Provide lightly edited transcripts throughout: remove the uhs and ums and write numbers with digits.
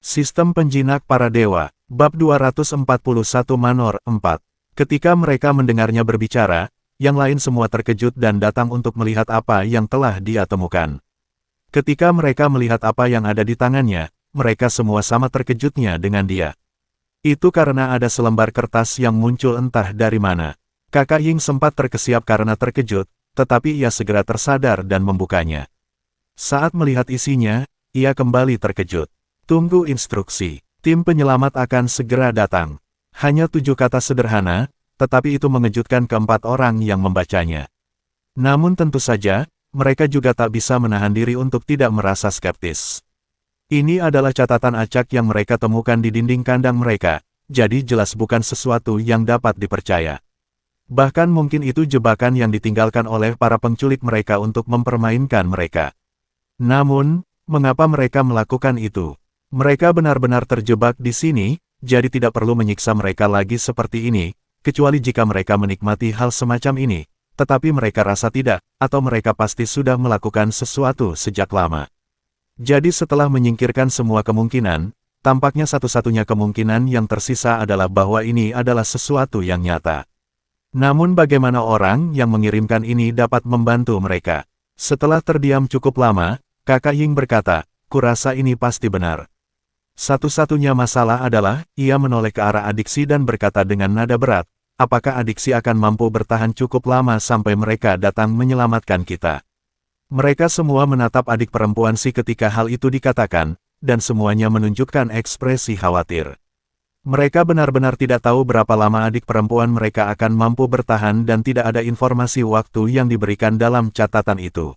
Sistem penjinak para dewa, bab 241 Manor 4. Ketika mereka mendengarnya berbicara, yang lain semua terkejut dan datang untuk melihat apa yang telah dia temukan. Ketika mereka melihat apa yang ada di tangannya, mereka semua sama terkejutnya dengan dia. Itu karena ada selembar kertas yang muncul entah dari mana. Kakak Ying sempat terkesiap karena terkejut, tetapi ia segera tersadar dan membukanya. Saat melihat isinya, ia kembali terkejut. Tunggu instruksi. Tim penyelamat akan segera datang. Hanya 7 kata sederhana, tetapi itu mengejutkan keempat orang yang membacanya. Namun tentu saja, mereka juga tak bisa menahan diri untuk tidak merasa skeptis. Ini adalah catatan acak yang mereka temukan di dinding kandang mereka, jadi jelas bukan sesuatu yang dapat dipercaya. Bahkan mungkin itu jebakan yang ditinggalkan oleh para penculik mereka untuk mempermainkan mereka. Namun, mengapa mereka melakukan itu? Mereka benar-benar terjebak di sini, jadi tidak perlu menyiksa mereka lagi seperti ini, kecuali jika mereka menikmati hal semacam ini, tetapi mereka rasa tidak, atau mereka pasti sudah melakukan sesuatu sejak lama. Jadi setelah menyingkirkan semua kemungkinan, tampaknya satu-satunya kemungkinan yang tersisa adalah bahwa ini adalah sesuatu yang nyata. Namun bagaimana orang yang mengirimkan ini dapat membantu mereka? Setelah terdiam cukup lama, Kakak Ying berkata, "Kurasa ini pasti benar." Satu-satunya masalah adalah, ia menoleh ke arah adiksi dan berkata dengan nada berat, apakah adiksi akan mampu bertahan cukup lama sampai mereka datang menyelamatkan kita? Mereka semua menatap adik perempuan Si ketika hal itu dikatakan, dan semuanya menunjukkan ekspresi khawatir. Mereka benar-benar tidak tahu berapa lama adik perempuan mereka akan mampu bertahan dan tidak ada informasi waktu yang diberikan dalam catatan itu.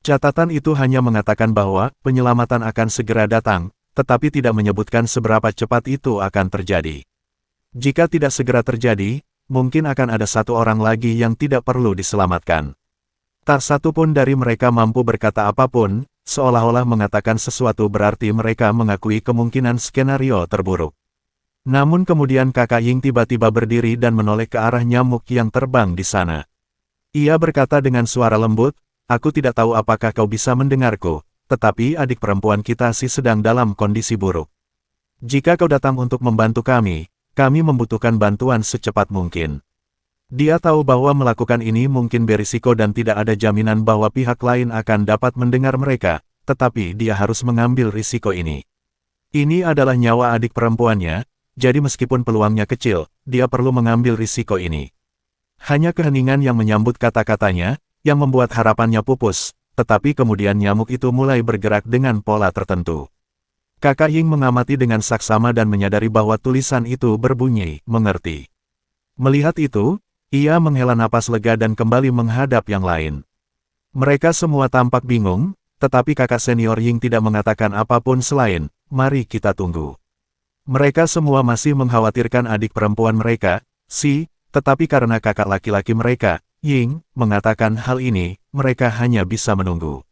Catatan itu hanya mengatakan bahwa penyelamatan akan segera datang, tetapi tidak menyebutkan seberapa cepat itu akan terjadi. Jika tidak segera terjadi, mungkin akan ada satu orang lagi yang tidak perlu diselamatkan. Tak satu pun dari mereka mampu berkata apapun, seolah-olah mengatakan sesuatu berarti mereka mengakui kemungkinan skenario terburuk. Namun kemudian Kakak Ying tiba-tiba berdiri dan menoleh ke arah nyamuk yang terbang di sana. Ia berkata dengan suara lembut, "Aku tidak tahu apakah kau bisa mendengarku, tetapi adik perempuan kita Si sedang dalam kondisi buruk. Jika kau datang untuk membantu kami membutuhkan bantuan secepat mungkin." Dia tahu bahwa melakukan ini mungkin berisiko dan tidak ada jaminan bahwa pihak lain akan dapat mendengar mereka, tetapi dia harus mengambil risiko ini. Ini adalah nyawa adik perempuannya, jadi meskipun peluangnya kecil, dia perlu mengambil risiko ini. Hanya keheningan yang menyambut kata-katanya, yang membuat harapannya pupus. Tetapi kemudian nyamuk itu mulai bergerak dengan pola tertentu. Kakak Ying mengamati dengan saksama dan menyadari bahwa tulisan itu berbunyi, "Mengerti." Melihat itu, ia menghela napas lega dan kembali menghadap yang lain. Mereka semua tampak bingung, tetapi kakak senior Ying tidak mengatakan apapun selain, "Mari kita tunggu." Mereka semua masih mengkhawatirkan adik perempuan mereka, Si, tetapi karena kakak laki-laki mereka, Ying, mengatakan hal ini, mereka hanya bisa menunggu.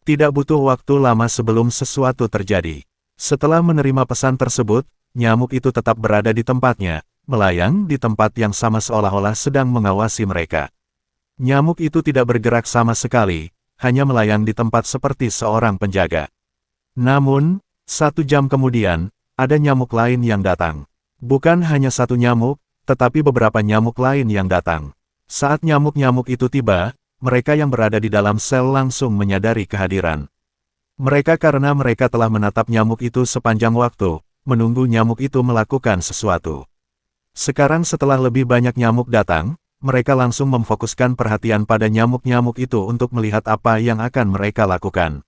Tidak butuh waktu lama sebelum sesuatu terjadi. Setelah menerima pesan tersebut, nyamuk itu tetap berada di tempatnya, melayang di tempat yang sama seolah-olah sedang mengawasi mereka. Nyamuk itu tidak bergerak sama sekali, hanya melayang di tempat seperti seorang penjaga. Namun, 1 jam kemudian, ada nyamuk lain yang datang. Bukan hanya satu nyamuk, tetapi beberapa nyamuk lain yang datang. Saat nyamuk-nyamuk itu tiba, mereka yang berada di dalam sel langsung menyadari kehadiran. Mereka karena mereka telah menatap nyamuk itu sepanjang waktu, menunggu nyamuk itu melakukan sesuatu. Sekarang setelah lebih banyak nyamuk datang, mereka langsung memfokuskan perhatian pada nyamuk-nyamuk itu untuk melihat apa yang akan mereka lakukan.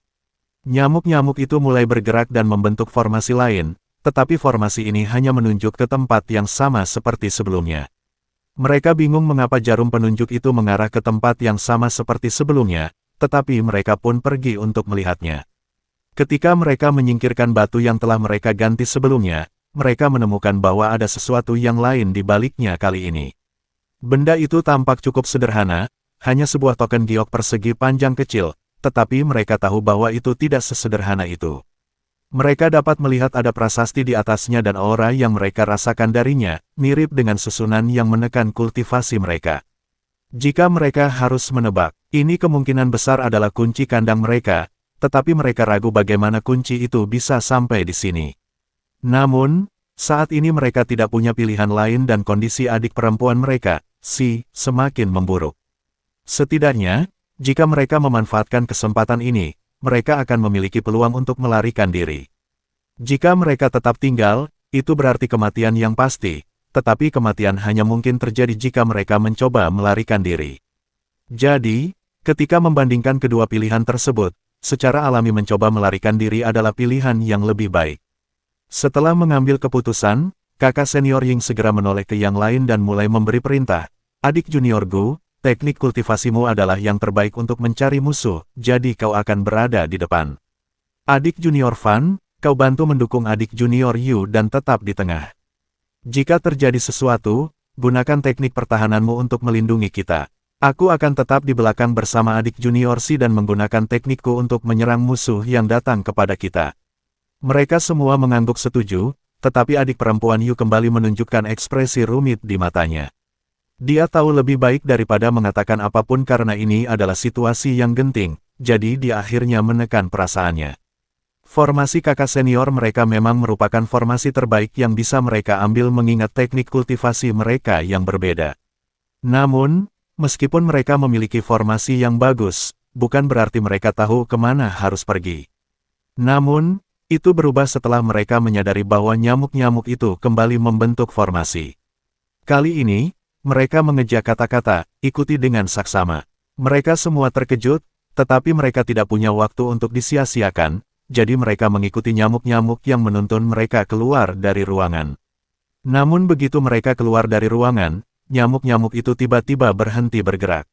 Nyamuk-nyamuk itu mulai bergerak dan membentuk formasi lain, tetapi formasi ini hanya menunjuk ke tempat yang sama seperti sebelumnya. Mereka bingung mengapa jarum penunjuk itu mengarah ke tempat yang sama seperti sebelumnya, tetapi mereka pun pergi untuk melihatnya. Ketika mereka menyingkirkan batu yang telah mereka ganti sebelumnya, mereka menemukan bahwa ada sesuatu yang lain di baliknya kali ini. Benda itu tampak cukup sederhana, hanya sebuah token giok persegi panjang kecil, tetapi mereka tahu bahwa itu tidak sesederhana itu. Mereka dapat melihat ada prasasti di atasnya dan aura yang mereka rasakan darinya, mirip dengan susunan yang menekan kultivasi mereka. Jika mereka harus menebak, ini kemungkinan besar adalah kunci kandang mereka, tetapi mereka ragu bagaimana kunci itu bisa sampai di sini. Namun, saat ini mereka tidak punya pilihan lain dan kondisi adik perempuan mereka, semakin memburuk. Setidaknya, jika mereka memanfaatkan kesempatan ini, mereka akan memiliki peluang untuk melarikan diri. Jika mereka tetap tinggal, itu berarti kematian yang pasti, tetapi kematian hanya mungkin terjadi jika mereka mencoba melarikan diri. Jadi, ketika membandingkan kedua pilihan tersebut, secara alami mencoba melarikan diri adalah pilihan yang lebih baik. Setelah mengambil keputusan, kakak senior Ying segera menoleh ke yang lain dan mulai memberi perintah. Adik junior Gu, teknik kultivasimu adalah yang terbaik untuk mencari musuh, jadi kau akan berada di depan. Adik junior Fan, kau bantu mendukung adik junior Yu dan tetap di tengah. Jika terjadi sesuatu, gunakan teknik pertahananmu untuk melindungi kita. Aku akan tetap di belakang bersama adik junior Si dan menggunakan teknikku untuk menyerang musuh yang datang kepada kita. Mereka semua mengangguk setuju, tetapi adik perempuan Yu kembali menunjukkan ekspresi rumit di matanya. Dia tahu lebih baik daripada mengatakan apapun karena ini adalah situasi yang genting, jadi dia akhirnya menekan perasaannya. Formasi kakak senior mereka memang merupakan formasi terbaik yang bisa mereka ambil mengingat teknik kultivasi mereka yang berbeda. Namun, meskipun mereka memiliki formasi yang bagus, bukan berarti mereka tahu kemana harus pergi. Namun, itu berubah setelah mereka menyadari bahwa nyamuk-nyamuk itu kembali membentuk formasi. Kali ini, mereka mengeja kata-kata, ikuti dengan saksama. Mereka semua terkejut, tetapi mereka tidak punya waktu untuk disia-siakan, jadi mereka mengikuti nyamuk-nyamuk yang menuntun mereka keluar dari ruangan. Namun begitu mereka keluar dari ruangan, nyamuk-nyamuk itu tiba-tiba berhenti bergerak.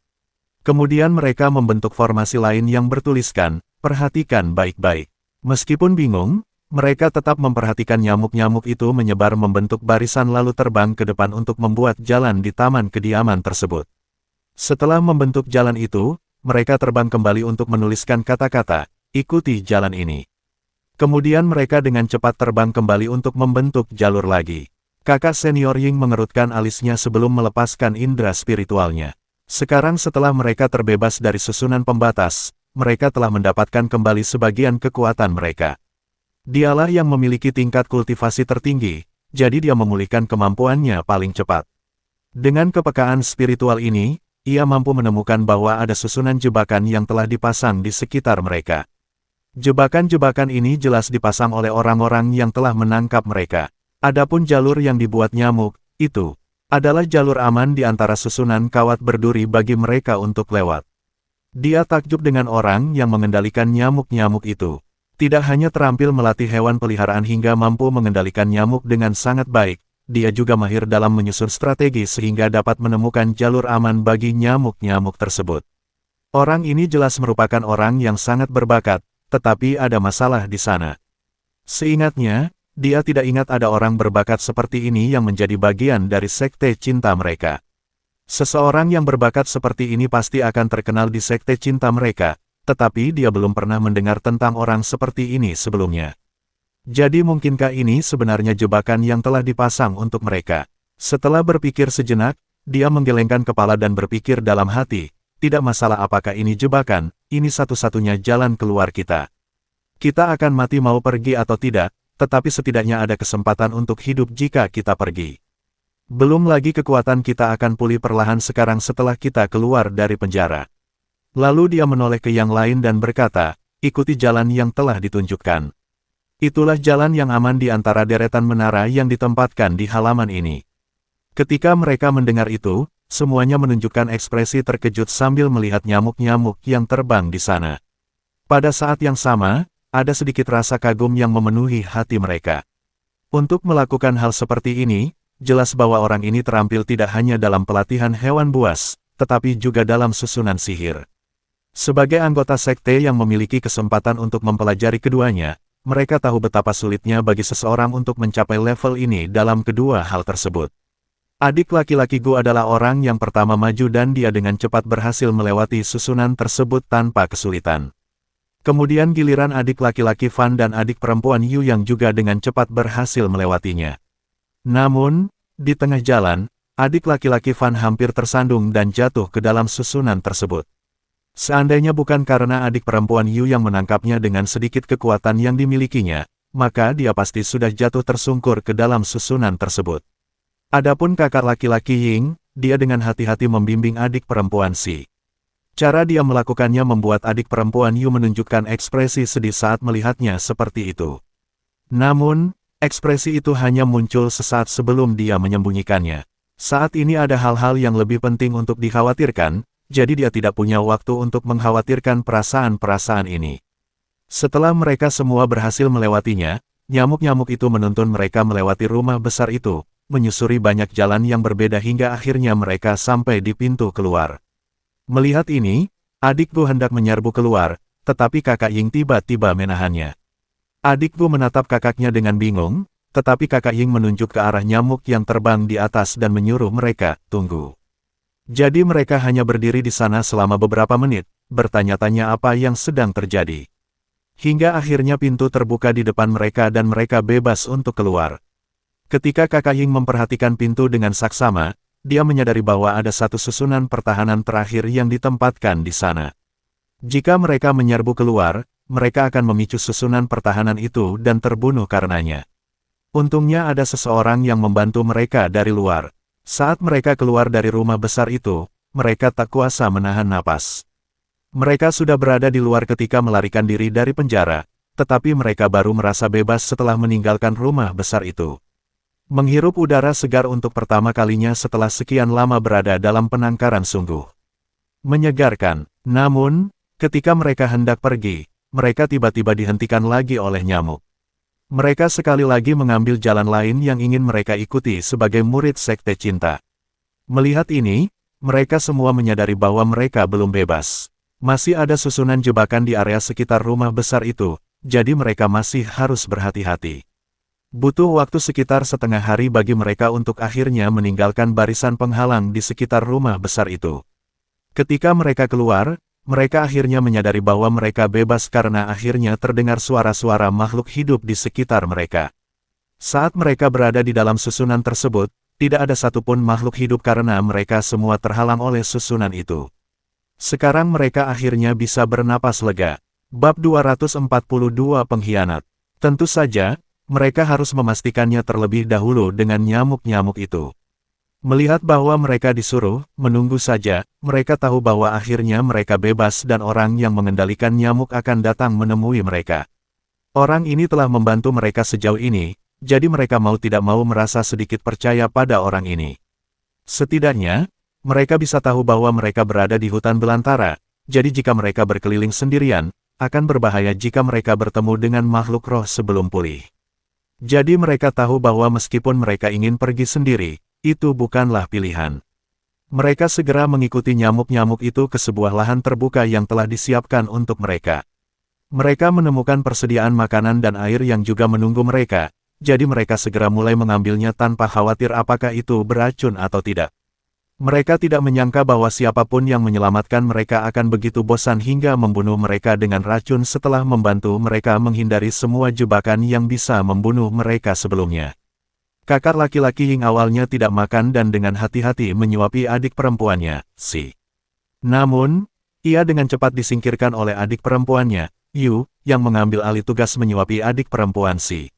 Kemudian mereka membentuk formasi lain yang bertuliskan, perhatikan baik-baik. Meskipun bingung, mereka tetap memperhatikan nyamuk-nyamuk itu menyebar membentuk barisan lalu terbang ke depan untuk membuat jalan di taman kediaman tersebut. Setelah membentuk jalan itu, mereka terbang kembali untuk menuliskan kata-kata, ikuti jalan ini. Kemudian mereka dengan cepat terbang kembali untuk membentuk jalur lagi. Kakak senior Ying mengerutkan alisnya sebelum melepaskan indera spiritualnya. Sekarang setelah mereka terbebas dari susunan pembatas, mereka telah mendapatkan kembali sebagian kekuatan mereka. Dialah yang memiliki tingkat kultivasi tertinggi, jadi dia memulihkan kemampuannya paling cepat. Dengan kepekaan spiritual ini, ia mampu menemukan bahwa ada susunan jebakan yang telah dipasang di sekitar mereka. Jebakan-jebakan ini jelas dipasang oleh orang-orang yang telah menangkap mereka. Adapun jalur yang dibuat nyamuk, itu adalah jalur aman di antara susunan kawat berduri bagi mereka untuk lewat. Dia takjub dengan orang yang mengendalikan nyamuk-nyamuk itu. Tidak hanya terampil melatih hewan peliharaan hingga mampu mengendalikan nyamuk dengan sangat baik, dia juga mahir dalam menyusun strategi sehingga dapat menemukan jalur aman bagi nyamuk-nyamuk tersebut. Orang ini jelas merupakan orang yang sangat berbakat, tetapi ada masalah di sana. Seingatnya, dia tidak ingat ada orang berbakat seperti ini yang menjadi bagian dari sekte cinta mereka. Seseorang yang berbakat seperti ini pasti akan terkenal di sekte cinta mereka, tetapi dia belum pernah mendengar tentang orang seperti ini sebelumnya. Jadi mungkinkah ini sebenarnya jebakan yang telah dipasang untuk mereka? Setelah berpikir sejenak, dia menggelengkan kepala dan berpikir dalam hati, tidak masalah apakah ini jebakan, ini satu-satunya jalan keluar kita. Kita akan mati mau pergi atau tidak, tetapi setidaknya ada kesempatan untuk hidup jika kita pergi. Belum lagi kekuatan kita akan pulih perlahan sekarang setelah kita keluar dari penjara. Lalu dia menoleh ke yang lain dan berkata, ikuti jalan yang telah ditunjukkan. Itulah jalan yang aman di antara deretan menara yang ditempatkan di halaman ini. Ketika mereka mendengar itu, semuanya menunjukkan ekspresi terkejut sambil melihat nyamuk-nyamuk yang terbang di sana. Pada saat yang sama, ada sedikit rasa kagum yang memenuhi hati mereka. Untuk melakukan hal seperti ini, jelas bahwa orang ini terampil tidak hanya dalam pelatihan hewan buas, tetapi juga dalam susunan sihir. Sebagai anggota sekte yang memiliki kesempatan untuk mempelajari keduanya, mereka tahu betapa sulitnya bagi seseorang untuk mencapai level ini dalam kedua hal tersebut. Adik laki-laki Gu adalah orang yang pertama maju dan dia dengan cepat berhasil melewati susunan tersebut tanpa kesulitan. Kemudian giliran adik laki-laki Fan dan adik perempuan Yu yang juga dengan cepat berhasil melewatinya. Namun, di tengah jalan, adik laki-laki Fan hampir tersandung dan jatuh ke dalam susunan tersebut. Seandainya bukan karena adik perempuan Yu yang menangkapnya dengan sedikit kekuatan yang dimilikinya, maka dia pasti sudah jatuh tersungkur ke dalam susunan tersebut. Adapun kakak laki-laki Ying, dia dengan hati-hati membimbing adik perempuan Si. Cara dia melakukannya membuat adik perempuan Yu menunjukkan ekspresi sedih saat melihatnya seperti itu. Namun, ekspresi itu hanya muncul sesaat sebelum dia menyembunyikannya. Saat ini ada hal-hal yang lebih penting untuk dikhawatirkan, jadi dia tidak punya waktu untuk mengkhawatirkan perasaan-perasaan ini. Setelah mereka semua berhasil melewatinya, nyamuk-nyamuk itu menuntun mereka melewati rumah besar itu, menyusuri banyak jalan yang berbeda hingga akhirnya mereka sampai di pintu keluar. Melihat ini, adik Gu hendak menyerbu keluar, tetapi kakak Ying tiba-tiba menahannya. Adik Gu menatap kakaknya dengan bingung, tetapi kakak Ying menunjuk ke arah nyamuk yang terbang di atas dan menyuruh mereka, tunggu. Jadi mereka hanya berdiri di sana selama beberapa menit, bertanya-tanya apa yang sedang terjadi. Hingga akhirnya pintu terbuka di depan mereka dan mereka bebas untuk keluar. Ketika kakak Ying memperhatikan pintu dengan saksama, dia menyadari bahwa ada satu susunan pertahanan terakhir yang ditempatkan di sana. Jika mereka menyerbu keluar, mereka akan memicu susunan pertahanan itu dan terbunuh karenanya. Untungnya ada seseorang yang membantu mereka dari luar. Saat mereka keluar dari rumah besar itu, mereka tak kuasa menahan napas. Mereka sudah berada di luar ketika melarikan diri dari penjara, tetapi mereka baru merasa bebas setelah meninggalkan rumah besar itu. Menghirup udara segar untuk pertama kalinya setelah sekian lama berada dalam penangkaran sungguh menyegarkan. Namun, ketika mereka hendak pergi, mereka tiba-tiba dihentikan lagi oleh nyamuk. Mereka sekali lagi mengambil jalan lain yang ingin mereka ikuti sebagai murid Sekte Cinta. Melihat ini, mereka semua menyadari bahwa mereka belum bebas. Masih ada susunan jebakan di area sekitar rumah besar itu, jadi mereka masih harus berhati-hati. Butuh waktu sekitar setengah hari bagi mereka untuk akhirnya meninggalkan barisan penghalang di sekitar rumah besar itu. Ketika mereka keluar, mereka akhirnya menyadari bahwa mereka bebas karena akhirnya terdengar suara-suara makhluk hidup di sekitar mereka. Saat mereka berada di dalam susunan tersebut, tidak ada satupun makhluk hidup karena mereka semua terhalang oleh susunan itu. Sekarang mereka akhirnya bisa bernapas lega. Bab 242 Pengkhianat. Tentu saja, mereka harus memastikannya terlebih dahulu dengan nyamuk-nyamuk itu. Melihat bahwa mereka disuruh, menunggu saja, mereka tahu bahwa akhirnya mereka bebas dan orang yang mengendalikan nyamuk akan datang menemui mereka. Orang ini telah membantu mereka sejauh ini, jadi mereka mau tidak mau merasa sedikit percaya pada orang ini. Setidaknya, mereka bisa tahu bahwa mereka berada di hutan belantara, jadi jika mereka berkeliling sendirian, akan berbahaya jika mereka bertemu dengan makhluk roh sebelum pulih. Jadi mereka tahu bahwa meskipun mereka ingin pergi sendiri, itu bukanlah pilihan. Mereka segera mengikuti nyamuk-nyamuk itu ke sebuah lahan terbuka yang telah disiapkan untuk mereka. Mereka menemukan persediaan makanan dan air yang juga menunggu mereka, jadi mereka segera mulai mengambilnya tanpa khawatir apakah itu beracun atau tidak. Mereka tidak menyangka bahwa siapapun yang menyelamatkan mereka akan begitu bosan hingga membunuh mereka dengan racun setelah membantu mereka menghindari semua jebakan yang bisa membunuh mereka sebelumnya. Kakak laki-laki Ying awalnya tidak makan dan dengan hati-hati menyuapi adik perempuannya, Si. Namun, ia dengan cepat disingkirkan oleh adik perempuannya, Yu, yang mengambil alih tugas menyuapi adik perempuan Si.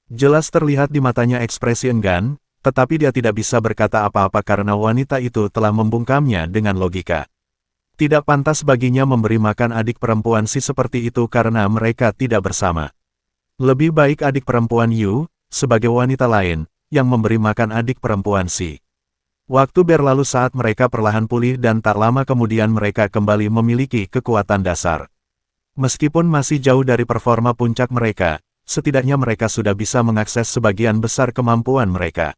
Jelas terlihat di matanya ekspresi enggan, tetapi dia tidak bisa berkata apa-apa karena wanita itu telah membungkamnya dengan logika. Tidak pantas baginya memberi makan adik perempuan Si seperti itu karena mereka tidak bersama. Lebih baik adik perempuan Yu, sebagai wanita lain, yang memberi makan adik perempuan Si. Waktu berlalu saat mereka perlahan pulih dan tak lama kemudian mereka kembali memiliki kekuatan dasar. Meskipun masih jauh dari performa puncak mereka, setidaknya mereka sudah bisa mengakses sebagian besar kemampuan mereka.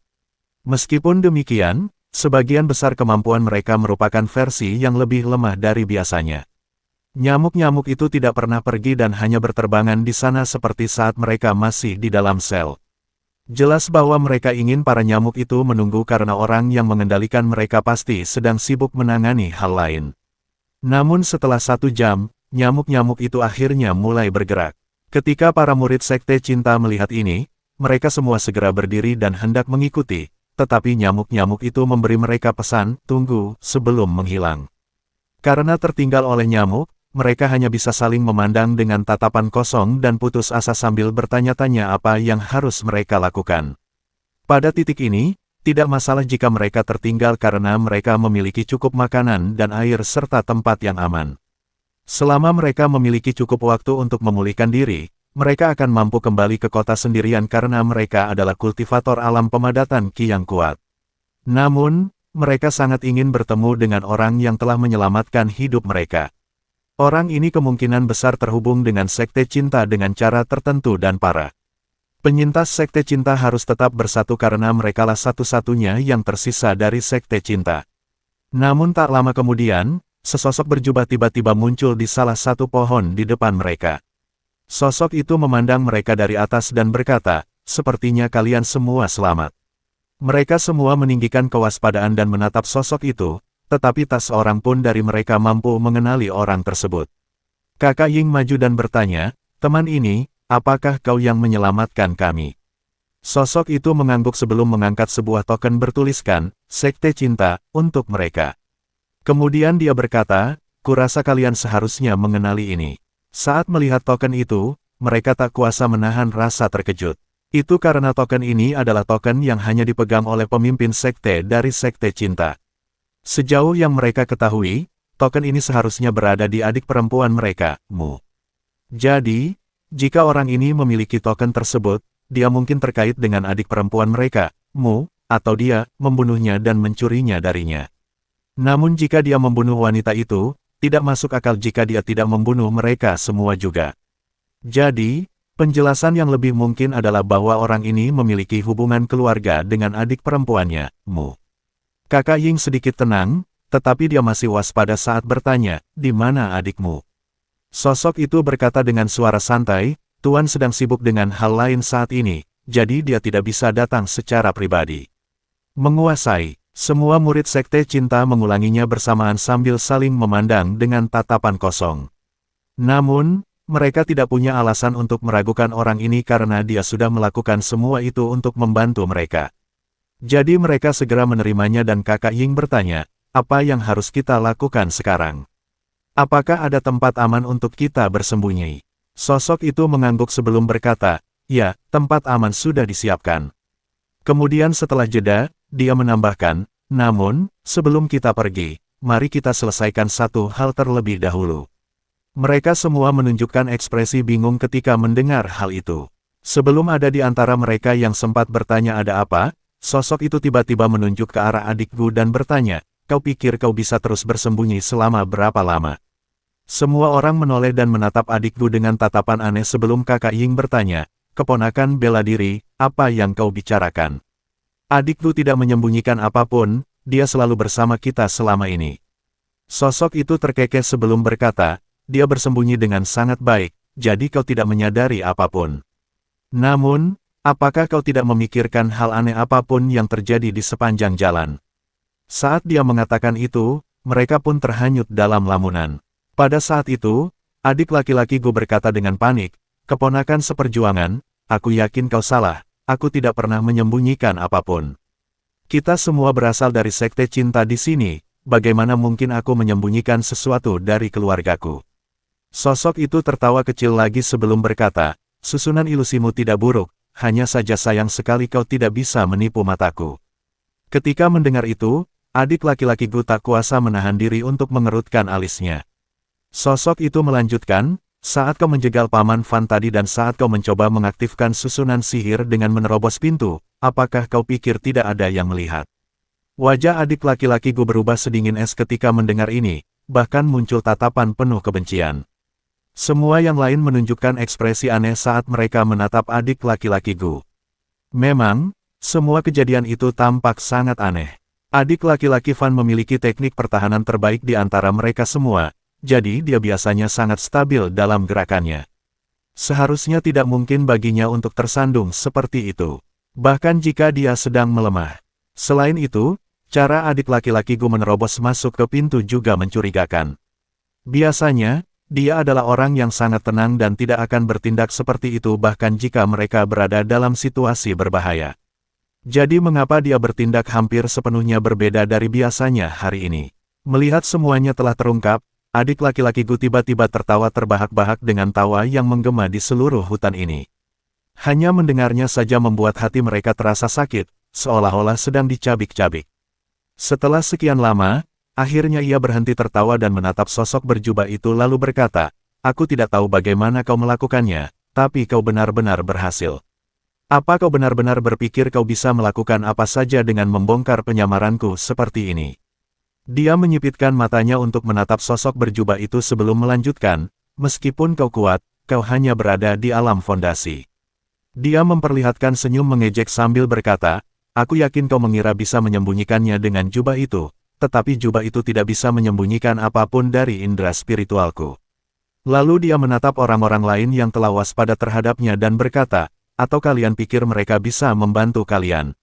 Meskipun demikian, sebagian besar kemampuan mereka merupakan versi yang lebih lemah dari biasanya. Nyamuk-nyamuk itu tidak pernah pergi dan hanya berterbangan di sana seperti saat mereka masih di dalam sel. Jelas bahwa mereka ingin para nyamuk itu menunggu karena orang yang mengendalikan mereka pasti sedang sibuk menangani hal lain. Namun setelah 1 jam, nyamuk-nyamuk itu akhirnya mulai bergerak. Ketika para murid Sekte Cinta melihat ini, mereka semua segera berdiri dan hendak mengikuti, tetapi nyamuk-nyamuk itu memberi mereka pesan, tunggu, sebelum menghilang. Karena tertinggal oleh nyamuk, mereka hanya bisa saling memandang dengan tatapan kosong dan putus asa sambil bertanya-tanya apa yang harus mereka lakukan. Pada titik ini, tidak masalah jika mereka tertinggal karena mereka memiliki cukup makanan dan air serta tempat yang aman. Selama mereka memiliki cukup waktu untuk memulihkan diri, mereka akan mampu kembali ke kota sendirian karena mereka adalah kultivator alam pemadatan ki yang kuat. Namun, mereka sangat ingin bertemu dengan orang yang telah menyelamatkan hidup mereka. Orang ini kemungkinan besar terhubung dengan sekte cinta dengan cara tertentu dan parah. Penyintas sekte cinta harus tetap bersatu karena merekalah satu-satunya yang tersisa dari sekte cinta. Namun tak lama kemudian, sesosok berjubah tiba-tiba muncul di salah satu pohon di depan mereka. Sosok itu memandang mereka dari atas dan berkata, "Sepertinya kalian semua selamat." Mereka semua meninggikan kewaspadaan dan menatap sosok itu, tetapi tak seorang pun dari mereka mampu mengenali orang tersebut. Kakak Ying maju dan bertanya, "Teman ini, apakah kau yang menyelamatkan kami?" Sosok itu mengangguk sebelum mengangkat sebuah token bertuliskan, "Sekte Cinta," untuk mereka. Kemudian dia berkata, "Kurasa kalian seharusnya mengenali ini." Saat melihat token itu, mereka tak kuasa menahan rasa terkejut. Itu karena token ini adalah token yang hanya dipegang oleh pemimpin sekte dari sekte cinta. Sejauh yang mereka ketahui, token ini seharusnya berada di adik perempuan mereka, Mu. Jadi, jika orang ini memiliki token tersebut, dia mungkin terkait dengan adik perempuan mereka, Mu, atau dia membunuhnya dan mencurinya darinya. Namun jika dia membunuh wanita itu, tidak masuk akal jika dia tidak membunuh mereka semua juga. Jadi, penjelasan yang lebih mungkin adalah bahwa orang ini memiliki hubungan keluarga dengan adik perempuannya, Mu. Kakak Ying sedikit tenang, tetapi dia masih waspada saat bertanya, "Di mana adikmu?" Sosok itu berkata dengan suara santai, "Tuan sedang sibuk dengan hal lain saat ini, jadi dia tidak bisa datang secara pribadi." Menguasai, semua murid sekte cinta mengulanginya bersamaan sambil saling memandang dengan tatapan kosong. Namun, mereka tidak punya alasan untuk meragukan orang ini karena dia sudah melakukan semua itu untuk membantu mereka. Jadi mereka segera menerimanya dan kakak Ying bertanya, "Apa yang harus kita lakukan sekarang? Apakah ada tempat aman untuk kita bersembunyi?" Sosok itu mengangguk sebelum berkata, "Ya, tempat aman sudah disiapkan." Kemudian setelah jeda, dia menambahkan, "Namun, sebelum kita pergi, mari kita selesaikan satu hal terlebih dahulu." Mereka semua menunjukkan ekspresi bingung ketika mendengar hal itu. Sebelum ada di antara mereka yang sempat bertanya ada apa, sosok itu tiba-tiba menunjuk ke arah adikku dan bertanya, "Kau pikir kau bisa terus bersembunyi selama berapa lama?" Semua orang menoleh dan menatap adikku dengan tatapan aneh sebelum kakak Ying bertanya, "Keponakan bela diri, apa yang kau bicarakan?" "Adikku tidak menyembunyikan apapun, dia selalu bersama kita selama ini." Sosok itu terkekeh sebelum berkata, "Dia bersembunyi dengan sangat baik, jadi kau tidak menyadari apapun. Namun, apakah kau tidak memikirkan hal aneh apapun yang terjadi di sepanjang jalan?" Saat dia mengatakan itu, mereka pun terhanyut dalam lamunan. Pada saat itu, adik laki-laki Gu berkata dengan panik, "Keponakan seperjuangan, aku yakin kau salah, aku tidak pernah menyembunyikan apapun. Kita semua berasal dari sekte cinta di sini, bagaimana mungkin aku menyembunyikan sesuatu dari keluargaku?" Sosok itu tertawa kecil lagi sebelum berkata, "Susunan ilusimu tidak buruk, hanya saja sayang sekali kau tidak bisa menipu mataku." Ketika mendengar itu, adik laki-laki Gu tak kuasa menahan diri untuk mengerutkan alisnya. Sosok itu melanjutkan, "Saat kau menjegal Paman Fan tadi dan saat kau mencoba mengaktifkan susunan sihir dengan menerobos pintu, apakah kau pikir tidak ada yang melihat?" Wajah adik laki-laki Gu berubah sedingin es ketika mendengar ini, bahkan muncul tatapan penuh kebencian. Semua yang lain menunjukkan ekspresi aneh saat mereka menatap adik laki-laki Gu. Memang, semua kejadian itu tampak sangat aneh. Adik laki-laki Fan memiliki teknik pertahanan terbaik di antara mereka semua, jadi dia biasanya sangat stabil dalam gerakannya. Seharusnya tidak mungkin baginya untuk tersandung seperti itu, bahkan jika dia sedang melemah. Selain itu, cara adik laki-laki Gu menerobos masuk ke pintu juga mencurigakan. Biasanya, dia adalah orang yang sangat tenang dan tidak akan bertindak seperti itu bahkan jika mereka berada dalam situasi berbahaya. Jadi mengapa dia bertindak hampir sepenuhnya berbeda dari biasanya hari ini? Melihat semuanya telah terungkap, Adik laki-laki Gu tiba-tiba tertawa terbahak-bahak dengan tawa yang menggema di seluruh hutan ini. Hanya mendengarnya saja membuat hati mereka terasa sakit, seolah-olah sedang dicabik-cabik. Setelah sekian lama, akhirnya ia berhenti tertawa dan menatap sosok berjubah itu lalu berkata, "Aku tidak tahu bagaimana kau melakukannya, tapi kau benar-benar berhasil. Apa kau benar-benar berpikir kau bisa melakukan apa saja dengan membongkar penyamaranku seperti ini?" Dia menyipitkan matanya untuk menatap sosok berjubah itu sebelum melanjutkan, "Meskipun kau kuat, kau hanya berada di alam fondasi." Dia memperlihatkan senyum mengejek sambil berkata, "Aku yakin kau mengira bisa menyembunyikannya dengan jubah itu, tetapi jubah itu tidak bisa menyembunyikan apapun dari indera spiritualku." Lalu dia menatap orang-orang lain yang telah waspada terhadapnya dan berkata, "Atau kalian pikir mereka bisa membantu kalian?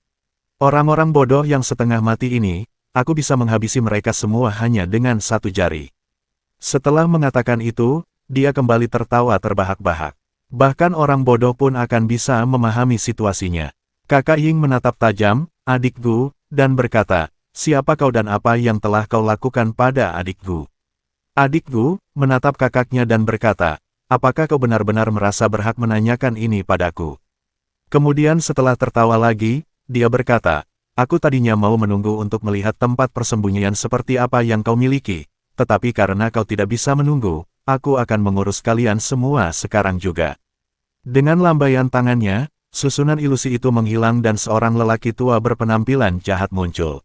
Orang-orang bodoh yang setengah mati ini, aku bisa menghabisi mereka semua hanya dengan satu jari." Setelah mengatakan itu, dia kembali tertawa terbahak-bahak. Bahkan orang bodoh pun akan bisa memahami situasinya. Kakak Ying menatap tajam adik Gu, dan berkata, "Siapa kau dan apa yang telah kau lakukan pada adik Gu?" Adik Gu menatap kakaknya dan berkata, "Apakah kau benar-benar merasa berhak menanyakan ini padaku?" Kemudian setelah tertawa lagi, dia berkata, "Aku tadinya mau menunggu untuk melihat tempat persembunyian seperti apa yang kau miliki, tetapi karena kau tidak bisa menunggu, aku akan mengurus kalian semua sekarang juga." Dengan lambaian tangannya, susunan ilusi itu menghilang dan seorang lelaki tua berpenampilan jahat muncul.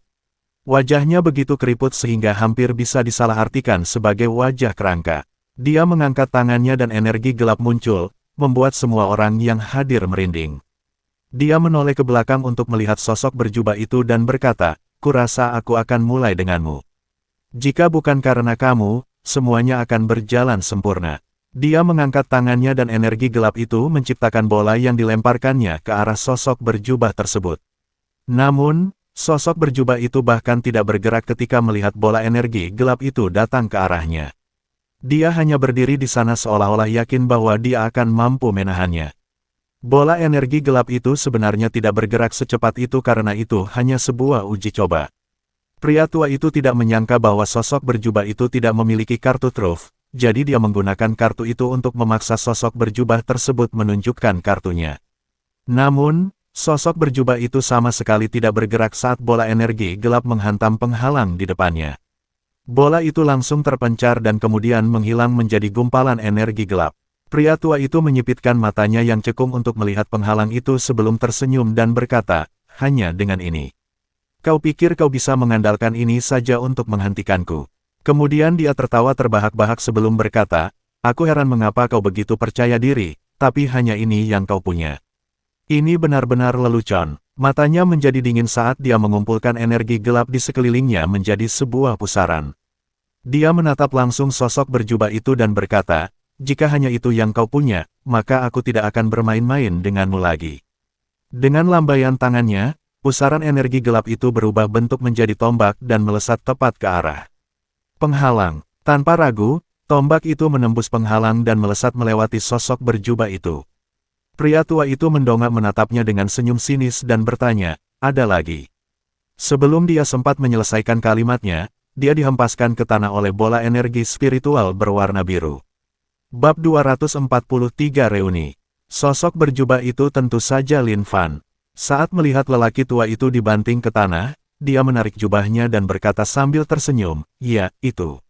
Wajahnya begitu keriput sehingga hampir bisa disalahartikan sebagai wajah kerangka. Dia mengangkat tangannya dan energi gelap muncul, membuat semua orang yang hadir merinding. Dia menoleh ke belakang untuk melihat sosok berjubah itu dan berkata, "Kurasa aku akan mulai denganmu. Jika bukan karena kamu, semuanya akan berjalan sempurna." Dia mengangkat tangannya dan energi gelap itu menciptakan bola yang dilemparkannya ke arah sosok berjubah tersebut. Namun, sosok berjubah itu bahkan tidak bergerak ketika melihat bola energi gelap itu datang ke arahnya. Dia hanya berdiri di sana seolah-olah yakin bahwa dia akan mampu menahannya. Bola energi gelap itu sebenarnya tidak bergerak secepat itu karena itu hanya sebuah uji coba. Pria tua itu tidak menyangka bahwa sosok berjubah itu tidak memiliki kartu truf. Jadi dia menggunakan kartu itu untuk memaksa sosok berjubah tersebut menunjukkan kartunya. Namun, sosok berjubah itu sama sekali tidak bergerak saat bola energi gelap menghantam penghalang di depannya. Bola itu langsung terpencar dan kemudian menghilang menjadi gumpalan energi gelap. Pria tua itu menyipitkan matanya yang cekung untuk melihat penghalang itu sebelum tersenyum dan berkata, "Hanya dengan ini. Kau pikir kau bisa mengandalkan ini saja untuk menghentikanku?" Kemudian dia tertawa terbahak-bahak sebelum berkata, "Aku heran mengapa kau begitu percaya diri, tapi hanya ini yang kau punya." Ini benar-benar lelucon. Matanya menjadi dingin saat dia mengumpulkan energi gelap di sekelilingnya menjadi sebuah pusaran. Dia menatap langsung sosok berjubah itu dan berkata, "Jika hanya itu yang kau punya, maka aku tidak akan bermain-main denganmu lagi." Dengan lambaian tangannya, pusaran energi gelap itu berubah bentuk menjadi tombak dan melesat tepat ke arah penghalang. Tanpa ragu, tombak itu menembus penghalang dan melesat melewati sosok berjubah itu. Pria tua itu mendongak menatapnya dengan senyum sinis dan bertanya, "Ada lagi?" Sebelum dia sempat menyelesaikan kalimatnya, dia dihempaskan ke tanah oleh bola energi spiritual berwarna biru. Bab 243 Reuni. Sosok berjubah itu tentu saja Lin Fan. Saat melihat lelaki tua itu dibanting ke tanah, dia menarik jubahnya dan berkata sambil tersenyum, "Ya, itu."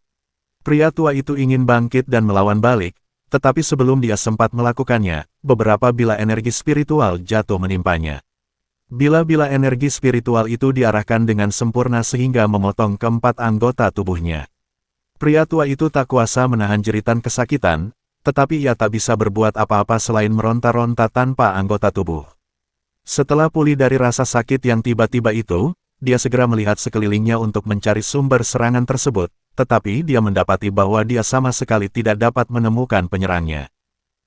Pria tua itu ingin bangkit dan melawan balik, tetapi sebelum dia sempat melakukannya, beberapa bila energi spiritual jatuh menimpanya. Bila-bila energi spiritual itu diarahkan dengan sempurna sehingga memotong keempat anggota tubuhnya. Pria tua itu tak kuasa menahan jeritan kesakitan, tetapi ia tak bisa berbuat apa-apa selain meronta-ronta tanpa anggota tubuh. Setelah pulih dari rasa sakit yang tiba-tiba itu, dia segera melihat sekelilingnya untuk mencari sumber serangan tersebut, tetapi dia mendapati bahwa dia sama sekali tidak dapat menemukan penyerangnya.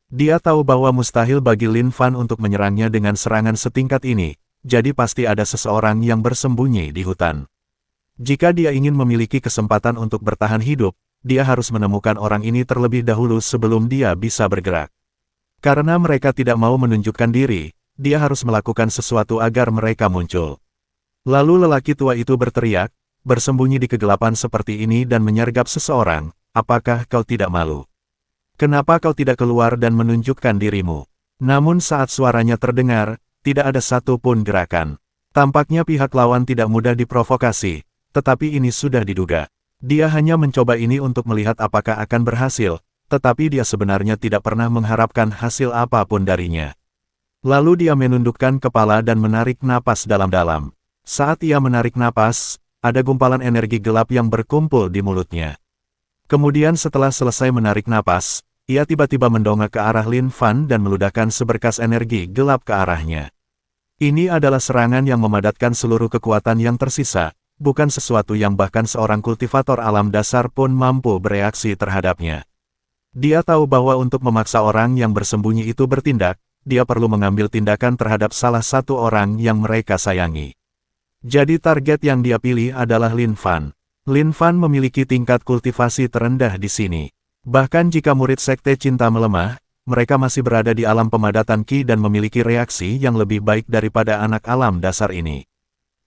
Dia tahu bahwa mustahil bagi Lin Fan untuk menyerangnya dengan serangan setingkat ini, jadi pasti ada seseorang yang bersembunyi di hutan. Jika dia ingin memiliki kesempatan untuk bertahan hidup, dia harus menemukan orang ini terlebih dahulu sebelum dia bisa bergerak. Karena mereka tidak mau menunjukkan diri, dia harus melakukan sesuatu agar mereka muncul. Lalu lelaki tua itu berteriak, bersembunyi di kegelapan seperti ini dan menyergap seseorang, apakah kau tidak malu? Kenapa kau tidak keluar dan menunjukkan dirimu? Namun saat suaranya terdengar, tidak ada satu pun gerakan. Tampaknya pihak lawan tidak mudah diprovokasi, tetapi ini sudah diduga. Dia hanya mencoba ini untuk melihat apakah akan berhasil, tetapi dia sebenarnya tidak pernah mengharapkan hasil apapun darinya. Lalu dia menundukkan kepala dan menarik napas dalam-dalam. Saat ia menarik napas, ada gumpalan energi gelap yang berkumpul di mulutnya. Kemudian setelah selesai menarik napas, ia tiba-tiba mendongak ke arah Lin Fan dan meludahkan seberkas energi gelap ke arahnya. Ini adalah serangan yang memadatkan seluruh kekuatan yang tersisa, bukan sesuatu yang bahkan seorang kultivator alam dasar pun mampu bereaksi terhadapnya. Dia tahu bahwa untuk memaksa orang yang bersembunyi itu bertindak, dia perlu mengambil tindakan terhadap salah satu orang yang mereka sayangi. Jadi target yang dia pilih adalah Lin Fan. Lin Fan memiliki tingkat kultivasi terendah di sini. Bahkan jika murid Sekte Cinta melemah, mereka masih berada di alam pemadatan Qi dan memiliki reaksi yang lebih baik daripada anak alam dasar ini.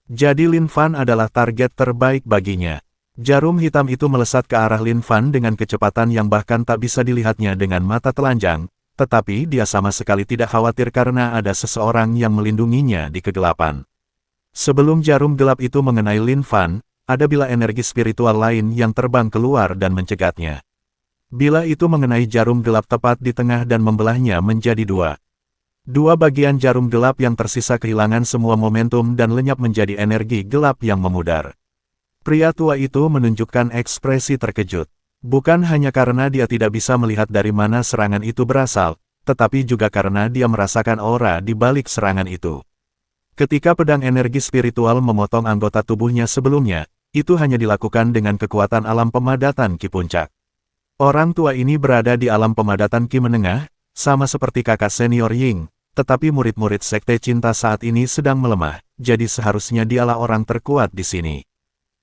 Jadi Lin Fan adalah target terbaik baginya. Jarum hitam itu melesat ke arah Lin Fan dengan kecepatan yang bahkan tak bisa dilihatnya dengan mata telanjang, tetapi dia sama sekali tidak khawatir karena ada seseorang yang melindunginya di kegelapan. Sebelum jarum gelap itu mengenai Lin Fan, ada bila energi spiritual lain yang terbang keluar dan mencegatnya. Bila itu mengenai jarum gelap tepat di tengah dan membelahnya menjadi dua. Dua bagian jarum gelap yang tersisa kehilangan semua momentum dan lenyap menjadi energi gelap yang memudar. Pria tua itu menunjukkan ekspresi terkejut. Bukan hanya karena dia tidak bisa melihat dari mana serangan itu berasal, tetapi juga karena dia merasakan aura di balik serangan itu. Ketika pedang energi spiritual memotong anggota tubuhnya sebelumnya, itu hanya dilakukan dengan kekuatan alam pemadatan Qi Puncak. Orang tua ini berada di alam pemadatan Qi menengah, sama seperti kakak senior Ying, tetapi murid-murid Sekte Cinta saat ini sedang melemah, jadi seharusnya dialah orang terkuat di sini.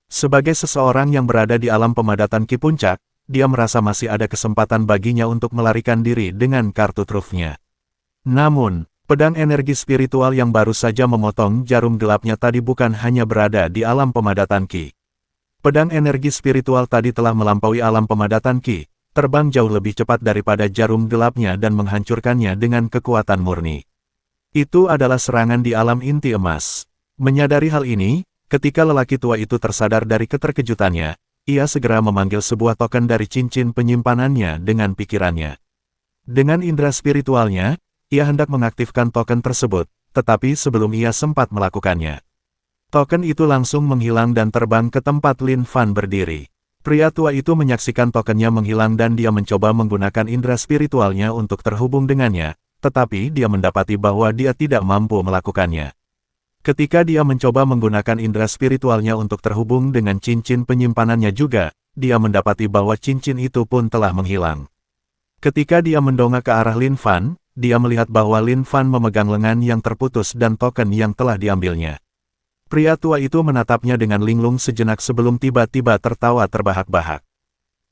Sebagai seseorang yang berada di alam pemadatan Qi Puncak, dia merasa masih ada kesempatan baginya untuk melarikan diri dengan kartu trufnya. Namun, pedang energi spiritual yang baru saja memotong jarum gelapnya tadi bukan hanya berada di alam pemadatan Qi. Pedang energi spiritual tadi telah melampaui alam pemadatan Qi, terbang jauh lebih cepat daripada jarum gelapnya dan menghancurkannya dengan kekuatan murni. Itu adalah serangan di alam inti emas. Menyadari hal ini, ketika lelaki tua itu tersadar dari keterkejutannya, ia segera memanggil sebuah token dari cincin penyimpanannya dengan pikirannya. Dengan indera spiritualnya, ia hendak mengaktifkan token tersebut, tetapi sebelum ia sempat melakukannya, token itu langsung menghilang dan terbang ke tempat Lin Fan berdiri. Pria tua itu menyaksikan tokennya menghilang dan dia mencoba menggunakan indera spiritualnya untuk terhubung dengannya, tetapi dia mendapati bahwa dia tidak mampu melakukannya. Ketika dia mencoba menggunakan indera spiritualnya untuk terhubung dengan cincin penyimpanannya juga, dia mendapati bahwa cincin itu pun telah menghilang. Ketika dia mendongak ke arah Lin Fan, dia melihat bahwa Lin Fan memegang lengan yang terputus dan token yang telah diambilnya. Pria tua itu menatapnya dengan linglung sejenak sebelum tiba-tiba tertawa terbahak-bahak.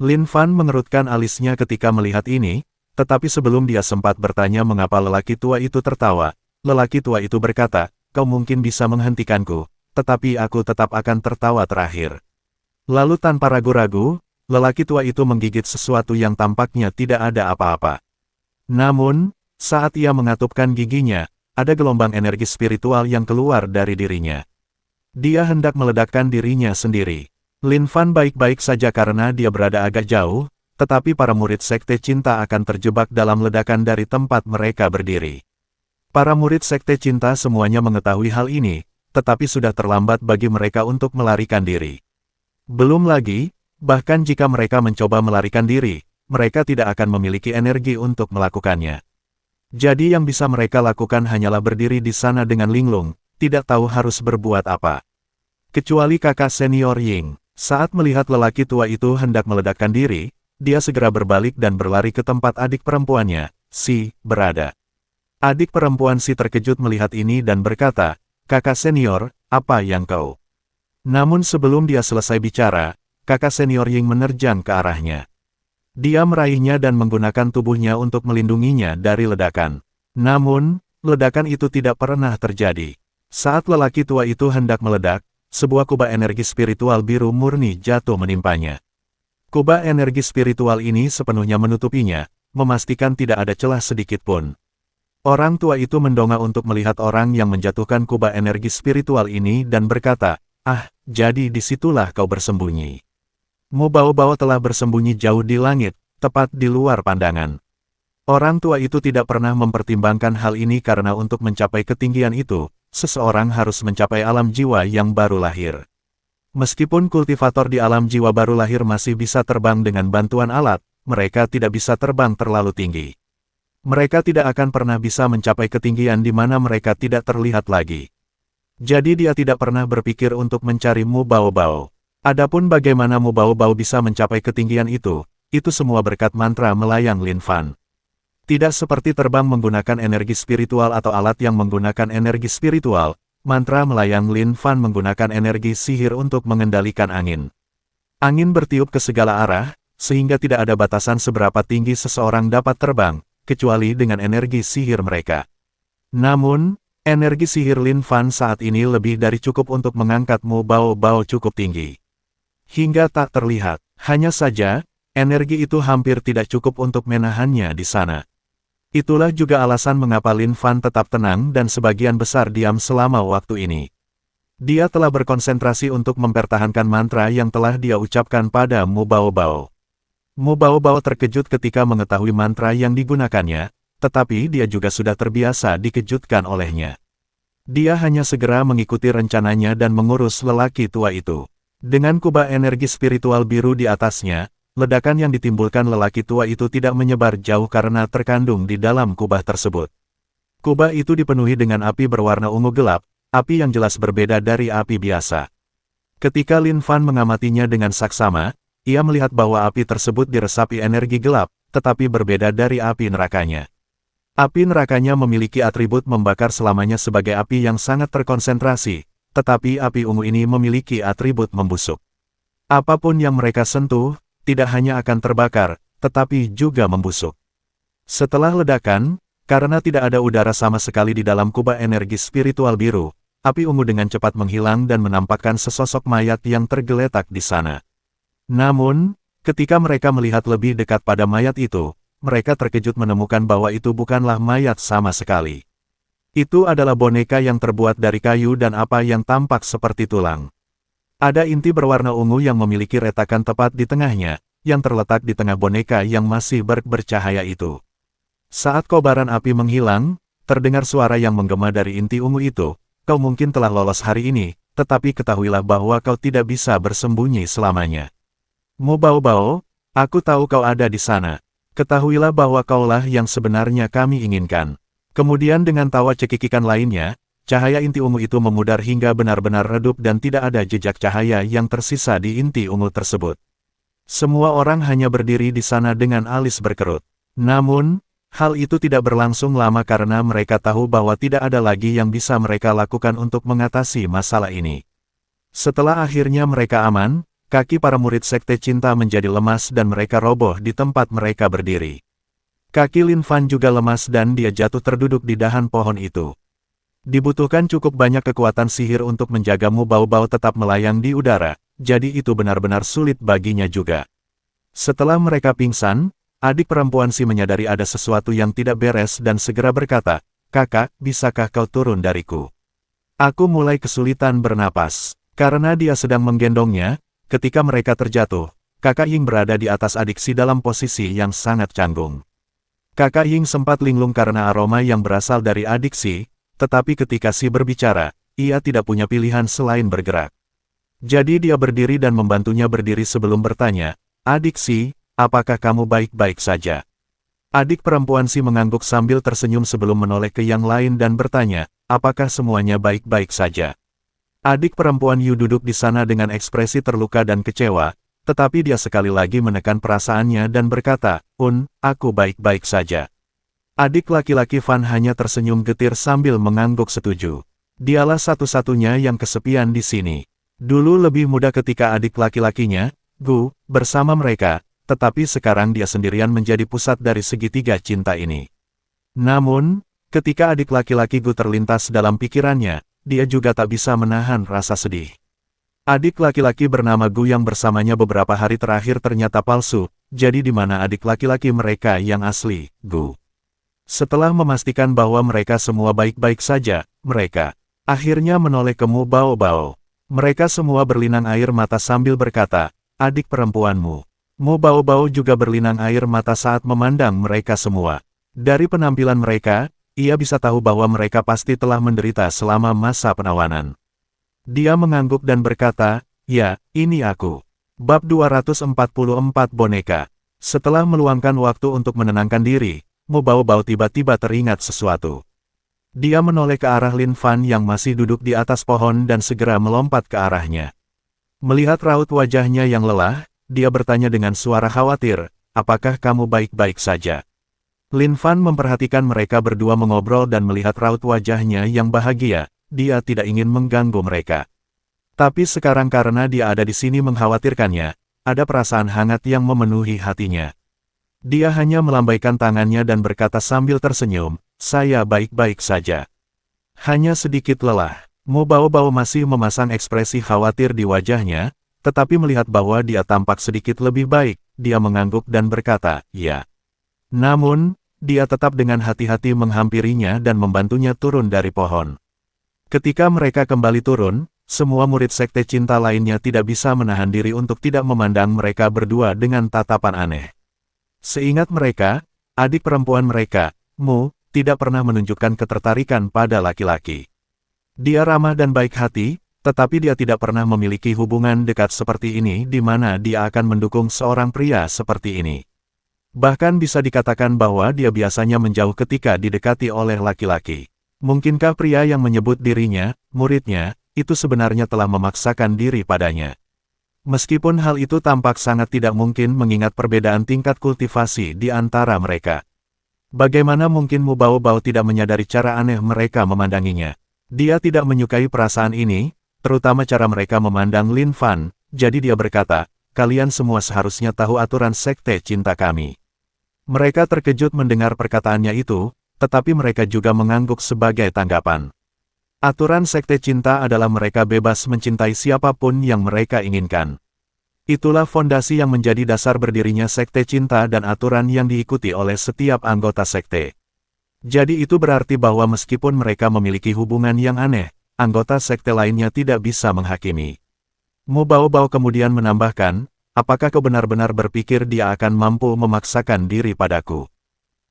Lin Fan mengerutkan alisnya ketika melihat ini, tetapi sebelum dia sempat bertanya mengapa lelaki tua itu tertawa, lelaki tua itu berkata, "Kau mungkin bisa menghentikanku, tetapi aku tetap akan tertawa terakhir." Lalu tanpa ragu-ragu, lelaki tua itu menggigit sesuatu yang tampaknya tidak ada apa-apa. Namun, saat ia mengatupkan giginya, ada gelombang energi spiritual yang keluar dari dirinya. Dia hendak meledakkan dirinya sendiri. Lin Fan baik-baik saja karena dia berada agak jauh, tetapi para murid Sekte Cinta akan terjebak dalam ledakan dari tempat mereka berdiri. Para murid Sekte Cinta semuanya mengetahui hal ini, tetapi sudah terlambat bagi mereka untuk melarikan diri. Belum lagi, bahkan jika mereka mencoba melarikan diri, mereka tidak akan memiliki energi untuk melakukannya. Jadi yang bisa mereka lakukan hanyalah berdiri di sana dengan linglung, tidak tahu harus berbuat apa. Kecuali kakak senior Ying, saat melihat lelaki tua itu hendak meledakkan diri, dia segera berbalik dan berlari ke tempat adik perempuannya, Si, berada. Adik perempuan Si terkejut melihat ini dan berkata, "Kakak senior, apa yang kau?" Namun sebelum dia selesai bicara, kakak senior Ying menerjang ke arahnya. Dia meraihnya dan menggunakan tubuhnya untuk melindunginya dari ledakan. Namun, ledakan itu tidak pernah terjadi. Saat lelaki tua itu hendak meledak, sebuah kubah energi spiritual biru murni jatuh menimpanya. Kubah energi spiritual ini sepenuhnya menutupinya, memastikan tidak ada celah sedikit pun. Orang tua itu mendongak untuk melihat orang yang menjatuhkan kubah energi spiritual ini dan berkata, "Ah, jadi disitulah kau bersembunyi." Mu Baobao telah bersembunyi jauh di langit, tepat di luar pandangan. Orang tua itu tidak pernah mempertimbangkan hal ini karena untuk mencapai ketinggian itu, seseorang harus mencapai alam jiwa yang baru lahir. Meskipun kultivator di alam jiwa baru lahir masih bisa terbang dengan bantuan alat, mereka tidak bisa terbang terlalu tinggi. Mereka tidak akan pernah bisa mencapai ketinggian di mana mereka tidak terlihat lagi. Jadi dia tidak pernah berpikir untuk mencari Mu Baobao. Adapun bagaimana Mu Baobao bisa mencapai ketinggian itu semua berkat mantra melayang Lin Fan. Tidak seperti terbang menggunakan energi spiritual atau alat yang menggunakan energi spiritual, mantra melayang Lin Fan menggunakan energi sihir untuk mengendalikan angin. Angin bertiup ke segala arah, sehingga tidak ada batasan seberapa tinggi seseorang dapat terbang, kecuali dengan energi sihir mereka. Namun, energi sihir Lin Fan saat ini lebih dari cukup untuk mengangkat Mu Baobao cukup tinggi. Hingga tak terlihat, hanya saja, energi itu hampir tidak cukup untuk menahannya di sana. Itulah juga alasan mengapa Lin Fan tetap tenang dan sebagian besar diam selama waktu ini. Dia telah berkonsentrasi untuk mempertahankan mantra yang telah dia ucapkan pada Mu Baobao. Mu Baobao terkejut ketika mengetahui mantra yang digunakannya, tetapi dia juga sudah terbiasa dikejutkan olehnya. Dia hanya segera mengikuti rencananya dan mengurus lelaki tua itu. Dengan kubah energi spiritual biru di atasnya, ledakan yang ditimbulkan lelaki tua itu tidak menyebar jauh karena terkandung di dalam kubah tersebut. Kubah itu dipenuhi dengan api berwarna ungu gelap, api yang jelas berbeda dari api biasa. Ketika Lin Fan mengamatinya dengan saksama, ia melihat bahwa api tersebut diresapi energi gelap, tetapi berbeda dari api nerakanya. Api nerakanya memiliki atribut membakar selamanya sebagai api yang sangat terkonsentrasi, tetapi api ungu ini memiliki atribut membusuk. Apapun yang mereka sentuh, tidak hanya akan terbakar, tetapi juga membusuk. Setelah ledakan, karena tidak ada udara sama sekali di dalam kubah energi spiritual biru, api ungu dengan cepat menghilang dan menampakkan sesosok mayat yang tergeletak di sana. Namun, ketika mereka melihat lebih dekat pada mayat itu, mereka terkejut menemukan bahwa itu bukanlah mayat sama sekali. Itu adalah boneka yang terbuat dari kayu dan apa yang tampak seperti tulang. Ada inti berwarna ungu yang memiliki retakan tepat di tengahnya, yang terletak di tengah boneka yang masih bercahaya itu. Saat kobaran api menghilang, terdengar suara yang menggema dari inti ungu itu, "Kau mungkin telah lolos hari ini, tetapi ketahuilah bahwa kau tidak bisa bersembunyi selamanya. Mu Baobao, aku tahu kau ada di sana. Ketahuilah bahwa kaulah yang sebenarnya kami inginkan." Kemudian dengan tawa cekikikan lainnya, cahaya inti ungu itu memudar hingga benar-benar redup dan tidak ada jejak cahaya yang tersisa di inti ungu tersebut. Semua orang hanya berdiri di sana dengan alis berkerut. Namun, hal itu tidak berlangsung lama karena mereka tahu bahwa tidak ada lagi yang bisa mereka lakukan untuk mengatasi masalah ini. Setelah akhirnya mereka aman, kaki para murid Sekte Cinta menjadi lemas dan mereka roboh di tempat mereka berdiri. Kaki Lin Fan juga lemas dan dia jatuh terduduk di dahan pohon itu. Dibutuhkan cukup banyak kekuatan sihir untuk menjaga Mu Baobao tetap melayang di udara, jadi itu benar-benar sulit baginya juga. Setelah mereka pingsan, adik perempuan Si menyadari ada sesuatu yang tidak beres dan segera berkata, "Kakak, bisakah kau turun dariku?" Aku mulai kesulitan bernapas. Karena dia sedang menggendongnya, ketika mereka terjatuh, Kakak Ying berada di atas adik Si dalam posisi yang sangat canggung. Kakak Ying sempat linglung karena aroma yang berasal dari adik Si, tetapi ketika Si berbicara, ia tidak punya pilihan selain bergerak. Jadi dia berdiri dan membantunya berdiri sebelum bertanya, "Adik Si, apakah kamu baik-baik saja?" Adik perempuan Si mengangguk sambil tersenyum sebelum menoleh ke yang lain dan bertanya, "Apakah semuanya baik-baik saja?" Adik perempuan Yu duduk di sana dengan ekspresi terluka dan kecewa, tetapi dia sekali lagi menekan perasaannya dan berkata, Aku baik-baik saja." Adik laki-laki Fan hanya tersenyum getir sambil mengangguk setuju. Dialah satu-satunya yang kesepian di sini. Dulu lebih mudah ketika adik laki-lakinya, Gu, bersama mereka, tetapi sekarang dia sendirian menjadi pusat dari segitiga cinta ini. Namun, ketika adik laki-laki Gu terlintas dalam pikirannya, dia juga tak bisa menahan rasa sedih. Adik laki-laki bernama Gu yang bersamanya beberapa hari terakhir ternyata palsu, jadi di mana adik laki-laki mereka yang asli, Gu? Setelah memastikan bahwa mereka semua baik-baik saja, mereka akhirnya menoleh ke Mu Baobao. Mereka semua berlinang air mata sambil berkata, adik perempuanmu. Mu Baobao juga berlinang air mata saat memandang mereka semua. Dari penampilan mereka, ia bisa tahu bahwa mereka pasti telah menderita selama masa penawanan. Dia mengangguk dan berkata, ya, ini aku. Bab 244 Boneka. Setelah meluangkan waktu untuk menenangkan diri, Mu Baobao tiba-tiba teringat sesuatu. Dia menoleh ke arah Lin Fan yang masih duduk di atas pohon dan segera melompat ke arahnya. Melihat raut wajahnya yang lelah, dia bertanya dengan suara khawatir, apakah kamu baik-baik saja? Lin Fan memperhatikan mereka berdua mengobrol dan melihat raut wajahnya yang bahagia. Dia tidak ingin mengganggu mereka. Tapi sekarang karena dia ada di sini mengkhawatirkannya, ada perasaan hangat yang memenuhi hatinya. Dia hanya melambaikan tangannya dan berkata sambil tersenyum, saya baik-baik saja. Hanya sedikit lelah. Mu Baobao masih memasang ekspresi khawatir di wajahnya, tetapi melihat bahwa dia tampak sedikit lebih baik, dia mengangguk dan berkata, ya. Namun, dia tetap dengan hati-hati menghampirinya dan membantunya turun dari pohon. Ketika mereka kembali turun, semua murid Sekte Cinta lainnya tidak bisa menahan diri untuk tidak memandang mereka berdua dengan tatapan aneh. Seingat mereka, adik perempuan mereka, Mu, tidak pernah menunjukkan ketertarikan pada laki-laki. Dia ramah dan baik hati, tetapi dia tidak pernah memiliki hubungan dekat seperti ini di mana dia akan mendukung seorang pria seperti ini. Bahkan bisa dikatakan bahwa dia biasanya menjauh ketika didekati oleh laki-laki. Mungkinkah pria yang menyebut dirinya, muridnya, itu sebenarnya telah memaksakan diri padanya? Meskipun hal itu tampak sangat tidak mungkin mengingat perbedaan tingkat kultivasi di antara mereka. Bagaimana mungkin Mu Baobao tidak menyadari cara aneh mereka memandanginya? Dia tidak menyukai perasaan ini, terutama cara mereka memandang Lin Fan, jadi dia berkata, kalian semua seharusnya tahu aturan Sekte Cinta kami. Mereka terkejut mendengar perkataannya itu, tetapi mereka juga mengangguk sebagai tanggapan. Aturan Sekte Cinta adalah mereka bebas mencintai siapapun yang mereka inginkan. Itulah fondasi yang menjadi dasar berdirinya Sekte Cinta dan aturan yang diikuti oleh setiap anggota sekte. Jadi itu berarti bahwa meskipun mereka memiliki hubungan yang aneh, anggota sekte lainnya tidak bisa menghakimi. Mu Baobao kemudian menambahkan, apakah kau benar-benar berpikir dia akan mampu memaksakan diri padaku?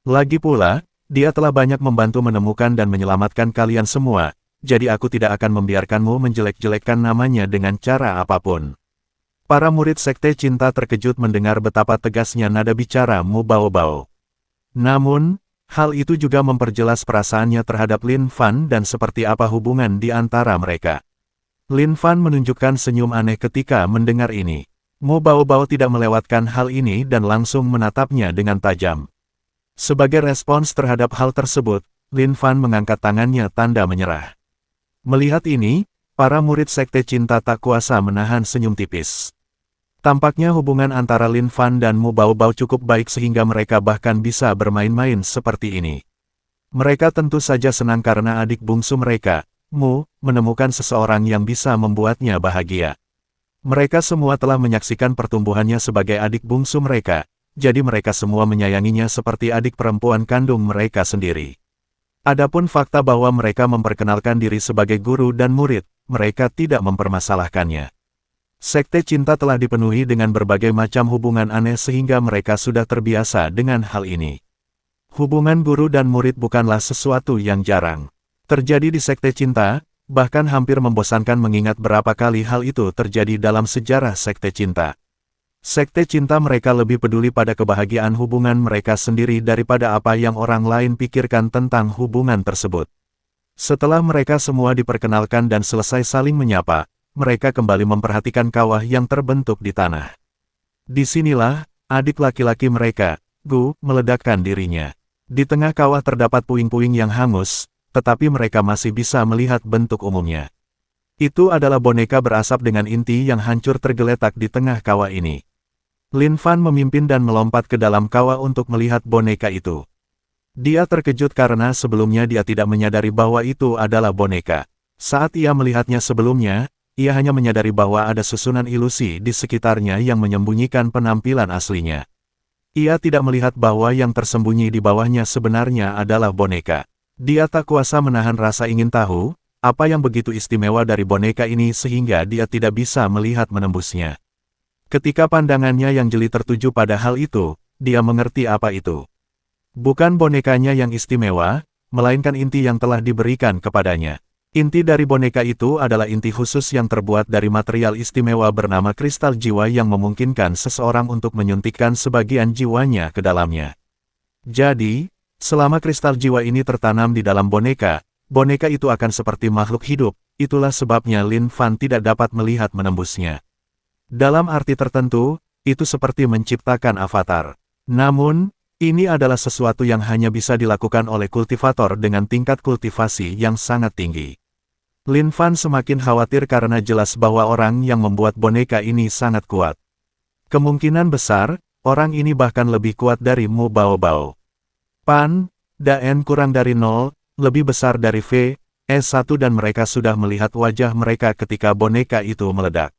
Lagi pula, dia telah banyak membantu menemukan dan menyelamatkan kalian semua, jadi aku tidak akan membiarkanmu menjelek-jelekkan namanya dengan cara apapun. Para murid Sekte Cinta terkejut mendengar betapa tegasnya nada bicara Mu Baobao. Namun, hal itu juga memperjelas perasaannya terhadap Lin Fan dan seperti apa hubungan di antara mereka. Lin Fan menunjukkan senyum aneh ketika mendengar ini. Mu Baobao tidak melewatkan hal ini dan langsung menatapnya dengan tajam. Sebagai respons terhadap hal tersebut, Lin Fan mengangkat tangannya tanda menyerah. Melihat ini, para murid Sekte Cinta tak kuasa menahan senyum tipis. Tampaknya hubungan antara Lin Fan dan Mu Baobao cukup baik sehingga mereka bahkan bisa bermain-main seperti ini. Mereka tentu saja senang karena adik bungsu mereka, Mu, menemukan seseorang yang bisa membuatnya bahagia. Mereka semua telah menyaksikan pertumbuhannya sebagai adik bungsu mereka. Jadi mereka semua menyayanginya seperti adik perempuan kandung mereka sendiri. Adapun fakta bahwa mereka memperkenalkan diri sebagai guru dan murid, mereka tidak mempermasalahkannya. Sekte Cinta telah dipenuhi dengan berbagai macam hubungan aneh sehingga mereka sudah terbiasa dengan hal ini. Hubungan guru dan murid bukanlah sesuatu yang jarang terjadi di Sekte Cinta, bahkan hampir membosankan mengingat berapa kali hal itu terjadi dalam sejarah Sekte Cinta. Sekte Cinta mereka lebih peduli pada kebahagiaan hubungan mereka sendiri daripada apa yang orang lain pikirkan tentang hubungan tersebut. Setelah mereka semua diperkenalkan dan selesai saling menyapa, mereka kembali memperhatikan kawah yang terbentuk di tanah. Disinilah, adik laki-laki mereka, Gu, meledakkan dirinya. Di tengah kawah terdapat puing-puing yang hangus, tetapi mereka masih bisa melihat bentuk umumnya. Itu adalah boneka berasap dengan inti yang hancur tergeletak di tengah kawah ini. Lin Fan memimpin dan melompat ke dalam kawah untuk melihat boneka itu. Dia terkejut karena sebelumnya dia tidak menyadari bahwa itu adalah boneka. Saat ia melihatnya sebelumnya, ia hanya menyadari bahwa ada susunan ilusi di sekitarnya yang menyembunyikan penampilan aslinya. Ia tidak melihat bahwa yang tersembunyi di bawahnya sebenarnya adalah boneka. Dia tak kuasa menahan rasa ingin tahu, apa yang begitu istimewa dari boneka ini sehingga dia tidak bisa melihat menembusnya. Ketika pandangannya yang jeli tertuju pada hal itu, dia mengerti apa itu. Bukan bonekanya yang istimewa, melainkan inti yang telah diberikan kepadanya. Inti dari boneka itu adalah inti khusus yang terbuat dari material istimewa bernama kristal jiwa yang memungkinkan seseorang untuk menyuntikkan sebagian jiwanya ke dalamnya. Jadi, selama kristal jiwa ini tertanam di dalam boneka, boneka itu akan seperti makhluk hidup, itulah sebabnya Lin Fan tidak dapat melihat menembusnya. Dalam arti tertentu, itu seperti menciptakan avatar. Namun, ini adalah sesuatu yang hanya bisa dilakukan oleh kultivator dengan tingkat kultivasi yang sangat tinggi. Lin Fan semakin khawatir karena jelas bahwa orang yang membuat boneka ini sangat kuat. Kemungkinan besar, orang ini bahkan lebih kuat dari Mu Baobao. Pan, Dan kurang dari 0, lebih besar dari V, S1 dan mereka sudah melihat wajah mereka ketika boneka itu meledak.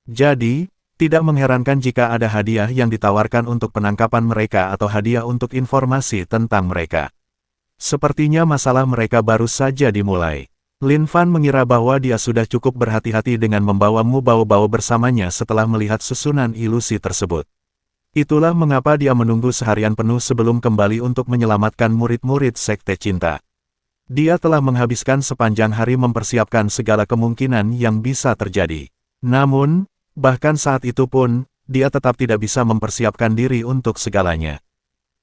Jadi, tidak mengherankan jika ada hadiah yang ditawarkan untuk penangkapan mereka atau hadiah untuk informasi tentang mereka. Sepertinya masalah mereka baru saja dimulai. Lin Fan mengira bahwa dia sudah cukup berhati-hati dengan membawa Mu Baobao bersamanya setelah melihat susunan ilusi tersebut. Itulah mengapa dia menunggu seharian penuh sebelum kembali untuk menyelamatkan murid-murid Sekte Cinta. Dia telah menghabiskan sepanjang hari mempersiapkan segala kemungkinan yang bisa terjadi. Namun, bahkan saat itu pun, dia tetap tidak bisa mempersiapkan diri untuk segalanya.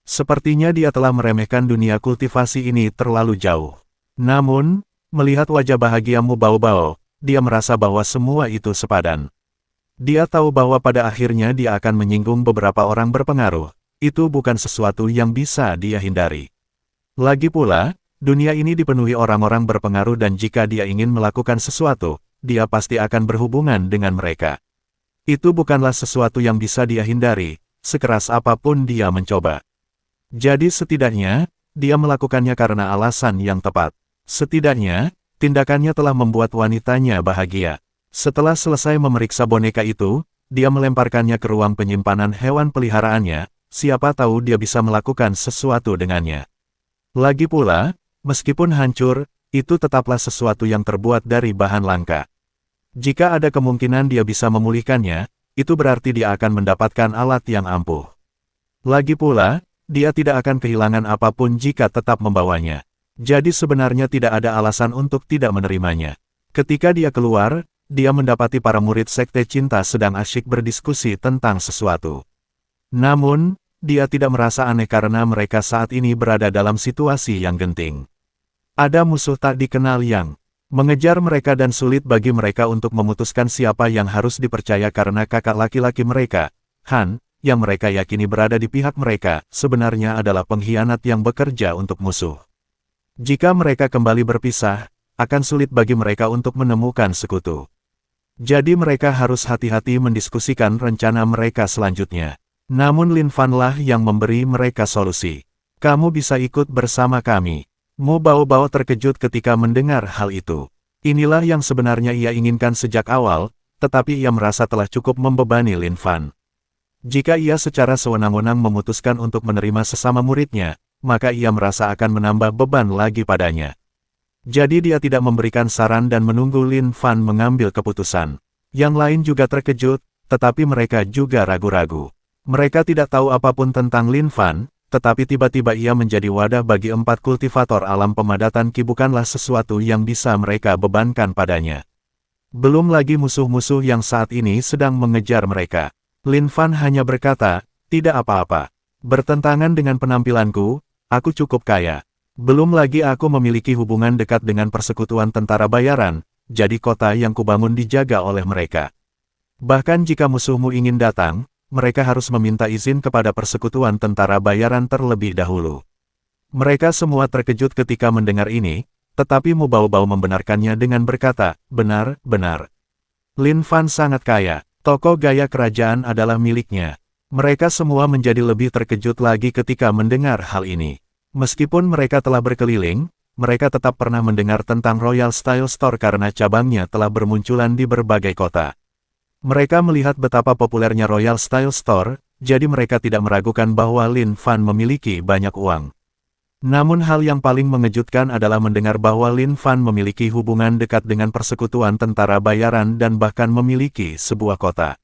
Sepertinya dia telah meremehkan dunia kultivasi ini terlalu jauh. Namun, melihat wajah bahagia Mu Baobao, dia merasa bahwa semua itu sepadan. Dia tahu bahwa pada akhirnya dia akan menyinggung beberapa orang berpengaruh. Itu bukan sesuatu yang bisa dia hindari. Lagi pula, dunia ini dipenuhi orang-orang berpengaruh dan jika dia ingin melakukan sesuatu, dia pasti akan berhubungan dengan mereka. Itu bukanlah sesuatu yang bisa dia hindari, sekeras apapun dia mencoba. Jadi setidaknya, dia melakukannya karena alasan yang tepat. Setidaknya, tindakannya telah membuat wanitanya bahagia. Setelah selesai memeriksa boneka itu, dia melemparkannya ke ruang penyimpanan hewan peliharaannya, siapa tahu dia bisa melakukan sesuatu dengannya. Lagi pula, meskipun hancur, itu tetaplah sesuatu yang terbuat dari bahan langka. Jika ada kemungkinan dia bisa memulihkannya, itu berarti dia akan mendapatkan alat yang ampuh. Lagi pula, dia tidak akan kehilangan apapun jika tetap membawanya. Jadi sebenarnya tidak ada alasan untuk tidak menerimanya. Ketika dia keluar, dia mendapati para murid Sekte Cinta sedang asyik berdiskusi tentang sesuatu. Namun, dia tidak merasa aneh karena mereka saat ini berada dalam situasi yang genting. Ada musuh tak dikenal yang mengejar mereka dan sulit bagi mereka untuk memutuskan siapa yang harus dipercaya karena kakak laki-laki mereka, Han, yang mereka yakini berada di pihak mereka, sebenarnya adalah pengkhianat yang bekerja untuk musuh. Jika mereka kembali berpisah, akan sulit bagi mereka untuk menemukan sekutu. Jadi mereka harus hati-hati mendiskusikan rencana mereka selanjutnya. Namun Lin Fan lah yang memberi mereka solusi. Kamu bisa ikut bersama kami. Mu Baobao terkejut ketika mendengar hal itu. Inilah yang sebenarnya ia inginkan sejak awal, tetapi ia merasa telah cukup membebani Lin Fan. Jika ia secara sewenang-wenang memutuskan untuk menerima sesama muridnya, maka ia merasa akan menambah beban lagi padanya. Jadi dia tidak memberikan saran dan menunggu Lin Fan mengambil keputusan. Yang lain juga terkejut, tetapi mereka juga ragu-ragu. Mereka tidak tahu apapun tentang Lin Fan, tetapi tiba-tiba ia menjadi wadah bagi 4 kultivator alam pemadatan Qi bukanlah sesuatu yang bisa mereka bebankan padanya. Belum lagi musuh-musuh yang saat ini sedang mengejar mereka. Lin Fan hanya berkata, tidak apa-apa. Bertentangan dengan penampilanku, aku cukup kaya. Belum lagi aku memiliki hubungan dekat dengan persekutuan tentara bayaran, jadi kota yang kubangun dijaga oleh mereka. Bahkan jika musuhmu ingin datang, mereka harus meminta izin kepada persekutuan tentara bayaran terlebih dahulu. Mereka semua terkejut ketika mendengar ini, tetapi Mu Baobao membenarkannya dengan berkata, benar, benar. Lin Fan sangat kaya, toko gaya kerajaan adalah miliknya. Mereka semua menjadi lebih terkejut lagi ketika mendengar hal ini. Meskipun mereka telah berkeliling, mereka tetap pernah mendengar tentang Royal Style Store karena cabangnya telah bermunculan di berbagai kota. Mereka melihat betapa populernya Royal Style Store, jadi mereka tidak meragukan bahwa Lin Fan memiliki banyak uang. Namun hal yang paling mengejutkan adalah mendengar bahwa Lin Fan memiliki hubungan dekat dengan persekutuan tentara bayaran dan bahkan memiliki sebuah kota.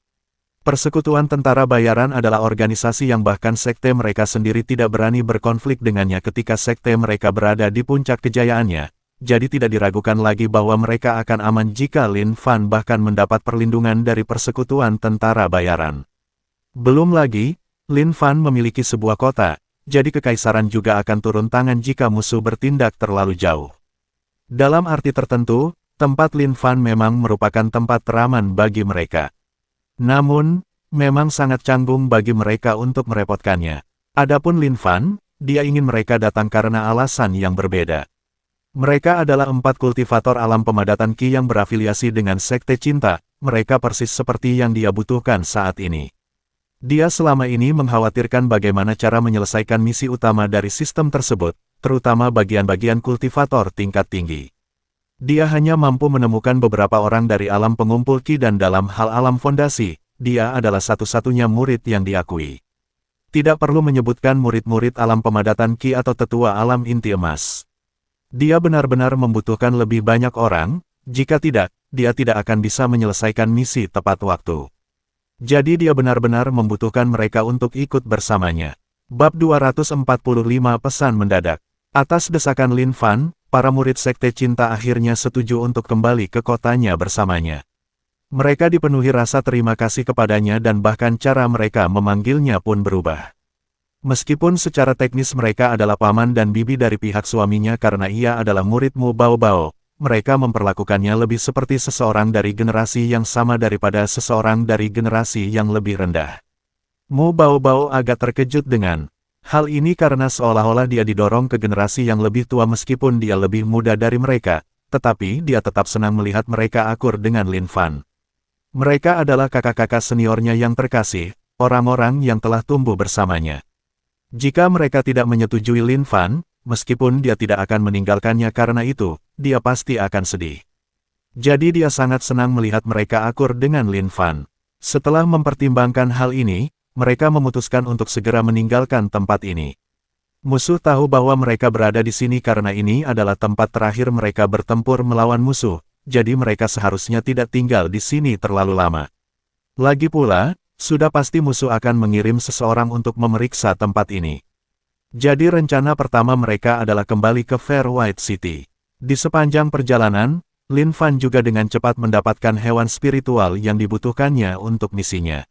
Persekutuan tentara bayaran adalah organisasi yang bahkan sekte mereka sendiri tidak berani berkonflik dengannya ketika sekte mereka berada di puncak kejayaannya, jadi tidak diragukan lagi bahwa mereka akan aman jika Lin Fan bahkan mendapat perlindungan dari persekutuan tentara bayaran. Belum lagi, Lin Fan memiliki sebuah kota, jadi kekaisaran juga akan turun tangan jika musuh bertindak terlalu jauh. Dalam arti tertentu, tempat Lin Fan memang merupakan tempat teraman bagi mereka. Namun, memang sangat canggung bagi mereka untuk merepotkannya. Adapun Lin Fan, dia ingin mereka datang karena alasan yang berbeda. Mereka adalah 4 kultivator alam pemadatan Qi yang berafiliasi dengan Sekte Cinta, mereka persis seperti yang dia butuhkan saat ini. Dia selama ini mengkhawatirkan bagaimana cara menyelesaikan misi utama dari sistem tersebut, terutama bagian-bagian kultivator tingkat tinggi. Dia hanya mampu menemukan beberapa orang dari alam pengumpul Qi dan dalam hal alam fondasi, dia adalah satu-satunya murid yang diakui. Tidak perlu menyebutkan murid-murid alam pemadatan Qi atau tetua alam inti emas. Dia benar-benar membutuhkan lebih banyak orang, jika tidak, dia tidak akan bisa menyelesaikan misi tepat waktu. Jadi dia benar-benar membutuhkan mereka untuk ikut bersamanya. Bab 245 Pesan Mendadak. Atas desakan Lin Fan, para murid Sekte Cinta akhirnya setuju untuk kembali ke kotanya bersamanya. Mereka dipenuhi rasa terima kasih kepadanya dan bahkan cara mereka memanggilnya pun berubah. Meskipun secara teknis mereka adalah paman dan bibi dari pihak suaminya karena ia adalah murid Mu Bao Bao, mereka memperlakukannya lebih seperti seseorang dari generasi yang sama daripada seseorang dari generasi yang lebih rendah. Mu Bao Bao agak terkejut dengan hal ini karena seolah-olah dia didorong ke generasi yang lebih tua meskipun dia lebih muda dari mereka, tetapi dia tetap senang melihat mereka akur dengan Lin Fan. Mereka adalah kakak-kakak seniornya yang terkasih, orang-orang yang telah tumbuh bersamanya. Jika mereka tidak menyetujui Lin Fan, meskipun dia tidak akan meninggalkannya karena itu, dia pasti akan sedih. Jadi dia sangat senang melihat mereka akur dengan Lin Fan. Setelah mempertimbangkan hal ini, mereka memutuskan untuk segera meninggalkan tempat ini. Musuh tahu bahwa mereka berada di sini karena ini adalah tempat terakhir mereka bertempur melawan musuh, jadi mereka seharusnya tidak tinggal di sini terlalu lama. Lagi pula, sudah pasti musuh akan mengirim seseorang untuk memeriksa tempat ini. Jadi rencana pertama mereka adalah kembali ke Fair White City. Di sepanjang perjalanan, Lin Fan juga dengan cepat mendapatkan hewan spiritual yang dibutuhkannya untuk misinya.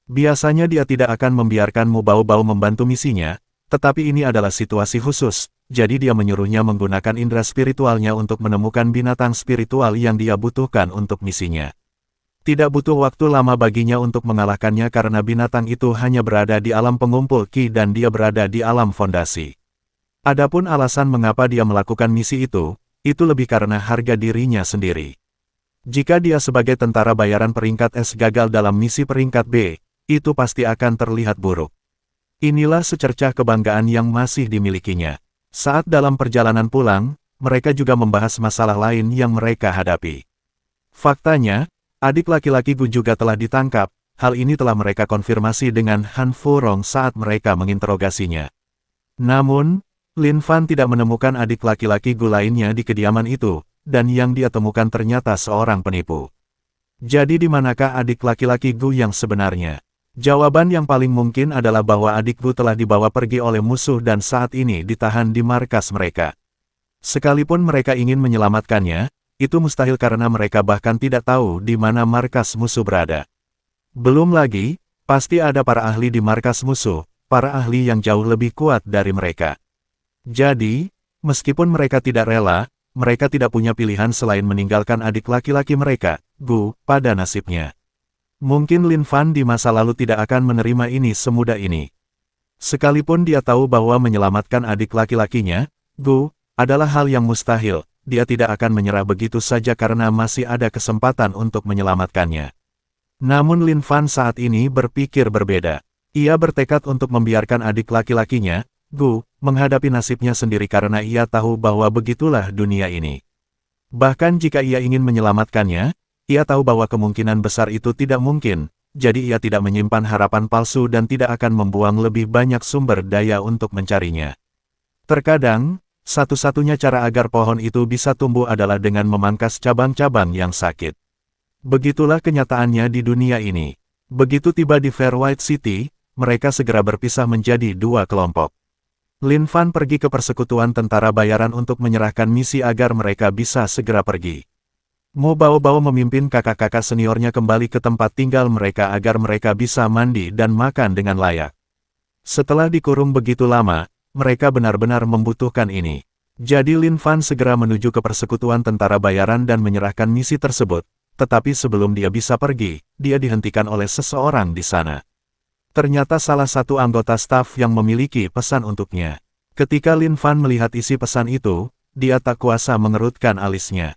Biasanya dia tidak akan membiarkan Mu Bao Bao membantu misinya, tetapi ini adalah situasi khusus, jadi dia menyuruhnya menggunakan indera spiritualnya untuk menemukan binatang spiritual yang dia butuhkan untuk misinya. Tidak butuh waktu lama baginya untuk mengalahkannya karena binatang itu hanya berada di alam pengumpul Qi dan dia berada di alam fondasi. Adapun alasan mengapa dia melakukan misi itu lebih karena harga dirinya sendiri. Jika dia sebagai tentara bayaran peringkat S gagal dalam misi peringkat B, itu pasti akan terlihat buruk. Inilah secercah kebanggaan yang masih dimilikinya. Saat dalam perjalanan pulang, mereka juga membahas masalah lain yang mereka hadapi. Faktanya, adik laki-laki Gu juga telah ditangkap, hal ini telah mereka konfirmasi dengan Han Furong saat mereka menginterogasinya. Namun, Lin Fan tidak menemukan adik laki-laki Gu lainnya di kediaman itu, dan yang dia temukan ternyata seorang penipu. Jadi di manakah adik laki-laki Gu yang sebenarnya? Jawaban yang paling mungkin adalah bahwa adik Gu telah dibawa pergi oleh musuh dan saat ini ditahan di markas mereka. Sekalipun mereka ingin menyelamatkannya, itu mustahil karena mereka bahkan tidak tahu di mana markas musuh berada. Belum lagi, pasti ada para ahli di markas musuh, para ahli yang jauh lebih kuat dari mereka. Jadi, meskipun mereka tidak rela, mereka tidak punya pilihan selain meninggalkan adik laki-laki mereka, Gu, pada nasibnya. Mungkin Lin Fan di masa lalu tidak akan menerima ini semudah ini. Sekalipun dia tahu bahwa menyelamatkan adik laki-lakinya, Gu, adalah hal yang mustahil, dia tidak akan menyerah begitu saja karena masih ada kesempatan untuk menyelamatkannya. Namun Lin Fan saat ini berpikir berbeda. Ia bertekad untuk membiarkan adik laki-lakinya, Gu, menghadapi nasibnya sendiri karena ia tahu bahwa begitulah dunia ini. Bahkan jika ia ingin menyelamatkannya, ia tahu bahwa kemungkinan besar itu tidak mungkin, jadi ia tidak menyimpan harapan palsu dan tidak akan membuang lebih banyak sumber daya untuk mencarinya. Terkadang, satu-satunya cara agar pohon itu bisa tumbuh adalah dengan memangkas cabang-cabang yang sakit. Begitulah kenyataannya di dunia ini. Begitu tiba di Fairwhite City, mereka segera berpisah menjadi dua kelompok. Lin Fan pergi ke persekutuan tentara bayaran untuk menyerahkan misi agar mereka bisa segera pergi. Mo Bao memimpin kakak-kakak seniornya kembali ke tempat tinggal mereka agar mereka bisa mandi dan makan dengan layak. Setelah dikurung begitu lama, mereka benar-benar membutuhkan ini. Jadi Lin Fan segera menuju ke persekutuan tentara bayaran dan menyerahkan misi tersebut, tetapi sebelum dia bisa pergi, dia dihentikan oleh seseorang di sana. Ternyata salah satu anggota staf yang memiliki pesan untuknya. Ketika Lin Fan melihat isi pesan itu, dia tak kuasa mengerutkan alisnya.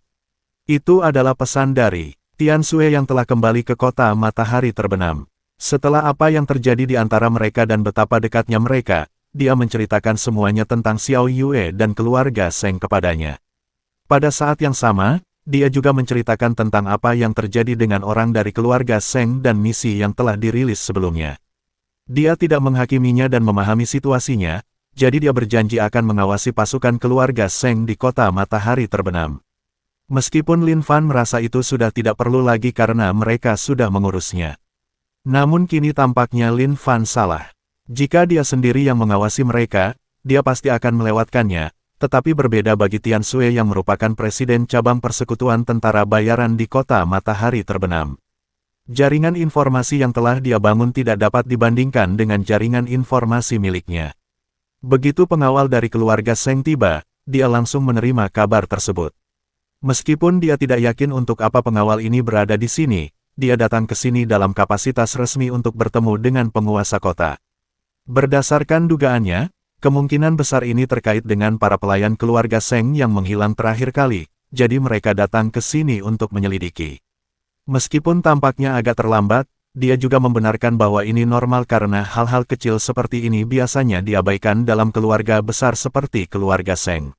Itu adalah pesan dari Tian Xue yang telah kembali ke kota matahari terbenam. Setelah apa yang terjadi di antara mereka dan betapa dekatnya mereka, dia menceritakan semuanya tentang Xiao Yue dan keluarga Seng kepadanya. Pada saat yang sama, dia juga menceritakan tentang apa yang terjadi dengan orang dari keluarga Seng dan misi yang telah dirilis sebelumnya. Dia tidak menghakiminya dan memahami situasinya, jadi dia berjanji akan mengawasi pasukan keluarga Seng di kota matahari terbenam. Meskipun Lin Fan merasa itu sudah tidak perlu lagi karena mereka sudah mengurusnya. Namun kini tampaknya Lin Fan salah. Jika dia sendiri yang mengawasi mereka, dia pasti akan melewatkannya, tetapi berbeda bagi Tian Xue yang merupakan presiden cabang persekutuan tentara bayaran di kota matahari terbenam. Jaringan informasi yang telah dia bangun tidak dapat dibandingkan dengan jaringan informasi miliknya. Begitu pengawal dari keluarga Seng tiba, dia langsung menerima kabar tersebut. Meskipun dia tidak yakin untuk apa pengawal ini berada di sini, dia datang ke sini dalam kapasitas resmi untuk bertemu dengan penguasa kota. Berdasarkan dugaannya, kemungkinan besar ini terkait dengan para pelayan keluarga Seng yang menghilang terakhir kali, jadi mereka datang ke sini untuk menyelidiki. Meskipun tampaknya agak terlambat, dia juga membenarkan bahwa ini normal karena hal-hal kecil seperti ini biasanya diabaikan dalam keluarga besar seperti keluarga Seng.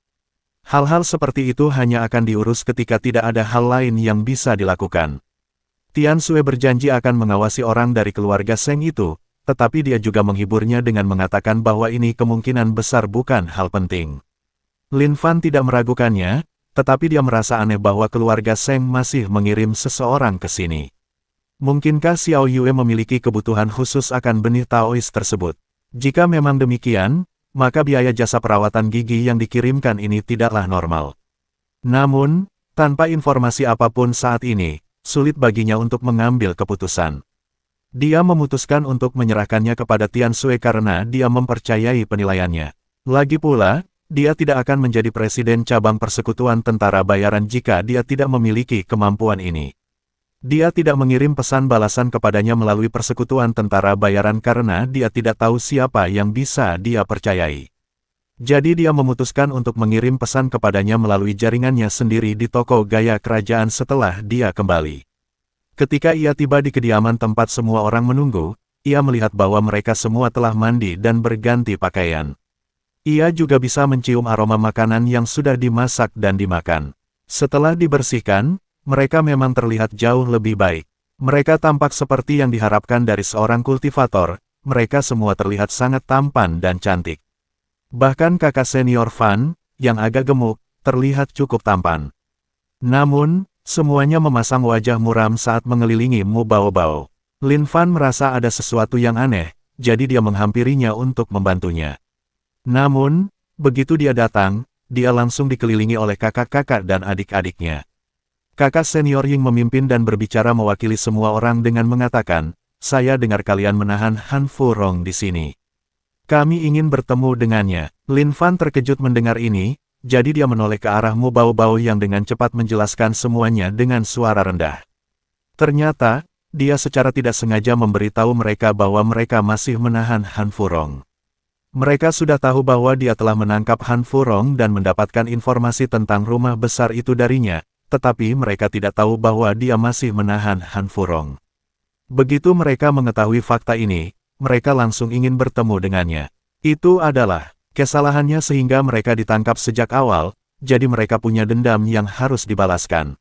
Hal-hal seperti itu hanya akan diurus ketika tidak ada hal lain yang bisa dilakukan. Tian Xue berjanji akan mengawasi orang dari keluarga Seng itu, tetapi dia juga menghiburnya dengan mengatakan bahwa ini kemungkinan besar bukan hal penting. Lin Fan tidak meragukannya, tetapi dia merasa aneh bahwa keluarga Seng masih mengirim seseorang ke sini. Mungkinkah Xiao Yue memiliki kebutuhan khusus akan benih Taois tersebut? Jika memang demikian, maka biaya jasa perawatan gigi yang dikirimkan ini tidaklah normal. Namun, tanpa informasi apapun saat ini, sulit baginya untuk mengambil keputusan. Dia memutuskan untuk menyerahkannya kepada Tian Xue karena dia mempercayai penilaiannya. Lagi pula, dia tidak akan menjadi presiden cabang persekutuan tentara bayaran jika dia tidak memiliki kemampuan ini. Dia tidak mengirim pesan balasan kepadanya melalui persekutuan tentara bayaran karena dia tidak tahu siapa yang bisa dia percayai. Jadi dia memutuskan untuk mengirim pesan kepadanya melalui jaringannya sendiri di toko gaya kerajaan setelah dia kembali. Ketika ia tiba di kediaman tempat semua orang menunggu, ia melihat bahwa mereka semua telah mandi dan berganti pakaian. Ia juga bisa mencium aroma makanan yang sudah dimasak dan dimakan. Setelah dibersihkan, mereka memang terlihat jauh lebih baik. Mereka tampak seperti yang diharapkan dari seorang kultivator, mereka semua terlihat sangat tampan dan cantik. Bahkan kakak senior Fan, yang agak gemuk, terlihat cukup tampan. Namun, semuanya memasang wajah muram saat mengelilingi Mo Bao. Lin Fan merasa ada sesuatu yang aneh, jadi dia menghampirinya untuk membantunya. Namun, begitu dia datang, dia langsung dikelilingi oleh kakak-kakak dan adik-adiknya. Kakak senior Ying memimpin dan berbicara mewakili semua orang dengan mengatakan, "Saya dengar kalian menahan Han Furong di sini. Kami ingin bertemu dengannya." Lin Fan terkejut mendengar ini, jadi dia menoleh ke arah Mo Bao yang dengan cepat menjelaskan semuanya dengan suara rendah. Ternyata, dia secara tidak sengaja memberitahu mereka bahwa mereka masih menahan Han Furong. Mereka sudah tahu bahwa dia telah menangkap Han Furong dan mendapatkan informasi tentang rumah besar itu darinya, tetapi mereka tidak tahu bahwa dia masih menahan Han Furong. Begitu mereka mengetahui fakta ini, mereka langsung ingin bertemu dengannya. Itu adalah Kesalahannya sehingga mereka ditangkap sejak awal, jadi mereka punya dendam yang harus dibalaskan.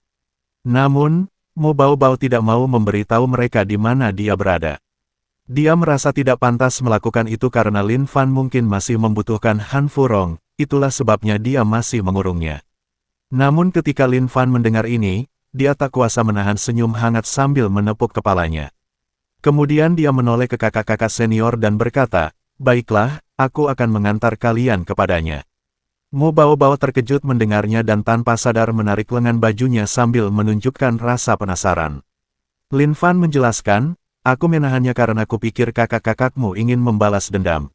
Namun, Mo Baobao tidak mau memberitahu mereka di mana dia berada. Dia merasa tidak pantas melakukan itu karena Lin Fan mungkin masih membutuhkan Han Furong, itulah sebabnya dia masih mengurungnya. Namun ketika Lin Fan mendengar ini, dia tak kuasa menahan senyum hangat sambil menepuk kepalanya. Kemudian dia menoleh ke kakak-kakak senior dan berkata, "Baiklah, aku akan mengantar kalian kepadanya." Mo Baobao terkejut mendengarnya dan tanpa sadar menarik lengan bajunya sambil menunjukkan rasa penasaran. Lin Fan menjelaskan, "Aku menahannya karena kupikir kakak-kakakmu ingin membalas dendam."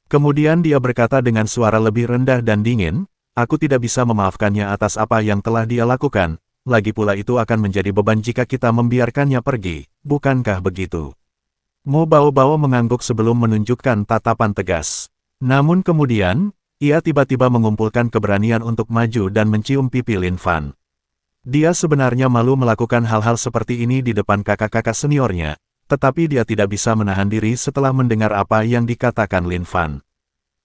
Kemudian dia berkata dengan suara lebih rendah dan dingin, "Aku tidak bisa memaafkannya atas apa yang telah dia lakukan, lagi pula itu akan menjadi beban jika kita membiarkannya pergi, bukankah begitu?" Mo Baobao mengangguk sebelum menunjukkan tatapan tegas. Namun kemudian, ia tiba-tiba mengumpulkan keberanian untuk maju dan mencium pipi Lin Fan. Dia sebenarnya malu melakukan hal-hal seperti ini di depan kakak-kakak seniornya, tetapi dia tidak bisa menahan diri setelah mendengar apa yang dikatakan Lin Fan.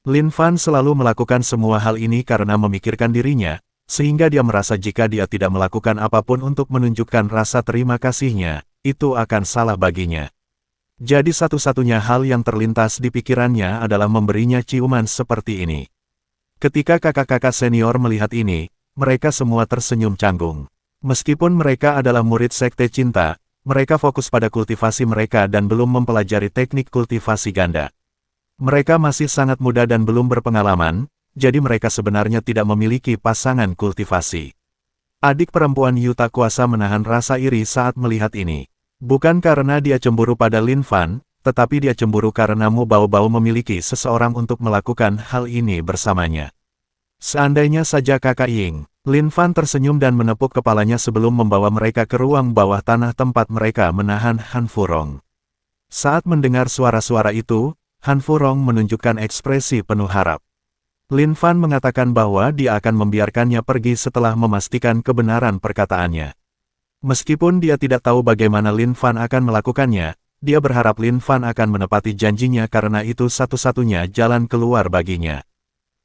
Lin Fan selalu melakukan semua hal ini karena memikirkan dirinya, sehingga dia merasa jika dia tidak melakukan apapun untuk menunjukkan rasa terima kasihnya, itu akan salah baginya. Jadi satu-satunya hal yang terlintas di pikirannya adalah memberinya ciuman seperti ini. Ketika kakak-kakak senior melihat ini, mereka semua tersenyum canggung. Meskipun mereka adalah murid sekte cinta, mereka fokus pada kultivasi mereka dan belum mempelajari teknik kultivasi ganda. Mereka masih sangat muda dan belum berpengalaman, jadi mereka sebenarnya tidak memiliki pasangan kultivasi. Adik perempuan Yu tak kuasa menahan rasa iri saat melihat ini. Bukan karena dia cemburu pada Lin Fan, tetapi dia cemburu karena Mo Baobao memiliki seseorang untuk melakukan hal ini bersamanya. Seandainya saja kakak Ying, Lin Fan tersenyum dan menepuk kepalanya sebelum membawa mereka ke ruang bawah tanah tempat mereka menahan Han Furong. Saat mendengar suara-suara itu, Han Furong menunjukkan ekspresi penuh harap. Lin Fan mengatakan bahwa dia akan membiarkannya pergi setelah memastikan kebenaran perkataannya. Meskipun dia tidak tahu bagaimana Lin Fan akan melakukannya, dia berharap Lin Fan akan menepati janjinya karena itu satu-satunya jalan keluar baginya.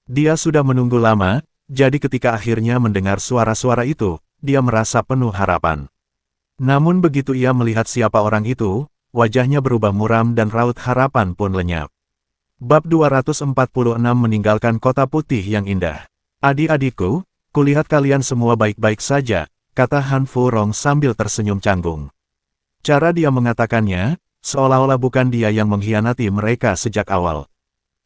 Dia sudah menunggu lama, jadi ketika akhirnya mendengar suara-suara itu, dia merasa penuh harapan. Namun begitu ia melihat siapa orang itu, wajahnya berubah muram dan raut harapan pun lenyap. Bab 246 meninggalkan kota putih yang indah. "Adik-adikku, kulihat kalian semua baik-baik saja," kata Han Furong sambil tersenyum canggung. Cara dia mengatakannya, seolah-olah bukan dia yang mengkhianati mereka sejak awal.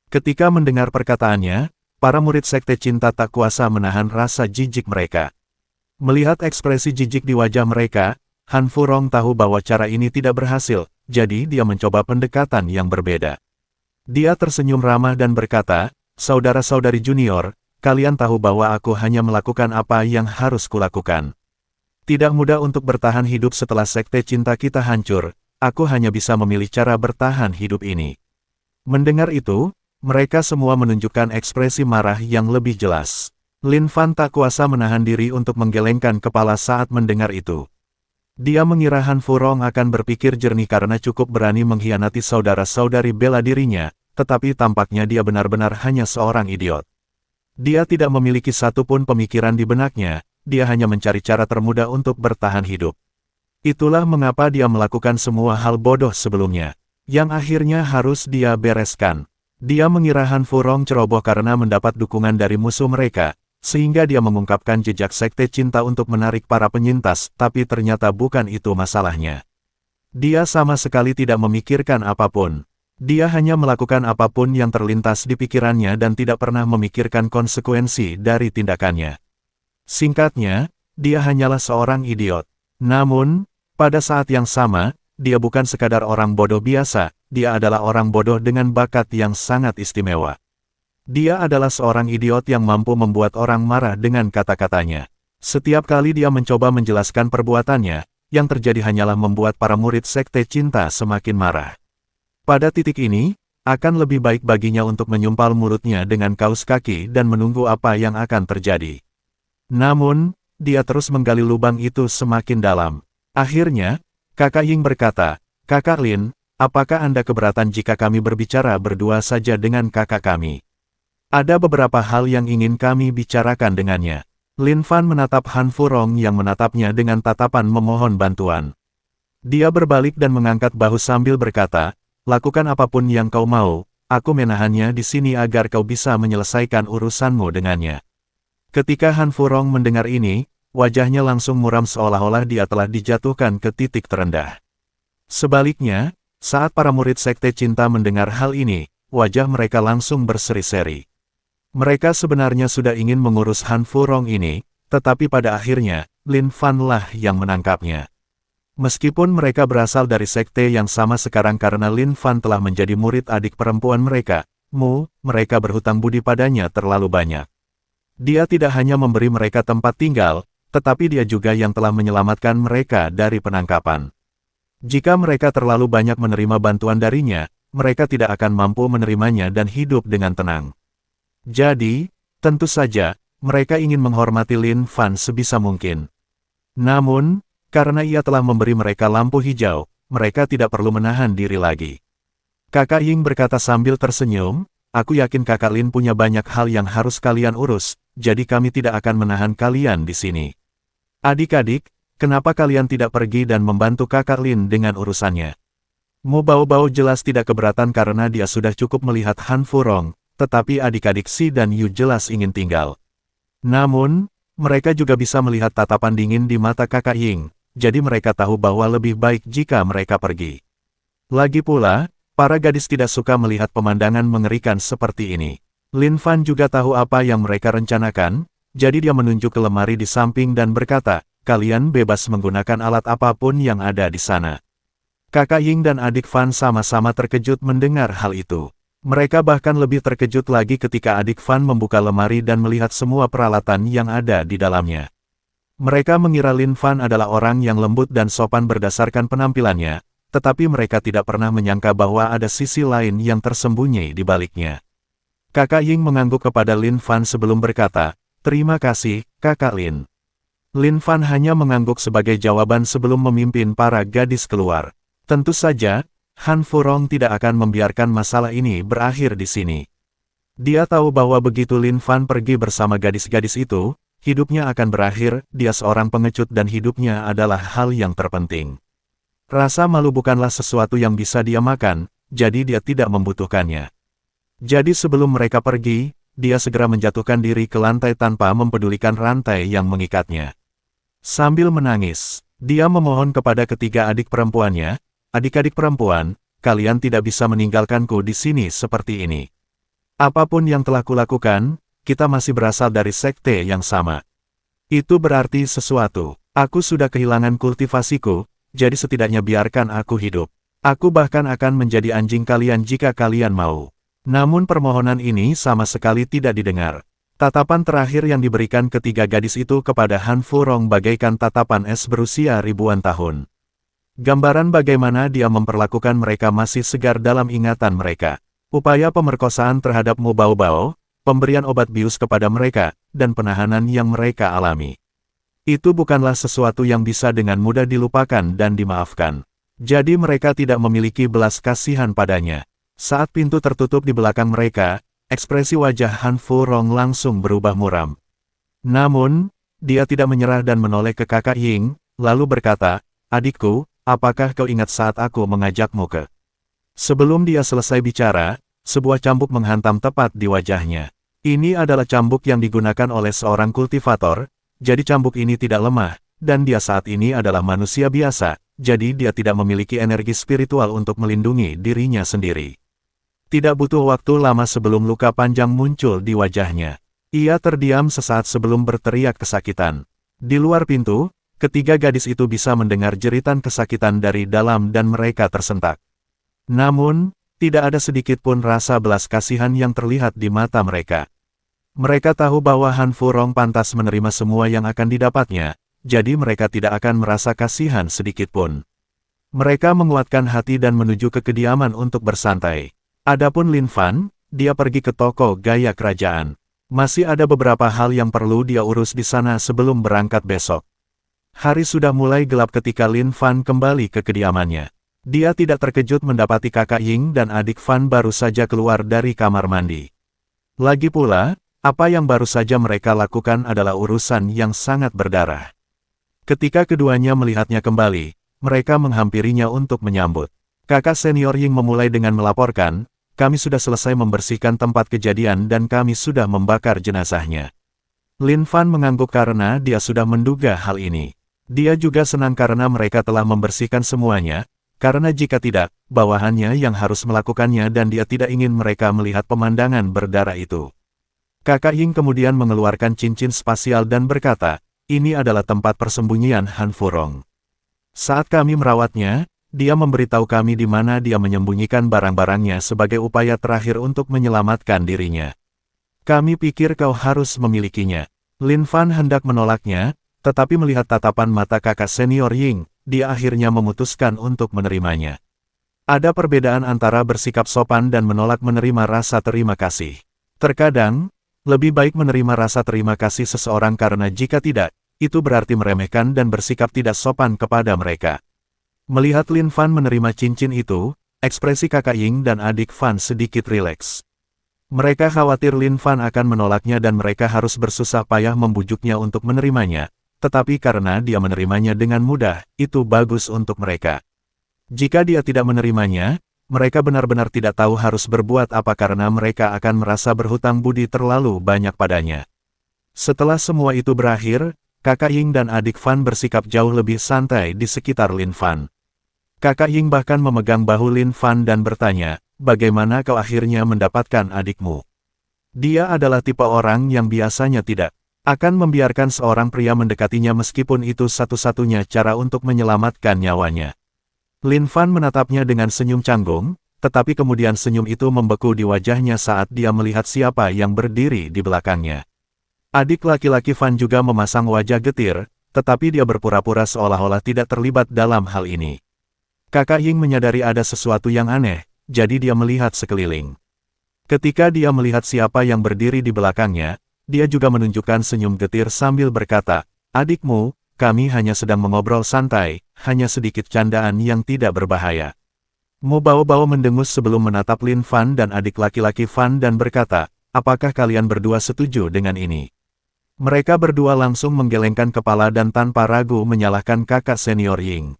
Ketika mendengar perkataannya, para murid sekte cinta tak kuasa menahan rasa jijik mereka. Melihat ekspresi jijik di wajah mereka, Han Furong tahu bahwa cara ini tidak berhasil, jadi dia mencoba pendekatan yang berbeda. Dia tersenyum ramah dan berkata, "Saudara-saudari junior, kalian tahu bahwa aku hanya melakukan apa yang harus kulakukan. Tidak mudah untuk bertahan hidup setelah sekte cinta kita hancur, aku hanya bisa memilih cara bertahan hidup ini." Mendengar itu, mereka semua menunjukkan ekspresi marah yang lebih jelas. Lin Fan tak kuasa menahan diri untuk menggelengkan kepala saat mendengar itu. Dia mengira Han Furong akan berpikir jernih karena cukup berani mengkhianati saudara-saudari bela dirinya, tetapi tampaknya dia benar-benar hanya seorang idiot. Dia tidak memiliki satupun pemikiran di benaknya, dia hanya mencari cara termudah untuk bertahan hidup. Itulah mengapa dia melakukan semua hal bodoh sebelumnya, yang akhirnya harus dia bereskan. Dia mengira Han Furong ceroboh karena mendapat dukungan dari musuh mereka, sehingga dia mengungkapkan jejak sekte cinta untuk menarik para penyintas, tapi ternyata bukan itu masalahnya. Dia sama sekali tidak memikirkan apapun. Dia hanya melakukan apapun yang terlintas di pikirannya dan tidak pernah memikirkan konsekuensi dari tindakannya. Singkatnya, dia hanyalah seorang idiot. Namun, pada saat yang sama, dia bukan sekadar orang bodoh biasa, dia adalah orang bodoh dengan bakat yang sangat istimewa. Dia adalah seorang idiot yang mampu membuat orang marah dengan kata-katanya. Setiap kali dia mencoba menjelaskan perbuatannya, yang terjadi hanyalah membuat para murid sekte cinta semakin marah. Pada titik ini, akan lebih baik baginya untuk menyumpal mulutnya dengan kaus kaki dan menunggu apa yang akan terjadi. Namun, dia terus menggali lubang itu semakin dalam. Akhirnya, Kakak Ying berkata, "Kakak Lin, apakah Anda keberatan jika kami berbicara berdua saja dengan kakak kami?" Ada beberapa hal yang ingin kami bicarakan dengannya. Lin Fan menatap Han Furong yang menatapnya dengan tatapan memohon bantuan. Dia berbalik dan mengangkat bahu sambil berkata, lakukan apapun yang kau mau, aku menahannya di sini agar kau bisa menyelesaikan urusanmu dengannya. Ketika Han Furong mendengar ini, wajahnya langsung muram seolah-olah dia telah dijatuhkan ke titik terendah. Sebaliknya, saat para murid Sekte Cinta mendengar hal ini, wajah mereka langsung berseri-seri. Mereka sebenarnya sudah ingin mengurus Han Furong ini, tetapi pada akhirnya, Lin Fan lah yang menangkapnya. Meskipun mereka berasal dari sekte yang sama sekarang karena Lin Fan telah menjadi murid adik perempuan mereka, mereka berhutang budi padanya terlalu banyak. Dia tidak hanya memberi mereka tempat tinggal, tetapi dia juga yang telah menyelamatkan mereka dari penangkapan. Jika mereka terlalu banyak menerima bantuan darinya, mereka tidak akan mampu menerimanya dan hidup dengan tenang. Jadi, tentu saja, mereka ingin menghormati Lin Fan sebisa mungkin. Namun, karena ia telah memberi mereka lampu hijau, mereka tidak perlu menahan diri lagi. Kakak Ying berkata sambil tersenyum, aku yakin kakak Lin punya banyak hal yang harus kalian urus, jadi kami tidak akan menahan kalian di sini. Adik-adik, kenapa kalian tidak pergi dan membantu kakak Lin dengan urusannya? Mo Bao jelas tidak keberatan karena dia sudah cukup melihat Han Furong, tetapi adik-adik Si dan Yu jelas ingin tinggal. Namun, mereka juga bisa melihat tatapan dingin di mata kakak Ying, jadi mereka tahu bahwa lebih baik jika mereka pergi. Lagi pula, para gadis tidak suka melihat pemandangan mengerikan seperti ini. Lin Fan juga tahu apa yang mereka rencanakan, jadi dia menunjuk ke lemari di samping dan berkata, kalian bebas menggunakan alat apapun yang ada di sana. Kakak Ying dan adik Fan sama-sama terkejut mendengar hal itu. Mereka bahkan lebih terkejut lagi ketika adik Fan membuka lemari dan melihat semua peralatan yang ada di dalamnya. Mereka mengira Lin Fan adalah orang yang lembut dan sopan berdasarkan penampilannya, tetapi mereka tidak pernah menyangka bahwa ada sisi lain yang tersembunyi di baliknya. Kakak Ying mengangguk kepada Lin Fan sebelum berkata, terima kasih, Kakak Lin. Lin Fan hanya mengangguk sebagai jawaban sebelum memimpin para gadis keluar. Tentu saja, Han Furong tidak akan membiarkan masalah ini berakhir di sini. Dia tahu bahwa begitu Lin Fan pergi bersama gadis-gadis itu, hidupnya akan berakhir, dia seorang pengecut dan hidupnya adalah hal yang terpenting. Rasa malu bukanlah sesuatu yang bisa dia makan, jadi dia tidak membutuhkannya. Jadi sebelum mereka pergi, dia segera menjatuhkan diri ke lantai tanpa mempedulikan rantai yang mengikatnya. Sambil menangis, dia memohon kepada ketiga adik perempuannya, adik-adik perempuan, kalian tidak bisa meninggalkanku di sini seperti ini. Apapun yang telah kulakukan, kita masih berasal dari sekte yang sama. Itu berarti sesuatu. Aku sudah kehilangan kultivasiku, jadi setidaknya biarkan aku hidup. Aku bahkan akan menjadi anjing kalian jika kalian mau. Namun permohonan ini sama sekali tidak didengar. Tatapan terakhir yang diberikan ketiga gadis itu kepada Han Furong bagaikan tatapan es berusia ribuan tahun. Gambaran bagaimana dia memperlakukan mereka masih segar dalam ingatan mereka. Upaya pemerkosaan terhadap Mo Bao, pemberian obat bius kepada mereka, dan penahanan yang mereka alami. Itu bukanlah sesuatu yang bisa dengan mudah dilupakan dan dimaafkan. Jadi mereka tidak memiliki belas kasihan padanya. Saat pintu tertutup di belakang mereka, ekspresi wajah Han Furong langsung berubah muram. Namun, dia tidak menyerah dan menoleh ke kakak Ying, lalu berkata, adikku, apakah kau ingat saat aku mengajakmu ke? Sebelum dia selesai bicara, sebuah cambuk menghantam tepat di wajahnya. Ini adalah cambuk yang digunakan oleh seorang kultivator, jadi cambuk ini tidak lemah, dan dia saat ini adalah manusia biasa, jadi dia tidak memiliki energi spiritual untuk melindungi dirinya sendiri. Tidak butuh waktu lama sebelum luka panjang muncul di wajahnya. Ia terdiam sesaat sebelum berteriak kesakitan. Di luar pintu, ketiga gadis itu bisa mendengar jeritan kesakitan dari dalam dan mereka tersentak. Namun, tidak ada sedikit pun rasa belas kasihan yang terlihat di mata mereka. Mereka tahu bahwa Han Furong pantas menerima semua yang akan didapatnya, jadi mereka tidak akan merasa kasihan sedikit pun. Mereka menguatkan hati dan menuju ke kediaman untuk bersantai. Adapun Lin Fan, dia pergi ke toko gaya kerajaan. Masih ada beberapa hal yang perlu dia urus di sana sebelum berangkat besok. Hari sudah mulai gelap ketika Lin Fan kembali ke kediamannya. Dia tidak terkejut mendapati kakak Ying dan adik Fan baru saja keluar dari kamar mandi. Lagi pula, apa yang baru saja mereka lakukan adalah urusan yang sangat berdarah. Ketika keduanya melihatnya kembali, mereka menghampirinya untuk menyambut. Kakak senior Ying memulai dengan melaporkan, kami sudah selesai membersihkan tempat kejadian dan kami sudah membakar jenazahnya. Lin Fan mengangguk karena dia sudah menduga hal ini. Dia juga senang karena mereka telah membersihkan semuanya, karena jika tidak, bawahannya yang harus melakukannya dan dia tidak ingin mereka melihat pemandangan berdarah itu. Kakak Ying kemudian mengeluarkan cincin spasial dan berkata, ini adalah tempat persembunyian Han Furong. Saat kami merawatnya, dia memberitahu kami di mana dia menyembunyikan barang-barangnya sebagai upaya terakhir untuk menyelamatkan dirinya. Kami pikir kau harus memilikinya. Lin Fan hendak menolaknya, tetapi melihat tatapan mata kakak senior Ying, dia akhirnya memutuskan untuk menerimanya. Ada perbedaan antara bersikap sopan dan menolak menerima rasa terima kasih. Terkadang, lebih baik menerima rasa terima kasih seseorang karena jika tidak, itu berarti meremehkan dan bersikap tidak sopan kepada mereka. Melihat Lin Fan menerima cincin itu, ekspresi kakak Ying dan adik Fan sedikit rileks. Mereka khawatir Lin Fan akan menolaknya dan mereka harus bersusah payah membujuknya untuk menerimanya, tetapi karena dia menerimanya dengan mudah, itu bagus untuk mereka. Jika dia tidak menerimanya, mereka benar-benar tidak tahu harus berbuat apa karena mereka akan merasa berhutang budi terlalu banyak padanya. Setelah semua itu berakhir, kakak Ying dan adik Fan bersikap jauh lebih santai di sekitar Lin Fan. Kakak Ying bahkan memegang bahu Lin Fan dan bertanya, bagaimana kau akhirnya mendapatkan adikmu? Dia adalah tipe orang yang biasanya tidak akan membiarkan seorang pria mendekatinya meskipun itu satu-satunya cara untuk menyelamatkan nyawanya. Lin Fan menatapnya dengan senyum canggung, tetapi kemudian senyum itu membeku di wajahnya saat dia melihat siapa yang berdiri di belakangnya. Adik laki-laki Fan juga memasang wajah getir, tetapi dia berpura-pura seolah-olah tidak terlibat dalam hal ini. Kakak Ying menyadari ada sesuatu yang aneh, jadi dia melihat sekeliling. Ketika dia melihat siapa yang berdiri di belakangnya, dia juga menunjukkan senyum getir sambil berkata, adikmu, kami hanya sedang mengobrol santai, hanya sedikit candaan yang tidak berbahaya. Mo Bao mendengus sebelum menatap Lin Fan dan adik laki-laki Fan dan berkata, apakah kalian berdua setuju dengan ini? Mereka berdua langsung menggelengkan kepala dan tanpa ragu menyalahkan kakak senior Ying.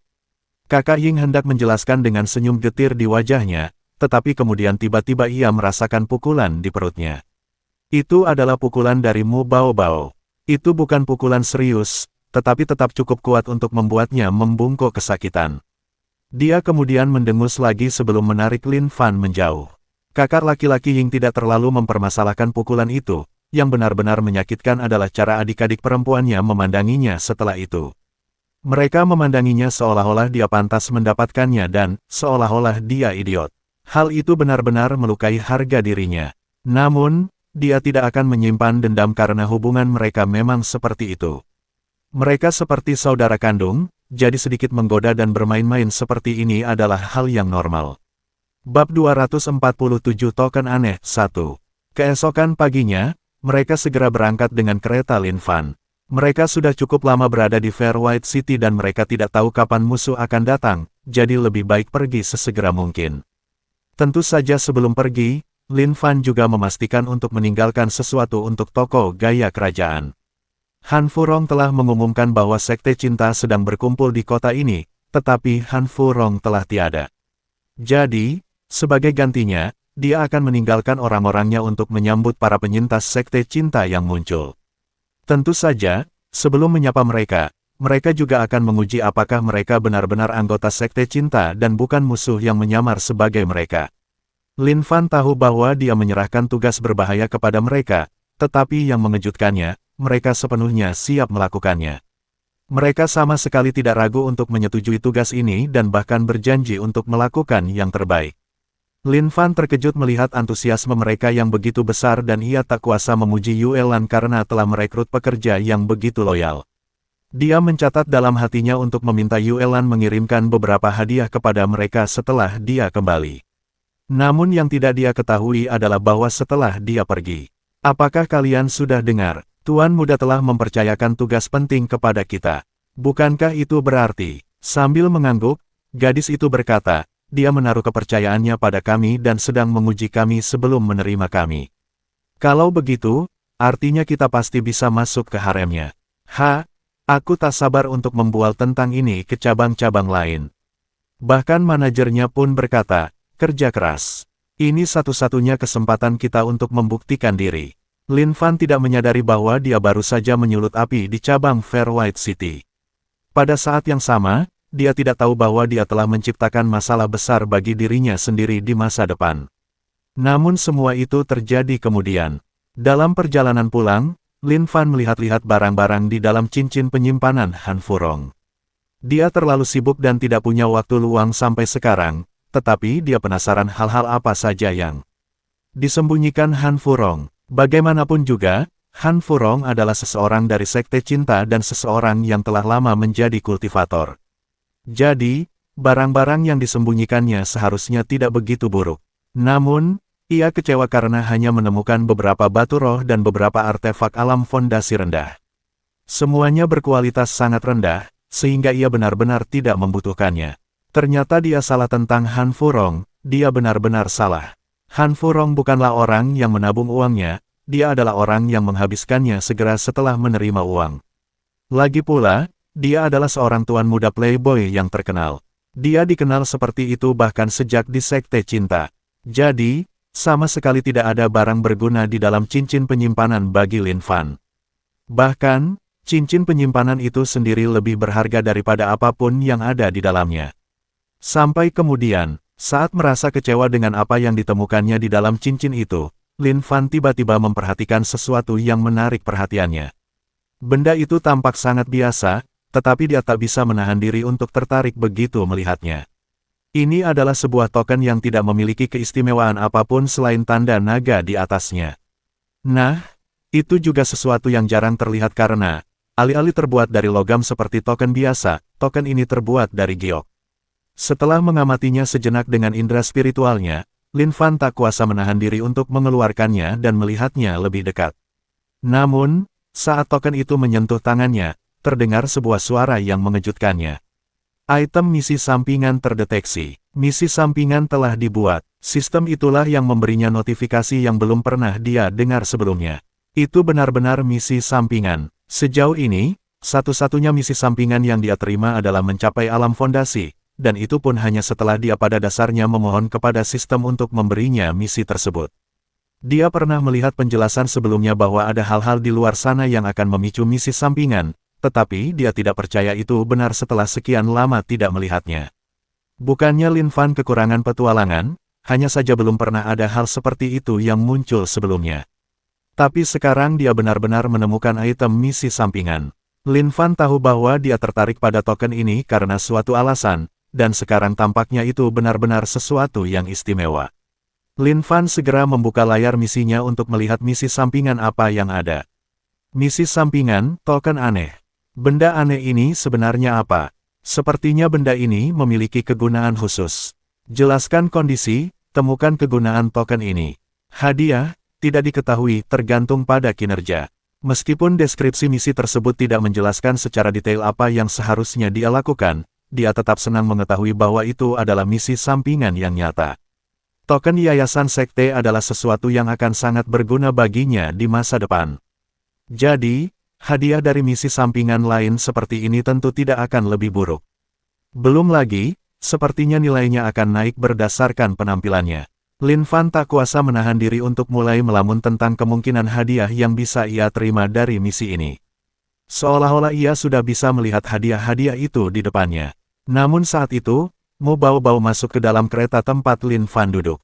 Kakak Ying hendak menjelaskan dengan senyum getir di wajahnya, tetapi kemudian tiba-tiba ia merasakan pukulan di perutnya. Itu adalah pukulan dari Mo Bao. Itu bukan pukulan serius, tetapi tetap cukup kuat untuk membuatnya membungkuk kesakitan. Dia kemudian mendengus lagi sebelum menarik Lin Fan menjauh. Kakak laki-laki Ying tidak terlalu mempermasalahkan pukulan itu, yang benar-benar menyakitkan adalah cara adik-adik perempuannya memandanginya setelah itu. Mereka memandanginya seolah-olah dia pantas mendapatkannya dan seolah-olah dia idiot. Hal itu benar-benar melukai harga dirinya. Namun, dia tidak akan menyimpan dendam karena hubungan mereka memang seperti itu. Mereka seperti saudara kandung, jadi sedikit menggoda dan bermain-main seperti ini adalah hal yang normal. Bab 247 Token Aneh 1. Keesokan paginya, mereka segera berangkat dengan kereta Lin Fan. Mereka sudah cukup lama berada di Fair White City dan mereka tidak tahu kapan musuh akan datang, jadi lebih baik pergi sesegera mungkin. Tentu saja sebelum pergi, Lin Fan juga memastikan untuk meninggalkan sesuatu untuk toko gaya kerajaan. Han Furong telah mengumumkan bahwa Sekte Cinta sedang berkumpul di kota ini, tetapi Han Furong telah tiada. Jadi, sebagai gantinya, dia akan meninggalkan orang-orangnya untuk menyambut para penyintas Sekte Cinta yang muncul. Tentu saja, sebelum menyapa mereka, mereka juga akan menguji apakah mereka benar-benar anggota Sekte Cinta dan bukan musuh yang menyamar sebagai mereka. Lin Fan tahu bahwa dia menyerahkan tugas berbahaya kepada mereka, tetapi yang mengejutkannya, mereka sepenuhnya siap melakukannya. Mereka sama sekali tidak ragu untuk menyetujui tugas ini dan bahkan berjanji untuk melakukan yang terbaik. Lin Fan terkejut melihat antusiasme mereka yang begitu besar dan ia tak kuasa memuji Yue Lan karena telah merekrut pekerja yang begitu loyal. Dia mencatat dalam hatinya untuk meminta Yue Lan mengirimkan beberapa hadiah kepada mereka setelah dia kembali. Namun yang tidak dia ketahui adalah bahwa setelah dia pergi. Apakah kalian sudah dengar, Tuan Muda telah mempercayakan tugas penting kepada kita. Bukankah itu berarti, sambil mengangguk, gadis itu berkata, dia menaruh kepercayaannya pada kami dan sedang menguji kami sebelum menerima kami. Kalau begitu, artinya kita pasti bisa masuk ke haremnya. Aku tak sabar untuk membual tentang ini ke cabang-cabang lain. Bahkan manajernya pun berkata, kerja keras. Ini satu-satunya kesempatan kita untuk membuktikan diri. Lin Fan tidak menyadari bahwa dia baru saja menyulut api di cabang Fairlight City. Pada saat yang sama, dia tidak tahu bahwa dia telah menciptakan masalah besar bagi dirinya sendiri di masa depan. Namun semua itu terjadi kemudian. Dalam perjalanan pulang, Lin Fan melihat-lihat barang-barang di dalam cincin penyimpanan Han Furong. Dia terlalu sibuk dan tidak punya waktu luang sampai sekarang, tetapi dia penasaran hal-hal apa saja yang disembunyikan Han Furong. Bagaimanapun juga, Han Furong adalah seseorang dari Sekte Cinta dan seseorang yang telah lama menjadi kultivator. Jadi, barang-barang yang disembunyikannya seharusnya tidak begitu buruk. Namun, ia kecewa karena hanya menemukan beberapa batu roh dan beberapa artefak alam fondasi rendah. Semuanya berkualitas sangat rendah, sehingga ia benar-benar tidak membutuhkannya. Ternyata dia salah tentang Han Furong, dia benar-benar salah. Han Furong bukanlah orang yang menabung uangnya, dia adalah orang yang menghabiskannya segera setelah menerima uang. Lagi pula, dia adalah seorang tuan muda playboy yang terkenal. Dia dikenal seperti itu bahkan sejak di Sekte Cinta. Jadi, sama sekali tidak ada barang berguna di dalam cincin penyimpanan bagi Lin Fan. Bahkan, cincin penyimpanan itu sendiri lebih berharga daripada apapun yang ada di dalamnya. Sampai kemudian, saat merasa kecewa dengan apa yang ditemukannya di dalam cincin itu, Lin Fan tiba-tiba memperhatikan sesuatu yang menarik perhatiannya. Benda itu tampak sangat biasa, tetapi dia tak bisa menahan diri untuk tertarik begitu melihatnya. Ini adalah sebuah token yang tidak memiliki keistimewaan apapun selain tanda naga di atasnya. Nah, itu juga sesuatu yang jarang terlihat karena, alih-alih terbuat dari logam seperti token biasa, token ini terbuat dari giok. Setelah mengamatinya sejenak dengan indera spiritualnya, Lin Fan tak kuasa menahan diri untuk mengeluarkannya dan melihatnya lebih dekat. Namun, saat token itu menyentuh tangannya, terdengar sebuah suara yang mengejutkannya. Item misi sampingan terdeteksi. Misi sampingan telah dibuat. Sistem itulah yang memberinya notifikasi yang belum pernah dia dengar sebelumnya. Itu benar-benar misi sampingan. Sejauh ini, satu-satunya misi sampingan yang dia terima adalah mencapai alam fondasi. Dan itu pun hanya setelah dia pada dasarnya memohon kepada sistem untuk memberinya misi tersebut. Dia pernah melihat penjelasan sebelumnya bahwa ada hal-hal di luar sana yang akan memicu misi sampingan, tetapi dia tidak percaya itu benar setelah sekian lama tidak melihatnya. Bukannya Lin Fan kekurangan petualangan, hanya saja belum pernah ada hal seperti itu yang muncul sebelumnya. Tapi sekarang dia benar-benar menemukan item misi sampingan. Lin Fan tahu bahwa dia tertarik pada token ini karena suatu alasan, dan sekarang tampaknya itu benar-benar sesuatu yang istimewa. Lin Fan segera membuka layar misinya untuk melihat misi sampingan apa yang ada. Misi sampingan, token aneh. Benda aneh ini sebenarnya apa? Sepertinya benda ini memiliki kegunaan khusus. Jelaskan kondisi, temukan kegunaan token ini. Hadiah, tidak diketahui tergantung pada kinerja. Meskipun deskripsi misi tersebut tidak menjelaskan secara detail apa yang seharusnya dia lakukan, dia tetap senang mengetahui bahwa itu adalah misi sampingan yang nyata. Token Yayasan Sekte adalah sesuatu yang akan sangat berguna baginya di masa depan. Jadi, hadiah dari misi sampingan lain seperti ini tentu tidak akan lebih buruk. Belum lagi, sepertinya nilainya akan naik berdasarkan penampilannya. Lin Fan tak kuasa menahan diri untuk mulai melamun tentang kemungkinan hadiah yang bisa ia terima dari misi ini. Seolah-olah ia sudah bisa melihat hadiah-hadiah itu di depannya. Namun saat itu, Mo Bao masuk ke dalam kereta tempat Lin Fan duduk.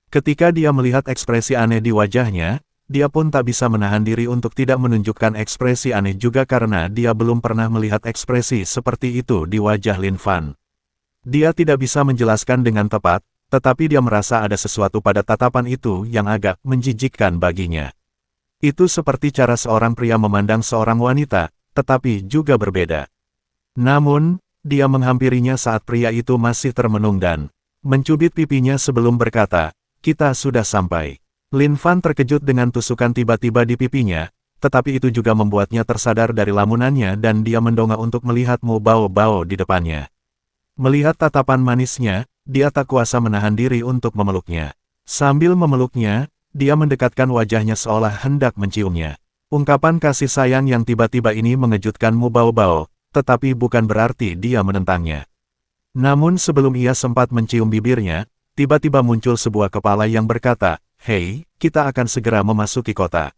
Ketika dia melihat ekspresi aneh di wajahnya, dia pun tak bisa menahan diri untuk tidak menunjukkan ekspresi aneh juga karena dia belum pernah melihat ekspresi seperti itu di wajah Lin Fan. Dia tidak bisa menjelaskan dengan tepat, tetapi dia merasa ada sesuatu pada tatapan itu yang agak menjijikkan baginya. Itu seperti cara seorang pria memandang seorang wanita, tetapi juga berbeda. Namun, dia menghampirinya saat pria itu masih termenung dan mencubit pipinya sebelum berkata, "Kita sudah sampai." Lin Fan terkejut dengan tusukan tiba-tiba di pipinya, tetapi itu juga membuatnya tersadar dari lamunannya dan dia mendongak untuk melihat Mo Bao di depannya. Melihat tatapan manisnya, dia tak kuasa menahan diri untuk memeluknya. Sambil memeluknya, dia mendekatkan wajahnya seolah hendak menciumnya. Ungkapan kasih sayang yang tiba-tiba ini mengejutkan Mu Baobao, tetapi bukan berarti dia menentangnya. Namun sebelum ia sempat mencium bibirnya, tiba-tiba muncul sebuah kepala yang berkata, "Hei, kita akan segera memasuki kota.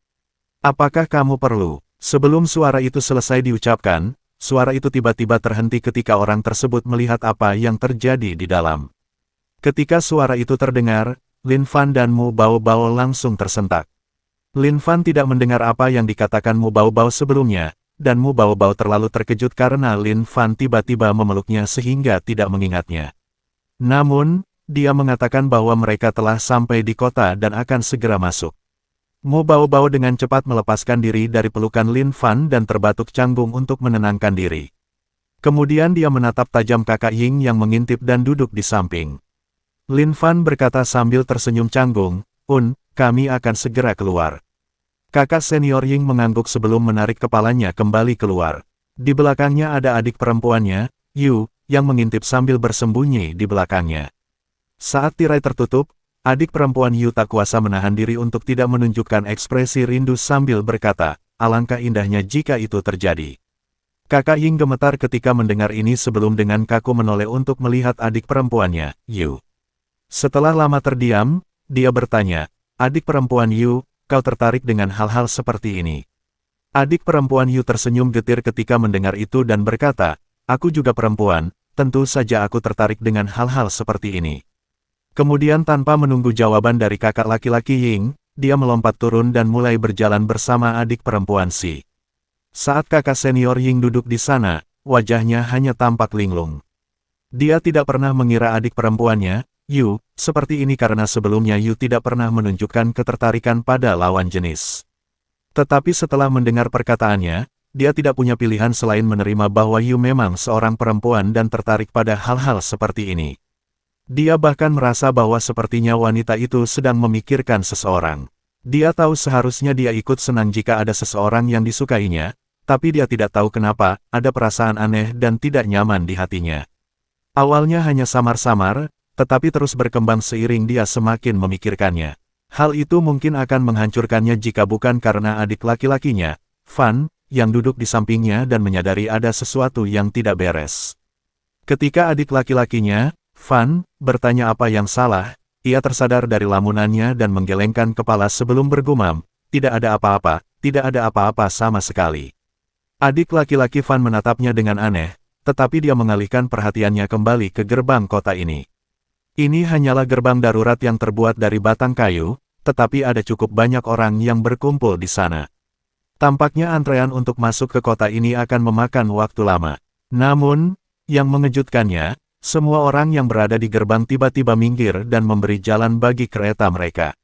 Apakah kamu perlu?" Sebelum suara itu selesai diucapkan, suara itu tiba-tiba terhenti ketika orang tersebut melihat apa yang terjadi di dalam. Ketika suara itu terdengar, Lin Fan dan Mu Baobao langsung tersentak. Lin Fan tidak mendengar apa yang dikatakan Mu Baobao sebelumnya, dan Mu Baobao terlalu terkejut karena Lin Fan tiba-tiba memeluknya sehingga tidak mengingatnya. Namun, dia mengatakan bahwa mereka telah sampai di kota dan akan segera masuk. Mu Baobao dengan cepat melepaskan diri dari pelukan Lin Fan dan terbatuk canggung untuk menenangkan diri. Kemudian dia menatap tajam kakak Ying yang mengintip dan duduk di samping. Lin Fan berkata sambil tersenyum canggung, kami akan segera keluar." Kakak senior Ying mengangguk sebelum menarik kepalanya kembali keluar. Di belakangnya ada adik perempuannya, Yu, yang mengintip sambil bersembunyi di belakangnya. Saat tirai tertutup, adik perempuan Yu tak kuasa menahan diri untuk tidak menunjukkan ekspresi rindu sambil berkata, "Alangkah indahnya jika itu terjadi." Kakak Ying gemetar ketika mendengar ini sebelum dengan kaku menoleh untuk melihat adik perempuannya, Yu. Setelah lama terdiam, dia bertanya, "Adik perempuan Yu, kau tertarik dengan hal-hal seperti ini?" Adik perempuan Yu tersenyum getir ketika mendengar itu dan berkata, "Aku juga perempuan, tentu saja aku tertarik dengan hal-hal seperti ini." Kemudian tanpa menunggu jawaban dari kakak laki-laki Ying, dia melompat turun dan mulai berjalan bersama adik perempuan Si. Saat kakak senior Ying duduk di sana, wajahnya hanya tampak linglung. Dia tidak pernah mengira adik perempuannya, Yu, seperti ini karena sebelumnya Yu tidak pernah menunjukkan ketertarikan pada lawan jenis. Tetapi setelah mendengar perkataannya, dia tidak punya pilihan selain menerima bahwa Yu memang seorang perempuan dan tertarik pada hal-hal seperti ini. Dia bahkan merasa bahwa sepertinya wanita itu sedang memikirkan seseorang. Dia tahu seharusnya dia ikut senang jika ada seseorang yang disukainya, tapi dia tidak tahu kenapa, ada perasaan aneh dan tidak nyaman di hatinya. Awalnya hanya samar-samar, tetapi terus berkembang seiring dia semakin memikirkannya. Hal itu mungkin akan menghancurkannya jika bukan karena adik laki-lakinya, Fan, yang duduk di sampingnya dan menyadari ada sesuatu yang tidak beres. Ketika adik laki-lakinya, Fan, bertanya apa yang salah, ia tersadar dari lamunannya dan menggelengkan kepala sebelum bergumam, "Tidak ada apa-apa, tidak ada apa-apa sama sekali." Adik laki-laki Fan menatapnya dengan aneh, tetapi dia mengalihkan perhatiannya kembali ke gerbang kota ini. Ini hanyalah gerbang darurat yang terbuat dari batang kayu, tetapi ada cukup banyak orang yang berkumpul di sana. Tampaknya antrean untuk masuk ke kota ini akan memakan waktu lama. Namun, yang mengejutkannya, semua orang yang berada di gerbang tiba-tiba minggir dan memberi jalan bagi kereta mereka.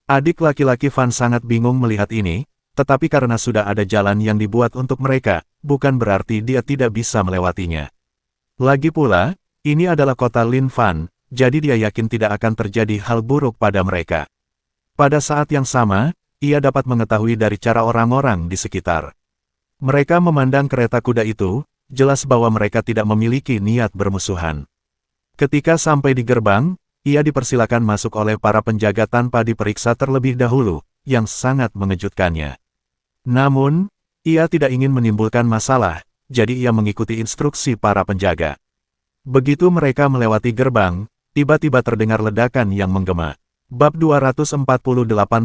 Adik laki-laki Fan sangat bingung melihat ini, tetapi karena sudah ada jalan yang dibuat untuk mereka, bukan berarti dia tidak bisa melewatinya. Lagi pula, ini adalah kota Lin Fan, jadi dia yakin tidak akan terjadi hal buruk pada mereka. Pada saat yang sama, ia dapat mengetahui dari cara orang-orang di sekitar. Mereka memandang kereta kuda itu, jelas bahwa mereka tidak memiliki niat bermusuhan. Ketika sampai di gerbang, ia dipersilakan masuk oleh para penjaga tanpa diperiksa terlebih dahulu, yang sangat mengejutkannya. Namun, ia tidak ingin menimbulkan masalah, jadi ia mengikuti instruksi para penjaga. Begitu mereka melewati gerbang, tiba-tiba terdengar ledakan yang menggema. Bab 248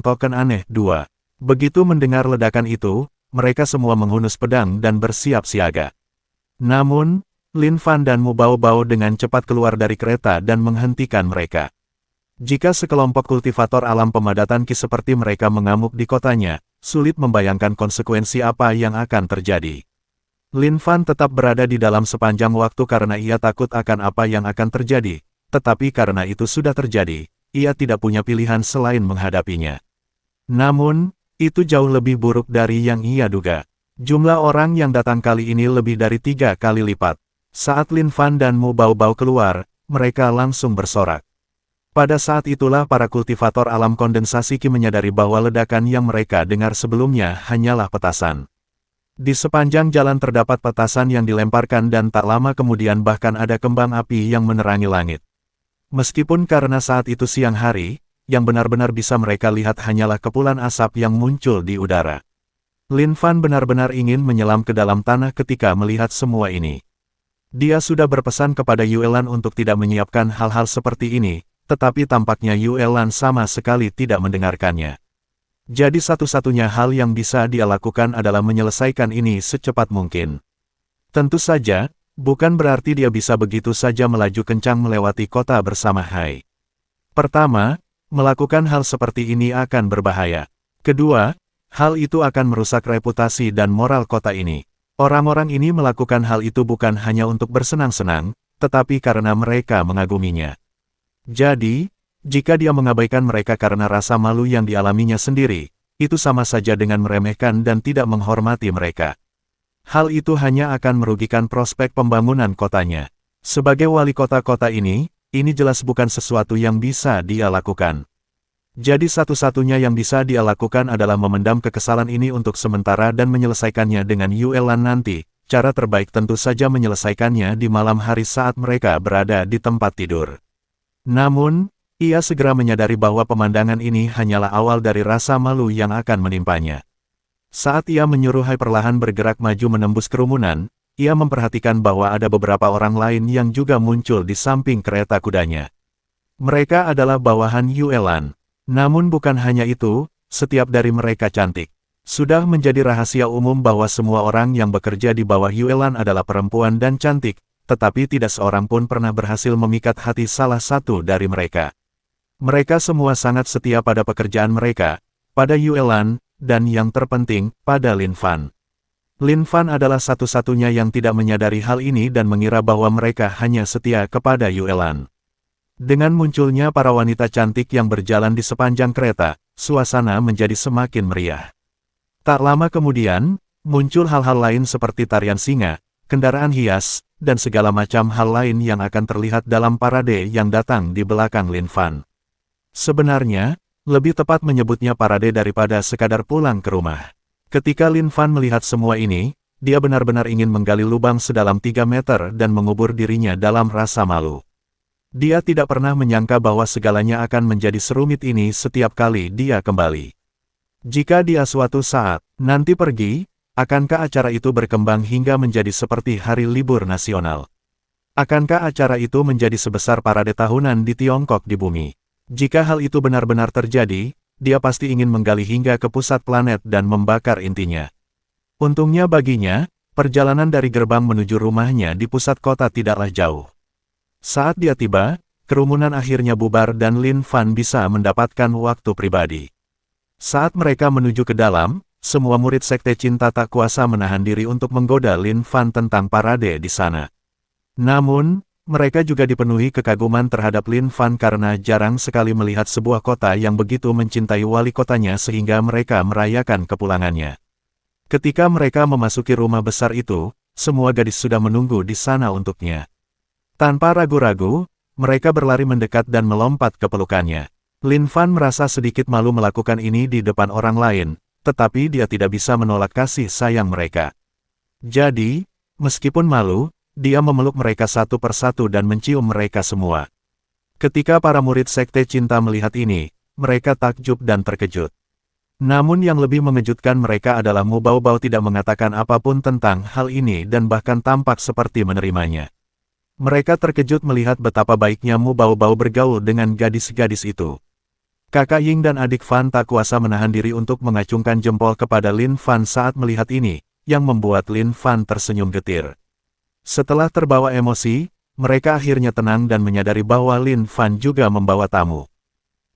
Token Aneh 2. Begitu mendengar ledakan itu, mereka semua menghunus pedang dan bersiap siaga. Namun, Lin Fan dan Mu Baobao dengan cepat keluar dari kereta dan menghentikan mereka. Jika sekelompok kultivator alam pemadatan ki seperti mereka mengamuk di kotanya, sulit membayangkan konsekuensi apa yang akan terjadi. Lin Fan tetap berada di dalam sepanjang waktu karena ia takut akan apa yang akan terjadi, tetapi karena itu sudah terjadi, ia tidak punya pilihan selain menghadapinya. Namun, itu jauh lebih buruk dari yang ia duga. Jumlah orang yang datang kali ini lebih dari 3 kali lipat. Saat Lin Fan dan Mu Baobao keluar, mereka langsung bersorak. Pada saat itulah para kultivator alam kondensasi ki menyadari bahwa ledakan yang mereka dengar sebelumnya hanyalah petasan. Di sepanjang jalan terdapat petasan yang dilemparkan dan tak lama kemudian bahkan ada kembang api yang menerangi langit. Meskipun karena saat itu siang hari, yang benar-benar bisa mereka lihat hanyalah kepulan asap yang muncul di udara. Lin Fan benar-benar ingin menyelam ke dalam tanah ketika melihat semua ini. Dia sudah berpesan kepada Yue Lan untuk tidak menyiapkan hal-hal seperti ini, tetapi tampaknya Yue Lan sama sekali tidak mendengarkannya. Jadi satu-satunya hal yang bisa dia lakukan adalah menyelesaikan ini secepat mungkin. Tentu saja, bukan berarti dia bisa begitu saja melaju kencang melewati kota bersama Hai. Pertama, melakukan hal seperti ini akan berbahaya. Kedua, hal itu akan merusak reputasi dan moral kota ini. Orang-orang ini melakukan hal itu bukan hanya untuk bersenang-senang, tetapi karena mereka mengaguminya. Jadi, jika dia mengabaikan mereka karena rasa malu yang dialaminya sendiri, itu sama saja dengan meremehkan dan tidak menghormati mereka. Hal itu hanya akan merugikan prospek pembangunan kotanya. Sebagai wali kota ini jelas bukan sesuatu yang bisa dia lakukan. Jadi satu-satunya yang bisa dia lakukan adalah memendam kekesalan ini untuk sementara dan menyelesaikannya dengan Yue Lan nanti. Cara terbaik tentu saja menyelesaikannya di malam hari saat mereka berada di tempat tidur. Namun, ia segera menyadari bahwa pemandangan ini hanyalah awal dari rasa malu yang akan menimpanya. Saat ia menyuruh Hai perlahan bergerak maju menembus kerumunan, ia memperhatikan bahwa ada beberapa orang lain yang juga muncul di samping kereta kudanya. Mereka adalah bawahan Yue Lan. Namun bukan hanya itu, setiap dari mereka cantik. Sudah menjadi rahasia umum bahwa semua orang yang bekerja di bawah Yue Lan adalah perempuan dan cantik, tetapi tidak seorang pun pernah berhasil memikat hati salah satu dari mereka. Mereka semua sangat setia pada pekerjaan mereka, pada Yue Lan, dan yang terpenting, pada Lin Fan. Lin Fan adalah satu-satunya yang tidak menyadari hal ini dan mengira bahwa mereka hanya setia kepada Yue Lan. Dengan munculnya para wanita cantik yang berjalan di sepanjang kereta, suasana menjadi semakin meriah. Tak lama kemudian, muncul hal-hal lain seperti tarian singa, kendaraan hias, dan segala macam hal lain yang akan terlihat dalam parade yang datang di belakang Lin Fan. Sebenarnya, lebih tepat menyebutnya parade daripada sekadar pulang ke rumah. Ketika Lin Fan melihat semua ini, dia benar-benar ingin menggali lubang sedalam 3 meter dan mengubur dirinya dalam rasa malu. Dia tidak pernah menyangka bahwa segalanya akan menjadi serumit ini setiap kali dia kembali. Jika dia suatu saat nanti pergi, akankah acara itu berkembang hingga menjadi seperti hari libur nasional? Akankah acara itu menjadi sebesar parade tahunan di Tiongkok di bumi? Jika hal itu benar-benar terjadi, dia pasti ingin menggali hingga ke pusat planet dan membakar intinya. Untungnya baginya, perjalanan dari gerbang menuju rumahnya di pusat kota tidaklah jauh. Saat dia tiba, kerumunan akhirnya bubar dan Lin Fan bisa mendapatkan waktu pribadi. Saat mereka menuju ke dalam, semua murid Sekte Cinta tak kuasa menahan diri untuk menggoda Lin Fan tentang parade di sana. Namun, mereka juga dipenuhi kekaguman terhadap Lin Fan karena jarang sekali melihat sebuah kota yang begitu mencintai wali kotanya sehingga mereka merayakan kepulangannya. Ketika mereka memasuki rumah besar itu, semua gadis sudah menunggu di sana untuknya. Tanpa ragu-ragu, mereka berlari mendekat dan melompat ke pelukannya. Lin Fan merasa sedikit malu melakukan ini di depan orang lain, tetapi dia tidak bisa menolak kasih sayang mereka. Jadi, meskipun malu, dia memeluk mereka satu persatu dan mencium mereka semua. Ketika para murid Sekte Cinta melihat ini, mereka takjub dan terkejut. Namun yang lebih mengejutkan mereka adalah Mu Baobao tidak mengatakan apapun tentang hal ini dan bahkan tampak seperti menerimanya. Mereka terkejut melihat betapa baiknya Mu Baobao bergaul dengan gadis-gadis itu. Kakak Ying dan adik Fan tak kuasa menahan diri untuk mengacungkan jempol kepada Lin Fan saat melihat ini, yang membuat Lin Fan tersenyum getir. Setelah terbawa emosi, mereka akhirnya tenang dan menyadari bahwa Lin Fan juga membawa tamu.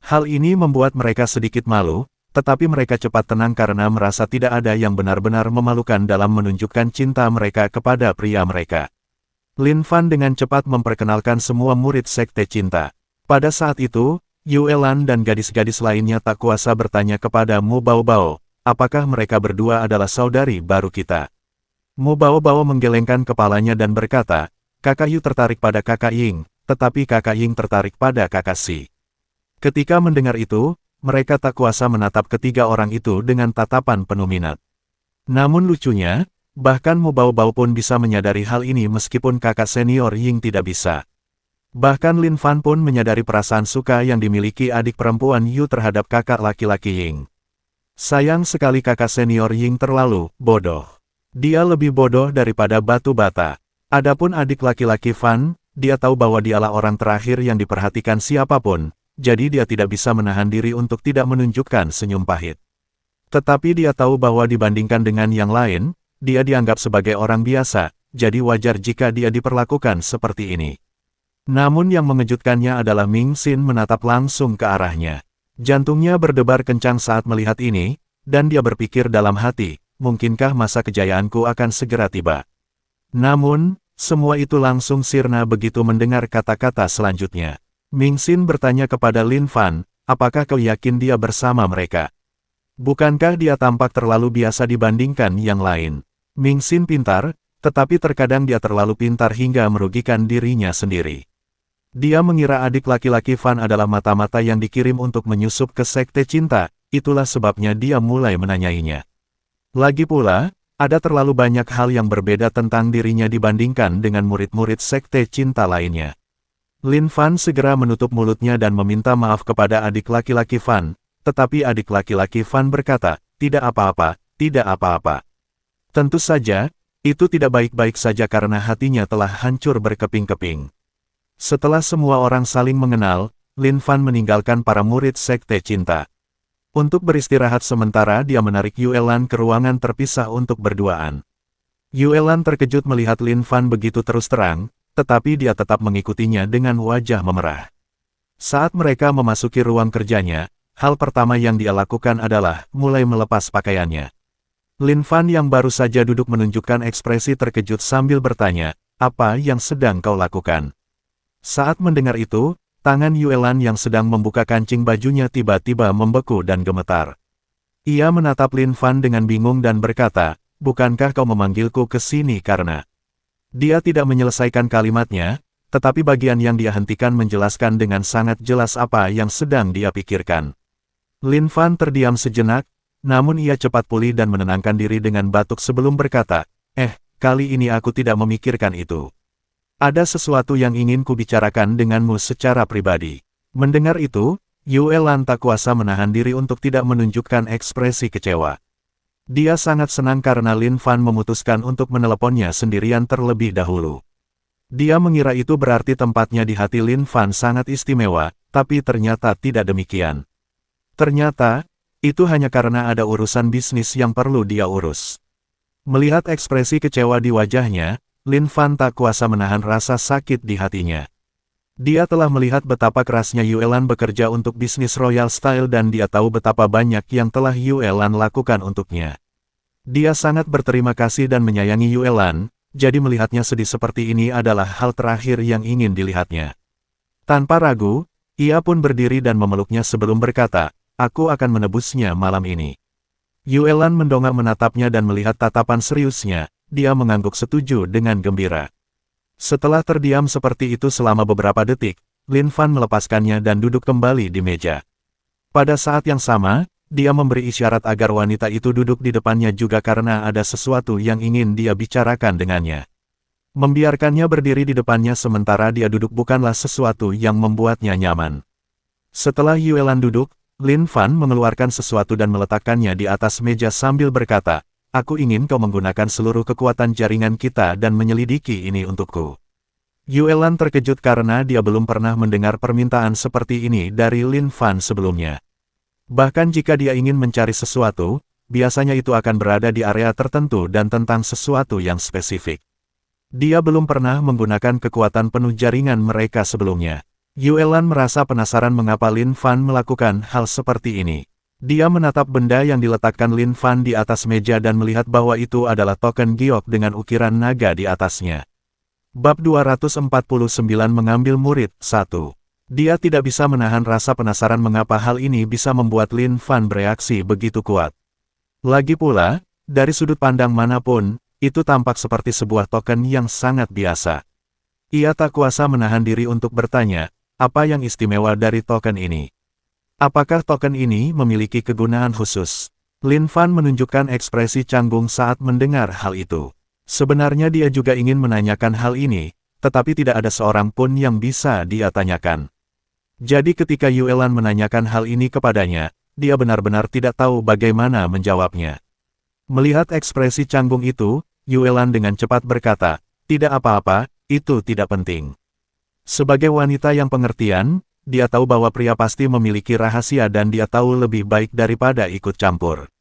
Hal ini membuat mereka sedikit malu, tetapi mereka cepat tenang karena merasa tidak ada yang benar-benar memalukan dalam menunjukkan cinta mereka kepada pria mereka. Lin Fan dengan cepat memperkenalkan semua murid Sekte Cinta. Pada saat itu, Yue Lan dan gadis-gadis lainnya tak kuasa bertanya kepada Mu Baobao, apakah mereka berdua adalah saudari baru kita. Mu Baobao menggelengkan kepalanya dan berkata, Kakak Yu tertarik pada Kakak Ying, tetapi Kakak Ying tertarik pada Kakak Si. Ketika mendengar itu, mereka tak kuasa menatap ketiga orang itu dengan tatapan penuh minat. Namun lucunya, bahkan Mu Baobao pun bisa menyadari hal ini meskipun kakak senior Ying tidak bisa. Bahkan Lin Fan pun menyadari perasaan suka yang dimiliki adik perempuan Yu terhadap kakak laki-laki Ying. Sayang sekali kakak senior Ying terlalu bodoh. Dia lebih bodoh daripada batu bata. Adapun adik laki-laki Fan, dia tahu bahwa dialah orang terakhir yang diperhatikan siapapun, jadi dia tidak bisa menahan diri untuk tidak menunjukkan senyum pahit. Tetapi dia tahu bahwa dibandingkan dengan yang lain, dia dianggap sebagai orang biasa, jadi wajar jika dia diperlakukan seperti ini. Namun yang mengejutkannya adalah Ming Xin menatap langsung ke arahnya. Jantungnya berdebar kencang saat melihat ini, dan dia berpikir dalam hati, mungkinkah masa kejayaanku akan segera tiba. Namun, semua itu langsung sirna begitu mendengar kata-kata selanjutnya. Ming Xin bertanya kepada Lin Fan, apakah kau yakin dia bersama mereka? Bukankah dia tampak terlalu biasa dibandingkan yang lain? Ming Xin pintar, tetapi terkadang dia terlalu pintar hingga merugikan dirinya sendiri. Dia mengira adik laki-laki Fan adalah mata-mata yang dikirim untuk menyusup ke sekte cinta, itulah sebabnya dia mulai menanyainya. Lagi pula, ada terlalu banyak hal yang berbeda tentang dirinya dibandingkan dengan murid-murid sekte cinta lainnya. Lin Fan segera menutup mulutnya dan meminta maaf kepada adik laki-laki Fan, tetapi adik laki-laki Fan berkata, tidak apa-apa, tidak apa-apa. Tentu saja, itu tidak baik-baik saja karena hatinya telah hancur berkeping-keping. Setelah semua orang saling mengenal, Lin Fan meninggalkan para murid sekte cinta. Untuk beristirahat sementara dia menarik Yue Lan ke ruangan terpisah untuk berduaan. Yue Lan terkejut melihat Lin Fan begitu terus terang, tetapi dia tetap mengikutinya dengan wajah memerah. Saat mereka memasuki ruang kerjanya, hal pertama yang dia lakukan adalah mulai melepas pakaiannya. Lin Fan yang baru saja duduk menunjukkan ekspresi terkejut sambil bertanya, apa yang sedang kau lakukan? Saat mendengar itu, tangan Yue Lan yang sedang membuka kancing bajunya tiba-tiba membeku dan gemetar. Ia menatap Lin Fan dengan bingung dan berkata, bukankah kau memanggilku ke sini karena... Dia tidak menyelesaikan kalimatnya, tetapi bagian yang dia hentikan menjelaskan dengan sangat jelas apa yang sedang dia pikirkan. Lin Fan terdiam sejenak, namun ia cepat pulih dan menenangkan diri dengan batuk sebelum berkata, kali ini aku tidak memikirkan itu. Ada sesuatu yang ingin kubicarakan denganmu secara pribadi. Mendengar itu, Yue Lan tak kuasa menahan diri untuk tidak menunjukkan ekspresi kecewa. Dia sangat senang karena Lin Fan memutuskan untuk meneleponnya sendirian terlebih dahulu. Dia mengira itu berarti tempatnya di hati Lin Fan sangat istimewa, tapi ternyata tidak demikian. Ternyata, itu hanya karena ada urusan bisnis yang perlu dia urus. Melihat ekspresi kecewa di wajahnya, Lin Fan tak kuasa menahan rasa sakit di hatinya. Dia telah melihat betapa kerasnya Yue Lan bekerja untuk bisnis Royal Style dan dia tahu betapa banyak yang telah Yue Lan lakukan untuknya. Dia sangat berterima kasih dan menyayangi Yue Lan, jadi melihatnya sedih seperti ini adalah hal terakhir yang ingin dilihatnya. Tanpa ragu, ia pun berdiri dan memeluknya sebelum berkata, aku akan menebusnya malam ini. Yue Lan mendongak menatapnya dan melihat tatapan seriusnya. Dia mengangguk setuju dengan gembira. Setelah terdiam seperti itu selama beberapa detik, Lin Fan melepaskannya dan duduk kembali di meja. Pada saat yang sama, dia memberi isyarat agar wanita itu duduk di depannya juga karena ada sesuatu yang ingin dia bicarakan dengannya. Membiarkannya berdiri di depannya sementara dia duduk bukanlah sesuatu yang membuatnya nyaman. Setelah Yue Lan duduk, Lin Fan mengeluarkan sesuatu dan meletakkannya di atas meja sambil berkata, aku ingin kau menggunakan seluruh kekuatan jaringan kita dan menyelidiki ini untukku. Yue Lan terkejut karena dia belum pernah mendengar permintaan seperti ini dari Lin Fan sebelumnya. Bahkan jika dia ingin mencari sesuatu, biasanya itu akan berada di area tertentu dan tentang sesuatu yang spesifik. Dia belum pernah menggunakan kekuatan penuh jaringan mereka sebelumnya. Yue Lan merasa penasaran mengapa Lin Fan melakukan hal seperti ini. Dia menatap benda yang diletakkan Lin Fan di atas meja dan melihat bahwa itu adalah token giok dengan ukiran naga di atasnya. Bab 249 mengambil murid 1. Dia tidak bisa menahan rasa penasaran mengapa hal ini bisa membuat Lin Fan bereaksi begitu kuat. Lagi pula, dari sudut pandang manapun, itu tampak seperti sebuah token yang sangat biasa. Ia tak kuasa menahan diri untuk bertanya, apa yang istimewa dari token ini? Apakah token ini memiliki kegunaan khusus? Lin Fan menunjukkan ekspresi canggung saat mendengar hal itu. Sebenarnya dia juga ingin menanyakan hal ini, tetapi tidak ada seorang pun yang bisa dia tanyakan. Jadi ketika Yuelan menanyakan hal ini kepadanya, dia benar-benar tidak tahu bagaimana menjawabnya. Melihat ekspresi canggung itu, Yuelan dengan cepat berkata, "Tidak apa-apa, itu tidak penting." Sebagai wanita yang pengertian, dia tahu bahwa pria pasti memiliki rahasia dan dia tahu lebih baik daripada ikut campur.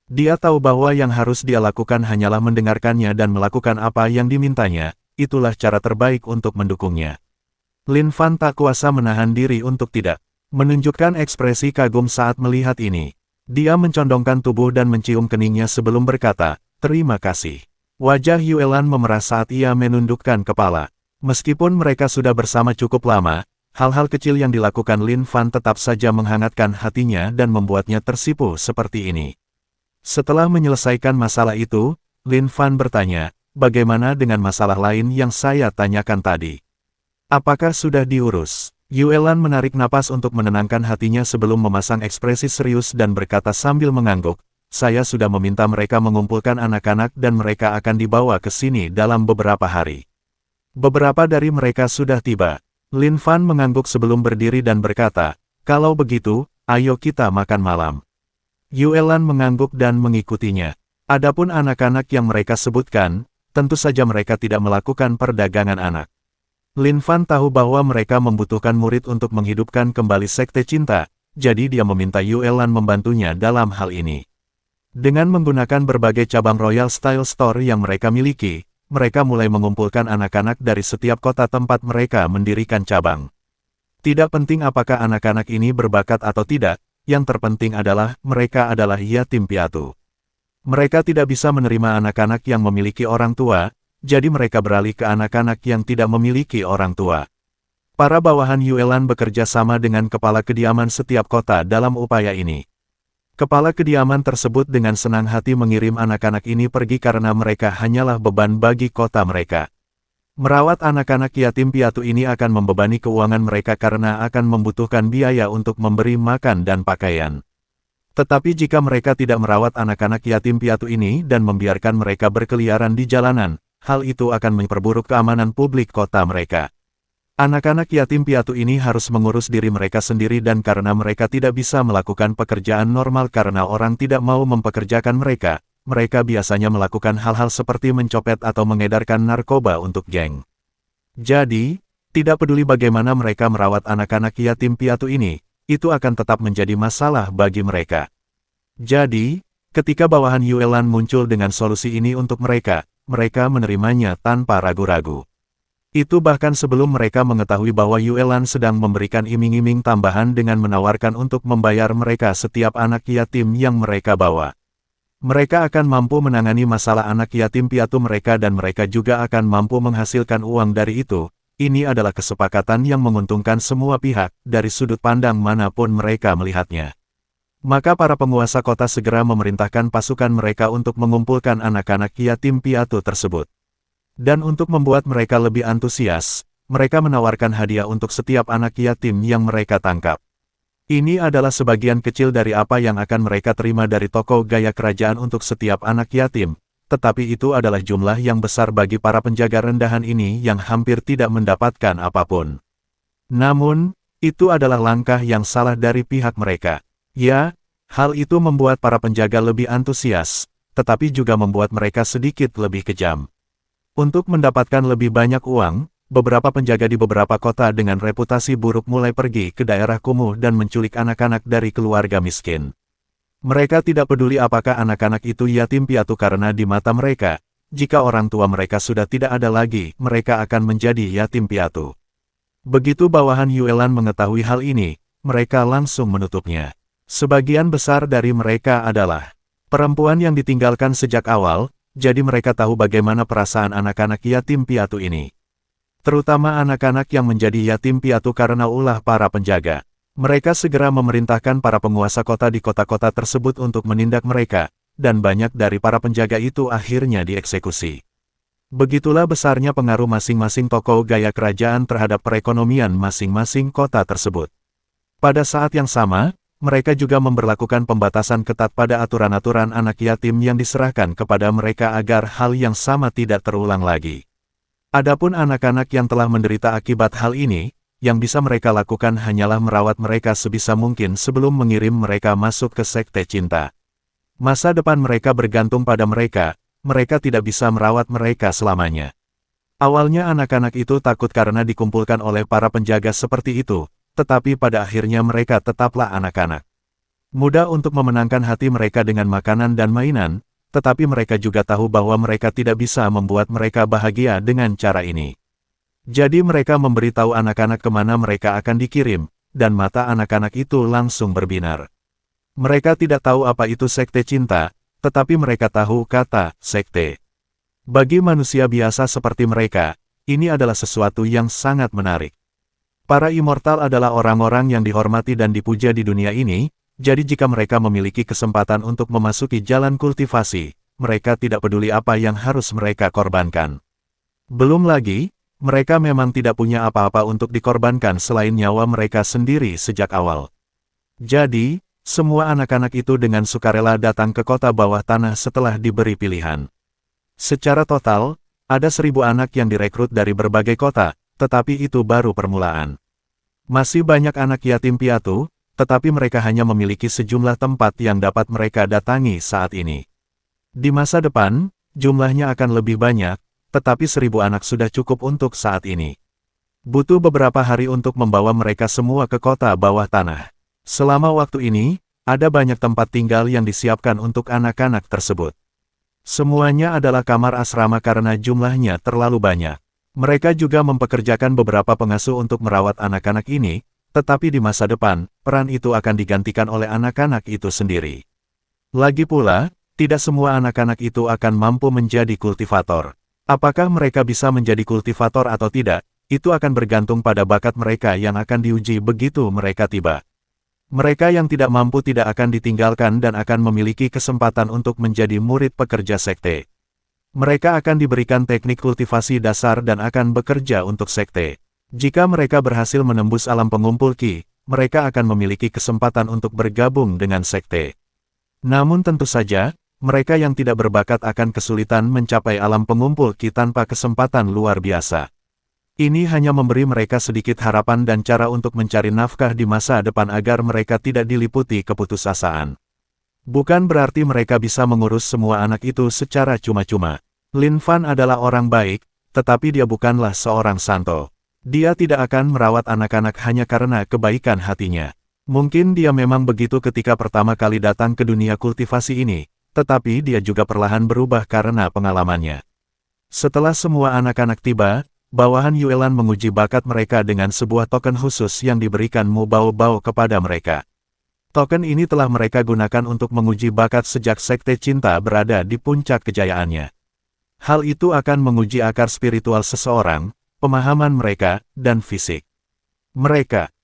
Dia tahu bahwa yang harus dia lakukan hanyalah mendengarkannya dan melakukan apa yang dimintanya, itulah cara terbaik untuk mendukungnya. Lin Fan tak kuasa menahan diri untuk tidak menunjukkan ekspresi kagum saat melihat ini. Dia mencondongkan tubuh dan mencium keningnya sebelum berkata, "Terima kasih." Wajah Yuelan memerah saat ia menundukkan kepala. Meskipun mereka sudah bersama cukup lama, hal-hal kecil yang dilakukan Lin Fan tetap saja menghangatkan hatinya dan membuatnya tersipu seperti ini. Setelah menyelesaikan masalah itu, Lin Fan bertanya, "Bagaimana dengan masalah lain yang saya tanyakan tadi? Apakah sudah diurus?" Yuelan menarik napas untuk menenangkan hatinya sebelum memasang ekspresi serius dan berkata sambil mengangguk, "Saya sudah meminta mereka mengumpulkan anak-anak dan mereka akan dibawa ke sini dalam beberapa hari. Beberapa dari mereka sudah tiba." Lin Fan mengangguk sebelum berdiri dan berkata, "Kalau begitu, ayo kita makan malam." Yuelan mengangguk dan mengikutinya. Adapun anak-anak yang mereka sebutkan, tentu saja mereka tidak melakukan perdagangan anak. Lin Fan tahu bahwa mereka membutuhkan murid untuk menghidupkan kembali sekte cinta, jadi dia meminta Yuelan membantunya dalam hal ini. Dengan menggunakan berbagai cabang Royal Style Store yang mereka miliki, mereka mulai mengumpulkan anak-anak dari setiap kota tempat mereka mendirikan cabang. Tidak penting apakah anak-anak ini berbakat atau tidak, yang terpenting adalah mereka adalah yatim piatu. Mereka tidak bisa menerima anak-anak yang memiliki orang tua, jadi mereka beralih ke anak-anak yang tidak memiliki orang tua. Para bawahan Yuelan bekerja sama dengan kepala kediaman setiap kota dalam upaya ini. Kepala kediaman tersebut dengan senang hati mengirim anak-anak ini pergi karena mereka hanyalah beban bagi kota mereka. Merawat anak-anak yatim piatu ini akan membebani keuangan mereka karena akan membutuhkan biaya untuk memberi makan dan pakaian. Tetapi jika mereka tidak merawat anak-anak yatim piatu ini dan membiarkan mereka berkeliaran di jalanan, hal itu akan memperburuk keamanan publik kota mereka. Anak-anak yatim piatu ini harus mengurus diri mereka sendiri dan karena mereka tidak bisa melakukan pekerjaan normal karena orang tidak mau mempekerjakan mereka, mereka biasanya melakukan hal-hal seperti mencopet atau mengedarkan narkoba untuk geng. Jadi, tidak peduli bagaimana mereka merawat anak-anak yatim piatu ini, itu akan tetap menjadi masalah bagi mereka. Jadi, ketika bawahan Yuelan muncul dengan solusi ini untuk mereka, mereka menerimanya tanpa ragu-ragu. Itu bahkan sebelum mereka mengetahui bahwa Yuelan sedang memberikan iming-iming tambahan dengan menawarkan untuk membayar mereka setiap anak yatim yang mereka bawa. Mereka akan mampu menangani masalah anak yatim piatu mereka dan mereka juga akan mampu menghasilkan uang dari itu. Ini adalah kesepakatan yang menguntungkan semua pihak, dari sudut pandang manapun mereka melihatnya. Maka para penguasa kota segera memerintahkan pasukan mereka untuk mengumpulkan anak-anak yatim piatu tersebut. Dan untuk membuat mereka lebih antusias, mereka menawarkan hadiah untuk setiap anak yatim yang mereka tangkap. Ini adalah sebagian kecil dari apa yang akan mereka terima dari toko gaya kerajaan untuk setiap anak yatim, tetapi itu adalah jumlah yang besar bagi para penjaga rendahan ini yang hampir tidak mendapatkan apapun. Namun, itu adalah langkah yang salah dari pihak mereka. Ya, hal itu membuat para penjaga lebih antusias, tetapi juga membuat mereka sedikit lebih kejam. Untuk mendapatkan lebih banyak uang, beberapa penjaga di beberapa kota dengan reputasi buruk mulai pergi ke daerah kumuh dan menculik anak-anak dari keluarga miskin. Mereka tidak peduli apakah anak-anak itu yatim piatu karena di mata mereka, jika orang tua mereka sudah tidak ada lagi, mereka akan menjadi yatim piatu. Begitu bawahan Yuelan mengetahui hal ini, mereka langsung menutupnya. Sebagian besar dari mereka adalah perempuan yang ditinggalkan sejak awal, jadi mereka tahu bagaimana perasaan anak-anak yatim piatu ini. Terutama anak-anak yang menjadi yatim piatu karena ulah para penjaga. Mereka segera memerintahkan para penguasa kota di kota-kota tersebut untuk menindak mereka, dan banyak dari para penjaga itu akhirnya dieksekusi. Begitulah besarnya pengaruh masing-masing toko gaya kerajaan terhadap perekonomian masing-masing kota tersebut. Pada saat yang sama, mereka juga memberlakukan pembatasan ketat pada aturan-aturan anak yatim yang diserahkan kepada mereka agar hal yang sama tidak terulang lagi. Adapun anak-anak yang telah menderita akibat hal ini, yang bisa mereka lakukan hanyalah merawat mereka sebisa mungkin sebelum mengirim mereka masuk ke sekte cinta. Masa depan mereka bergantung pada mereka tidak bisa merawat mereka selamanya. Awalnya anak-anak itu takut karena dikumpulkan oleh para penjaga seperti itu, tetapi pada akhirnya mereka tetaplah anak-anak. Mudah untuk memenangkan hati mereka dengan makanan dan mainan, tetapi mereka juga tahu bahwa mereka tidak bisa membuat mereka bahagia dengan cara ini. Jadi mereka memberitahu anak-anak kemana mereka akan dikirim, dan mata anak-anak itu langsung berbinar. Mereka tidak tahu apa itu sekte cinta, tetapi mereka tahu kata sekte. Bagi manusia biasa seperti mereka, ini adalah sesuatu yang sangat menarik. Para immortal adalah orang-orang yang dihormati dan dipuja di dunia ini, jadi jika mereka memiliki kesempatan untuk memasuki jalan kultivasi, mereka tidak peduli apa yang harus mereka korbankan. Belum lagi, mereka memang tidak punya apa-apa untuk dikorbankan selain nyawa mereka sendiri sejak awal. Jadi, semua anak-anak itu dengan sukarela datang ke kota bawah tanah setelah diberi pilihan. Secara total, ada 1.000 anak yang direkrut dari berbagai kota, tetapi itu baru permulaan. Masih banyak anak yatim piatu, tetapi mereka hanya memiliki sejumlah tempat yang dapat mereka datangi saat ini. Di masa depan, jumlahnya akan lebih banyak, tetapi 1.000 anak sudah cukup untuk saat ini. Butuh beberapa hari untuk membawa mereka semua ke kota bawah tanah. Selama waktu ini, ada banyak tempat tinggal yang disiapkan untuk anak-anak tersebut. Semuanya adalah kamar asrama karena jumlahnya terlalu banyak. Mereka juga mempekerjakan beberapa pengasuh untuk merawat anak-anak ini, tetapi di masa depan, peran itu akan digantikan oleh anak-anak itu sendiri. Lagi pula, tidak semua anak-anak itu akan mampu menjadi kultivator. Apakah mereka bisa menjadi kultivator atau tidak, itu akan bergantung pada bakat mereka yang akan diuji begitu mereka tiba. Mereka yang tidak mampu tidak akan ditinggalkan dan akan memiliki kesempatan untuk menjadi murid pekerja sekte. Mereka akan diberikan teknik kultivasi dasar dan akan bekerja untuk sekte. Jika mereka berhasil menembus alam pengumpul Ki, mereka akan memiliki kesempatan untuk bergabung dengan sekte. Namun tentu saja, mereka yang tidak berbakat akan kesulitan mencapai alam pengumpul Ki tanpa kesempatan luar biasa. Ini hanya memberi mereka sedikit harapan dan cara untuk mencari nafkah di masa depan agar mereka tidak diliputi keputusasaan. Bukan berarti mereka bisa mengurus semua anak itu secara cuma-cuma. Lin Fan adalah orang baik, tetapi dia bukanlah seorang santo. Dia tidak akan merawat anak-anak hanya karena kebaikan hatinya. Mungkin dia memang begitu ketika pertama kali datang ke dunia kultivasi ini, tetapi dia juga perlahan berubah karena pengalamannya. Setelah semua anak-anak tiba, bawahan Yuelan menguji bakat mereka dengan sebuah token khusus yang diberikan Mu Bao Bao kepada mereka. Token ini telah mereka gunakan untuk menguji bakat sejak sekte cinta berada di puncak kejayaannya. Hal itu akan menguji akar spiritual seseorang, pemahaman mereka, dan fisik.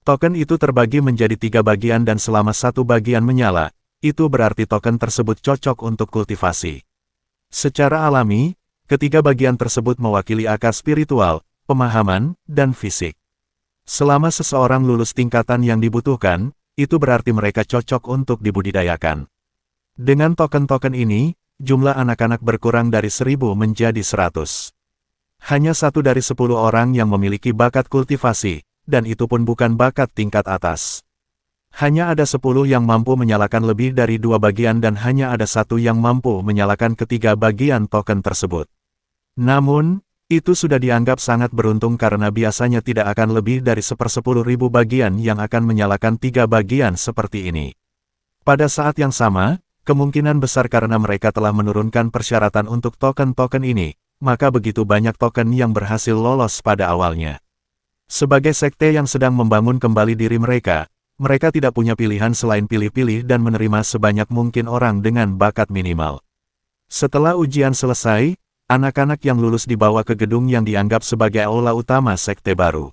Token itu terbagi menjadi 3 bagian dan selama satu bagian menyala, itu berarti token tersebut cocok untuk kultivasi. Secara alami, ketiga bagian tersebut mewakili akar spiritual, pemahaman, dan fisik. Selama seseorang lulus tingkatan yang dibutuhkan, itu berarti mereka cocok untuk dibudidayakan. Dengan token-token ini, jumlah anak-anak berkurang dari 1.000 menjadi 100. Hanya 1 dari 10 orang yang memiliki bakat kultivasi, dan itu pun bukan bakat tingkat atas. Hanya ada 10 yang mampu menyalakan lebih dari 2 bagian dan hanya ada 1 yang mampu menyalakan ketiga bagian token tersebut. Namun, itu sudah dianggap sangat beruntung karena biasanya tidak akan lebih dari 1/10.000 bagian yang akan menyalakan 3 bagian seperti ini. Pada saat yang sama, kemungkinan besar karena mereka telah menurunkan persyaratan untuk token-token ini, maka begitu banyak token yang berhasil lolos pada awalnya. Sebagai sekte yang sedang membangun kembali diri mereka tidak punya pilihan selain pilih-pilih dan menerima sebanyak mungkin orang dengan bakat minimal. Setelah ujian selesai, anak-anak yang lulus dibawa ke gedung yang dianggap sebagai aula utama sekte baru.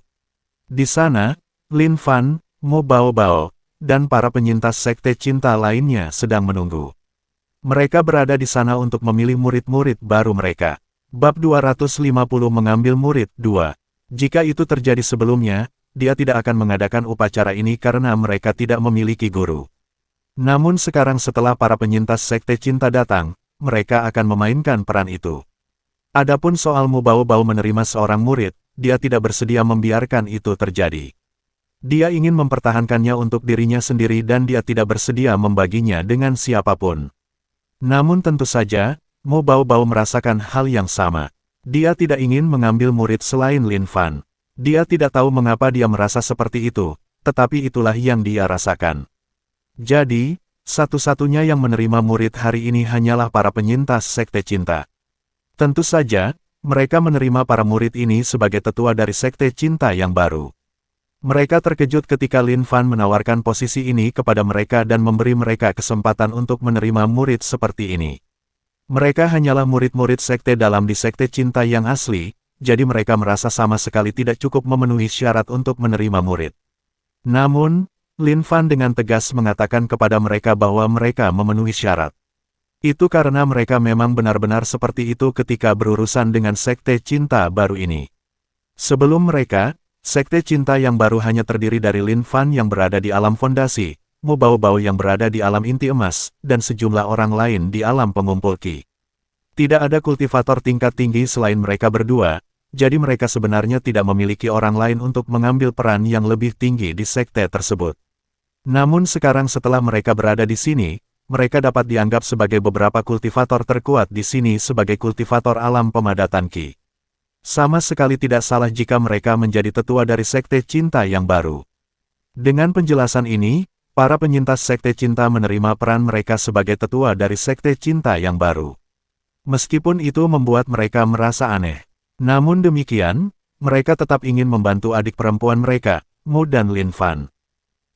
Di sana, Lin Fan, Mo Bao Bao, dan para penyintas sekte cinta lainnya sedang menunggu. Mereka berada di sana untuk memilih murid-murid baru mereka. Bab 250 mengambil murid 2. Jika itu terjadi sebelumnya, dia tidak akan mengadakan upacara ini karena mereka tidak memiliki guru. Namun sekarang setelah para penyintas sekte cinta datang, mereka akan memainkan peran itu. Adapun soal Mu Baobao menerima seorang murid, dia tidak bersedia membiarkan itu terjadi. Dia ingin mempertahankannya untuk dirinya sendiri dan dia tidak bersedia membaginya dengan siapapun. Namun tentu saja, Mu Baobao merasakan hal yang sama. Dia tidak ingin mengambil murid selain Lin Fan. Dia tidak tahu mengapa dia merasa seperti itu, tetapi itulah yang dia rasakan. Jadi, satu-satunya yang menerima murid hari ini hanyalah para penyintas Sekte Cinta. Tentu saja, mereka menerima para murid ini sebagai tetua dari Sekte Cinta yang baru. Mereka terkejut ketika Lin Fan menawarkan posisi ini kepada mereka dan memberi mereka kesempatan untuk menerima murid seperti ini. Mereka hanyalah murid-murid sekte dalam di Sekte Cinta yang asli, jadi mereka merasa sama sekali tidak cukup memenuhi syarat untuk menerima murid. Namun, Lin Fan dengan tegas mengatakan kepada mereka bahwa mereka memenuhi syarat. Itu karena mereka memang benar-benar seperti itu ketika berurusan dengan Sekte Cinta baru ini. Sebelum mereka, Sekte Cinta yang baru hanya terdiri dari Lin Fan yang berada di alam fondasi, Mu Baobao yang berada di alam inti emas, dan sejumlah orang lain di alam pengumpul Qi. Tidak ada kultivator tingkat tinggi selain mereka berdua, jadi mereka sebenarnya tidak memiliki orang lain untuk mengambil peran yang lebih tinggi di sekte tersebut. Namun sekarang setelah mereka berada di sini, mereka dapat dianggap sebagai beberapa kultivator terkuat di sini sebagai kultivator alam pemadatan Qi. Sama sekali tidak salah jika mereka menjadi tetua dari Sekte Cinta yang baru. Dengan penjelasan ini, para penyintas Sekte Cinta menerima peran mereka sebagai tetua dari Sekte Cinta yang baru. Meskipun itu membuat mereka merasa aneh. Namun demikian, mereka tetap ingin membantu adik perempuan mereka, Mu dan Lin Fan.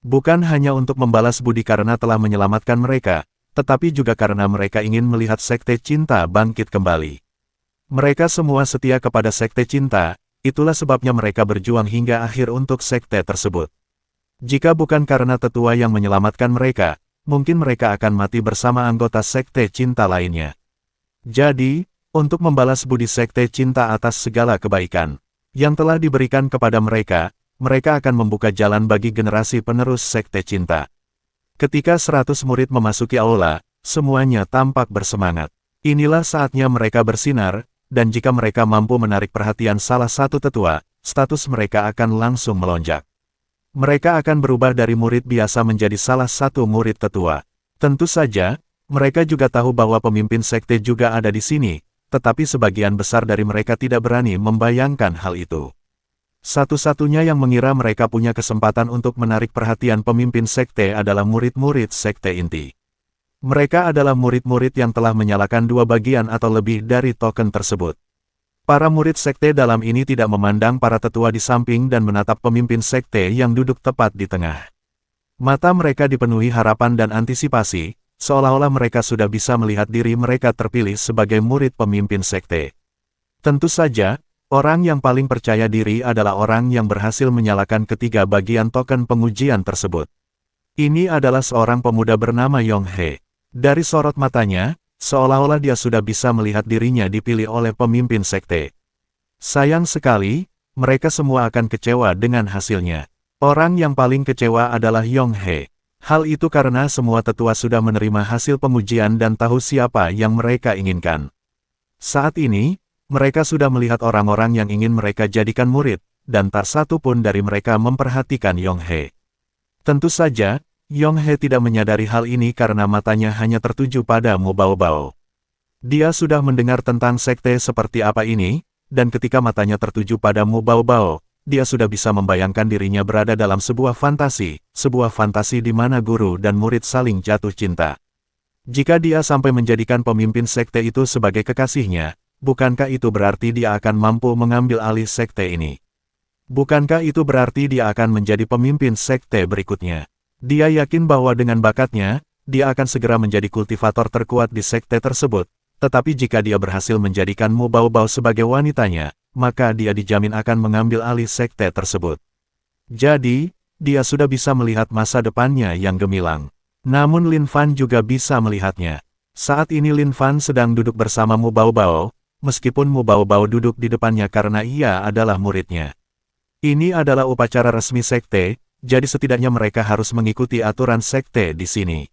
Bukan hanya untuk membalas budi karena telah menyelamatkan mereka, tetapi juga karena mereka ingin melihat Sekte Cinta bangkit kembali. Mereka semua setia kepada Sekte Cinta, itulah sebabnya mereka berjuang hingga akhir untuk sekte tersebut. Jika bukan karena tetua yang menyelamatkan mereka, mungkin mereka akan mati bersama anggota Sekte Cinta lainnya. Jadi, untuk membalas budi Sekte Cinta atas segala kebaikan yang telah diberikan kepada mereka, mereka akan membuka jalan bagi generasi penerus Sekte Cinta. Ketika 100 murid memasuki aula, semuanya tampak bersemangat. Inilah saatnya mereka bersinar, dan jika mereka mampu menarik perhatian salah satu tetua, status mereka akan langsung melonjak. Mereka akan berubah dari murid biasa menjadi salah satu murid tetua. Tentu saja, mereka juga tahu bahwa pemimpin sekte juga ada di sini, tetapi sebagian besar dari mereka tidak berani membayangkan hal itu. Satu-satunya yang mengira mereka punya kesempatan untuk menarik perhatian pemimpin sekte adalah murid-murid sekte inti. Mereka adalah murid-murid yang telah menyalakan dua bagian atau lebih dari token tersebut. Para murid sekte dalam ini tidak memandang para tetua di samping dan menatap pemimpin sekte yang duduk tepat di tengah. Mata mereka dipenuhi harapan dan antisipasi, seolah-olah mereka sudah bisa melihat diri mereka terpilih sebagai murid pemimpin sekte. Tentu saja, orang yang paling percaya diri adalah orang yang berhasil menyalakan ketiga bagian token pengujian tersebut. Ini adalah seorang pemuda bernama Yong He. Dari sorot matanya, seolah-olah dia sudah bisa melihat dirinya dipilih oleh pemimpin sekte. Sayang sekali, mereka semua akan kecewa dengan hasilnya. Orang yang paling kecewa adalah Yong He. Hal itu karena semua tetua sudah menerima hasil pengujian dan tahu siapa yang mereka inginkan. Saat ini, mereka sudah melihat orang-orang yang ingin mereka jadikan murid, dan tak satu pun dari mereka memperhatikan Yong He. Tentu saja, Yong He tidak menyadari hal ini karena matanya hanya tertuju pada Mu Baobao. Dia sudah mendengar tentang sekte seperti apa ini, dan ketika matanya tertuju pada Mu Baobao, dia sudah bisa membayangkan dirinya berada dalam sebuah fantasi di mana guru dan murid saling jatuh cinta. Jika dia sampai menjadikan pemimpin sekte itu sebagai kekasihnya, bukankah itu berarti dia akan mampu mengambil alih sekte ini? Bukankah itu berarti dia akan menjadi pemimpin sekte berikutnya? Dia yakin bahwa dengan bakatnya, dia akan segera menjadi kultivator terkuat di sekte tersebut, tetapi jika dia berhasil menjadikan Mu Baobao sebagai wanitanya, maka dia dijamin akan mengambil alih sekte tersebut. Jadi, dia sudah bisa melihat masa depannya yang gemilang. Namun Lin Fan juga bisa melihatnya. Saat ini Lin Fan sedang duduk bersama Mu Baobao, meskipun Mu Baobao duduk di depannya karena ia adalah muridnya. Ini adalah upacara resmi sekte, jadi setidaknya mereka harus mengikuti aturan sekte di sini.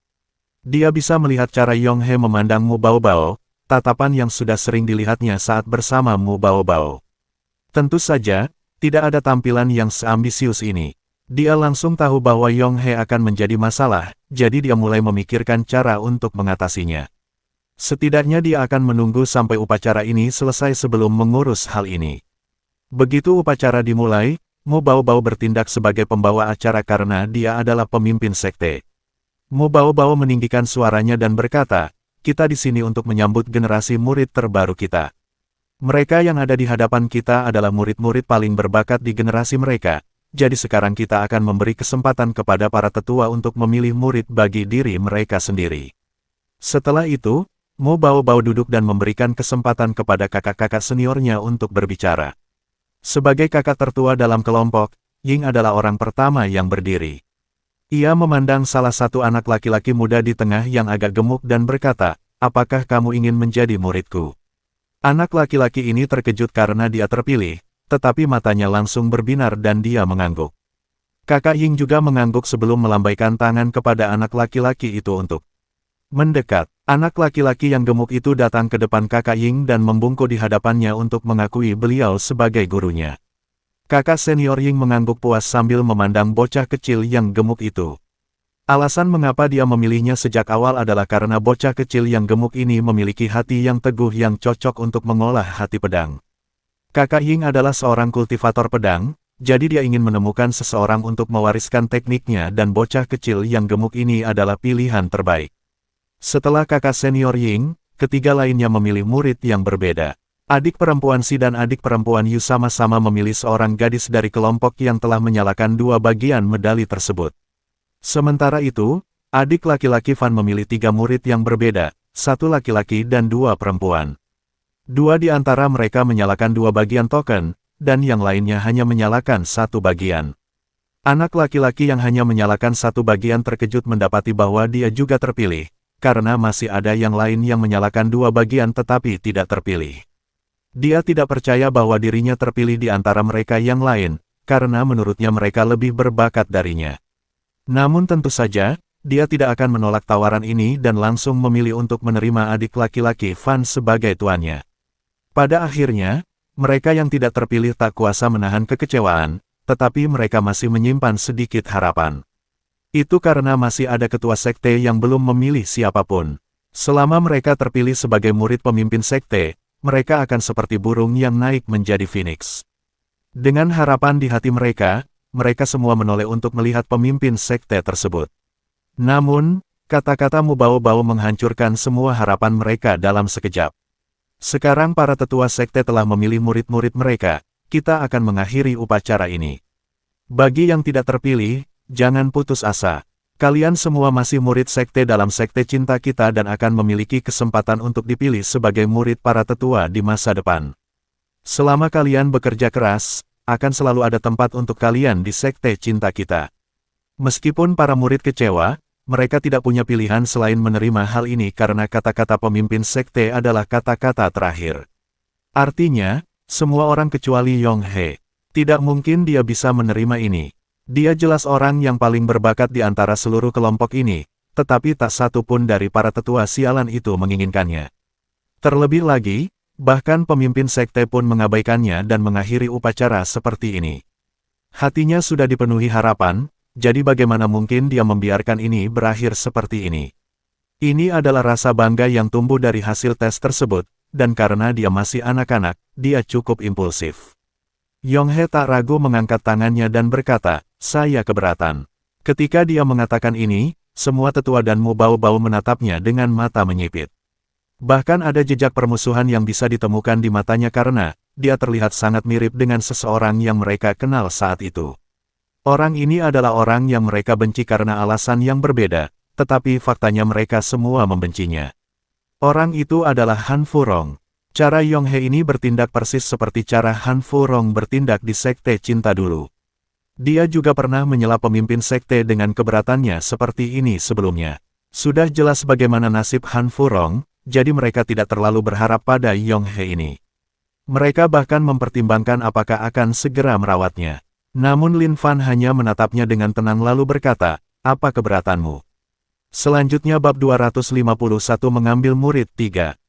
Dia bisa melihat cara Yong He memandang Mu Baobao, tatapan yang sudah sering dilihatnya saat bersama Mu Baobao. Tentu saja, tidak ada tampilan yang seambisius ini. Dia langsung tahu bahwa Yong He akan menjadi masalah, jadi dia mulai memikirkan cara untuk mengatasinya. Setidaknya dia akan menunggu sampai upacara ini selesai sebelum mengurus hal ini. Begitu upacara dimulai, Mu Baobao bertindak sebagai pembawa acara karena dia adalah pemimpin sekte. Mu Baobao meninggikan suaranya dan berkata, "Kita di sini untuk menyambut generasi murid terbaru kita. Mereka yang ada di hadapan kita adalah murid-murid paling berbakat di generasi mereka, jadi sekarang kita akan memberi kesempatan kepada para tetua untuk memilih murid bagi diri mereka sendiri." Setelah itu, Mu Baobao duduk dan memberikan kesempatan kepada kakak-kakak seniornya untuk berbicara. Sebagai kakak tertua dalam kelompok, Ying adalah orang pertama yang berdiri. Ia memandang salah satu anak laki-laki muda di tengah yang agak gemuk dan berkata, "Apakah kamu ingin menjadi muridku?" Anak laki-laki ini terkejut karena dia terpilih, tetapi matanya langsung berbinar dan dia mengangguk. Kakak Ying juga mengangguk sebelum melambaikan tangan kepada anak laki-laki itu untuk mendekat. Anak laki-laki yang gemuk itu datang ke depan kakak Ying dan membungkuk di hadapannya untuk mengakui beliau sebagai gurunya. Kakak senior Ying mengangguk puas sambil memandang bocah kecil yang gemuk itu. Alasan mengapa dia memilihnya sejak awal adalah karena bocah kecil yang gemuk ini memiliki hati yang teguh yang cocok untuk mengolah hati pedang. Kakak Ying adalah seorang kultivator pedang, jadi dia ingin menemukan seseorang untuk mewariskan tekniknya dan bocah kecil yang gemuk ini adalah pilihan terbaik. Setelah kakak senior Ying, ketiga lainnya memilih murid yang berbeda. Adik perempuan Si dan adik perempuan Yu sama-sama memilih seorang gadis dari kelompok yang telah menyalakan dua bagian medali tersebut. Sementara itu, adik laki-laki Fan memilih 3 murid yang berbeda, 1 laki-laki dan 2 perempuan. 2 di antara mereka menyalakan 2 bagian token, dan yang lainnya hanya menyalakan 1 bagian. Anak laki-laki yang hanya menyalakan 1 bagian terkejut mendapati bahwa dia juga terpilih, karena masih ada yang lain yang menyalakan 2 bagian tetapi tidak terpilih. Dia tidak percaya bahwa dirinya terpilih di antara mereka yang lain, karena menurutnya mereka lebih berbakat darinya. Namun tentu saja, dia tidak akan menolak tawaran ini dan langsung memilih untuk menerima adik laki-laki Fan sebagai tuannya. Pada akhirnya, mereka yang tidak terpilih tak kuasa menahan kekecewaan, tetapi mereka masih menyimpan sedikit harapan. Itu karena masih ada ketua sekte yang belum memilih siapapun. Selama mereka terpilih sebagai murid pemimpin sekte, mereka akan seperti burung yang naik menjadi phoenix. Dengan harapan di hati mereka, mereka semua menoleh untuk melihat pemimpin sekte tersebut. Namun, kata-kata Mu Baobao menghancurkan semua harapan mereka dalam sekejap. Sekarang para tetua sekte telah memilih murid-murid mereka, kita akan mengakhiri upacara ini. Bagi yang tidak terpilih, jangan putus asa. Kalian semua masih murid sekte dalam sekte cinta kita dan akan memiliki kesempatan untuk dipilih sebagai murid para tetua di masa depan. Selama kalian bekerja keras, akan selalu ada tempat untuk kalian di sekte cinta kita. Meskipun para murid kecewa, mereka tidak punya pilihan selain menerima hal ini karena kata-kata pemimpin sekte adalah kata-kata terakhir. Artinya, semua orang kecuali Yong He. Tidak mungkin dia bisa menerima ini. Dia jelas orang yang paling berbakat di antara seluruh kelompok ini, tetapi tak satu pun dari para tetua sialan itu menginginkannya. Terlebih lagi, bahkan pemimpin sekte pun mengabaikannya dan mengakhiri upacara seperti ini. Hatinya sudah dipenuhi harapan, jadi bagaimana mungkin dia membiarkan ini berakhir seperti ini. Ini adalah rasa bangga yang tumbuh dari hasil tes tersebut, dan karena dia masih anak-anak, dia cukup impulsif. Yong He tak ragu mengangkat tangannya dan berkata, "Saya keberatan." Ketika dia mengatakan ini, semua tetua dan Mu Baobao menatapnya dengan mata menyipit. Bahkan ada jejak permusuhan yang bisa ditemukan di matanya karena dia terlihat sangat mirip dengan seseorang yang mereka kenal saat itu. Orang ini adalah orang yang mereka benci karena alasan yang berbeda, tetapi faktanya mereka semua membencinya. Orang itu adalah Han Furong. Cara Yong He ini bertindak persis seperti cara Han Furong bertindak di sekte cinta dulu. Dia juga pernah menyela pemimpin sekte dengan keberatannya seperti ini sebelumnya. Sudah jelas bagaimana nasib Han Furong, jadi mereka tidak terlalu berharap pada Yong He ini. Mereka bahkan mempertimbangkan apakah akan segera merawatnya. Namun Lin Fan hanya menatapnya dengan tenang lalu berkata, "Apa keberatanmu?" Selanjutnya bab 251 mengambil murid 3.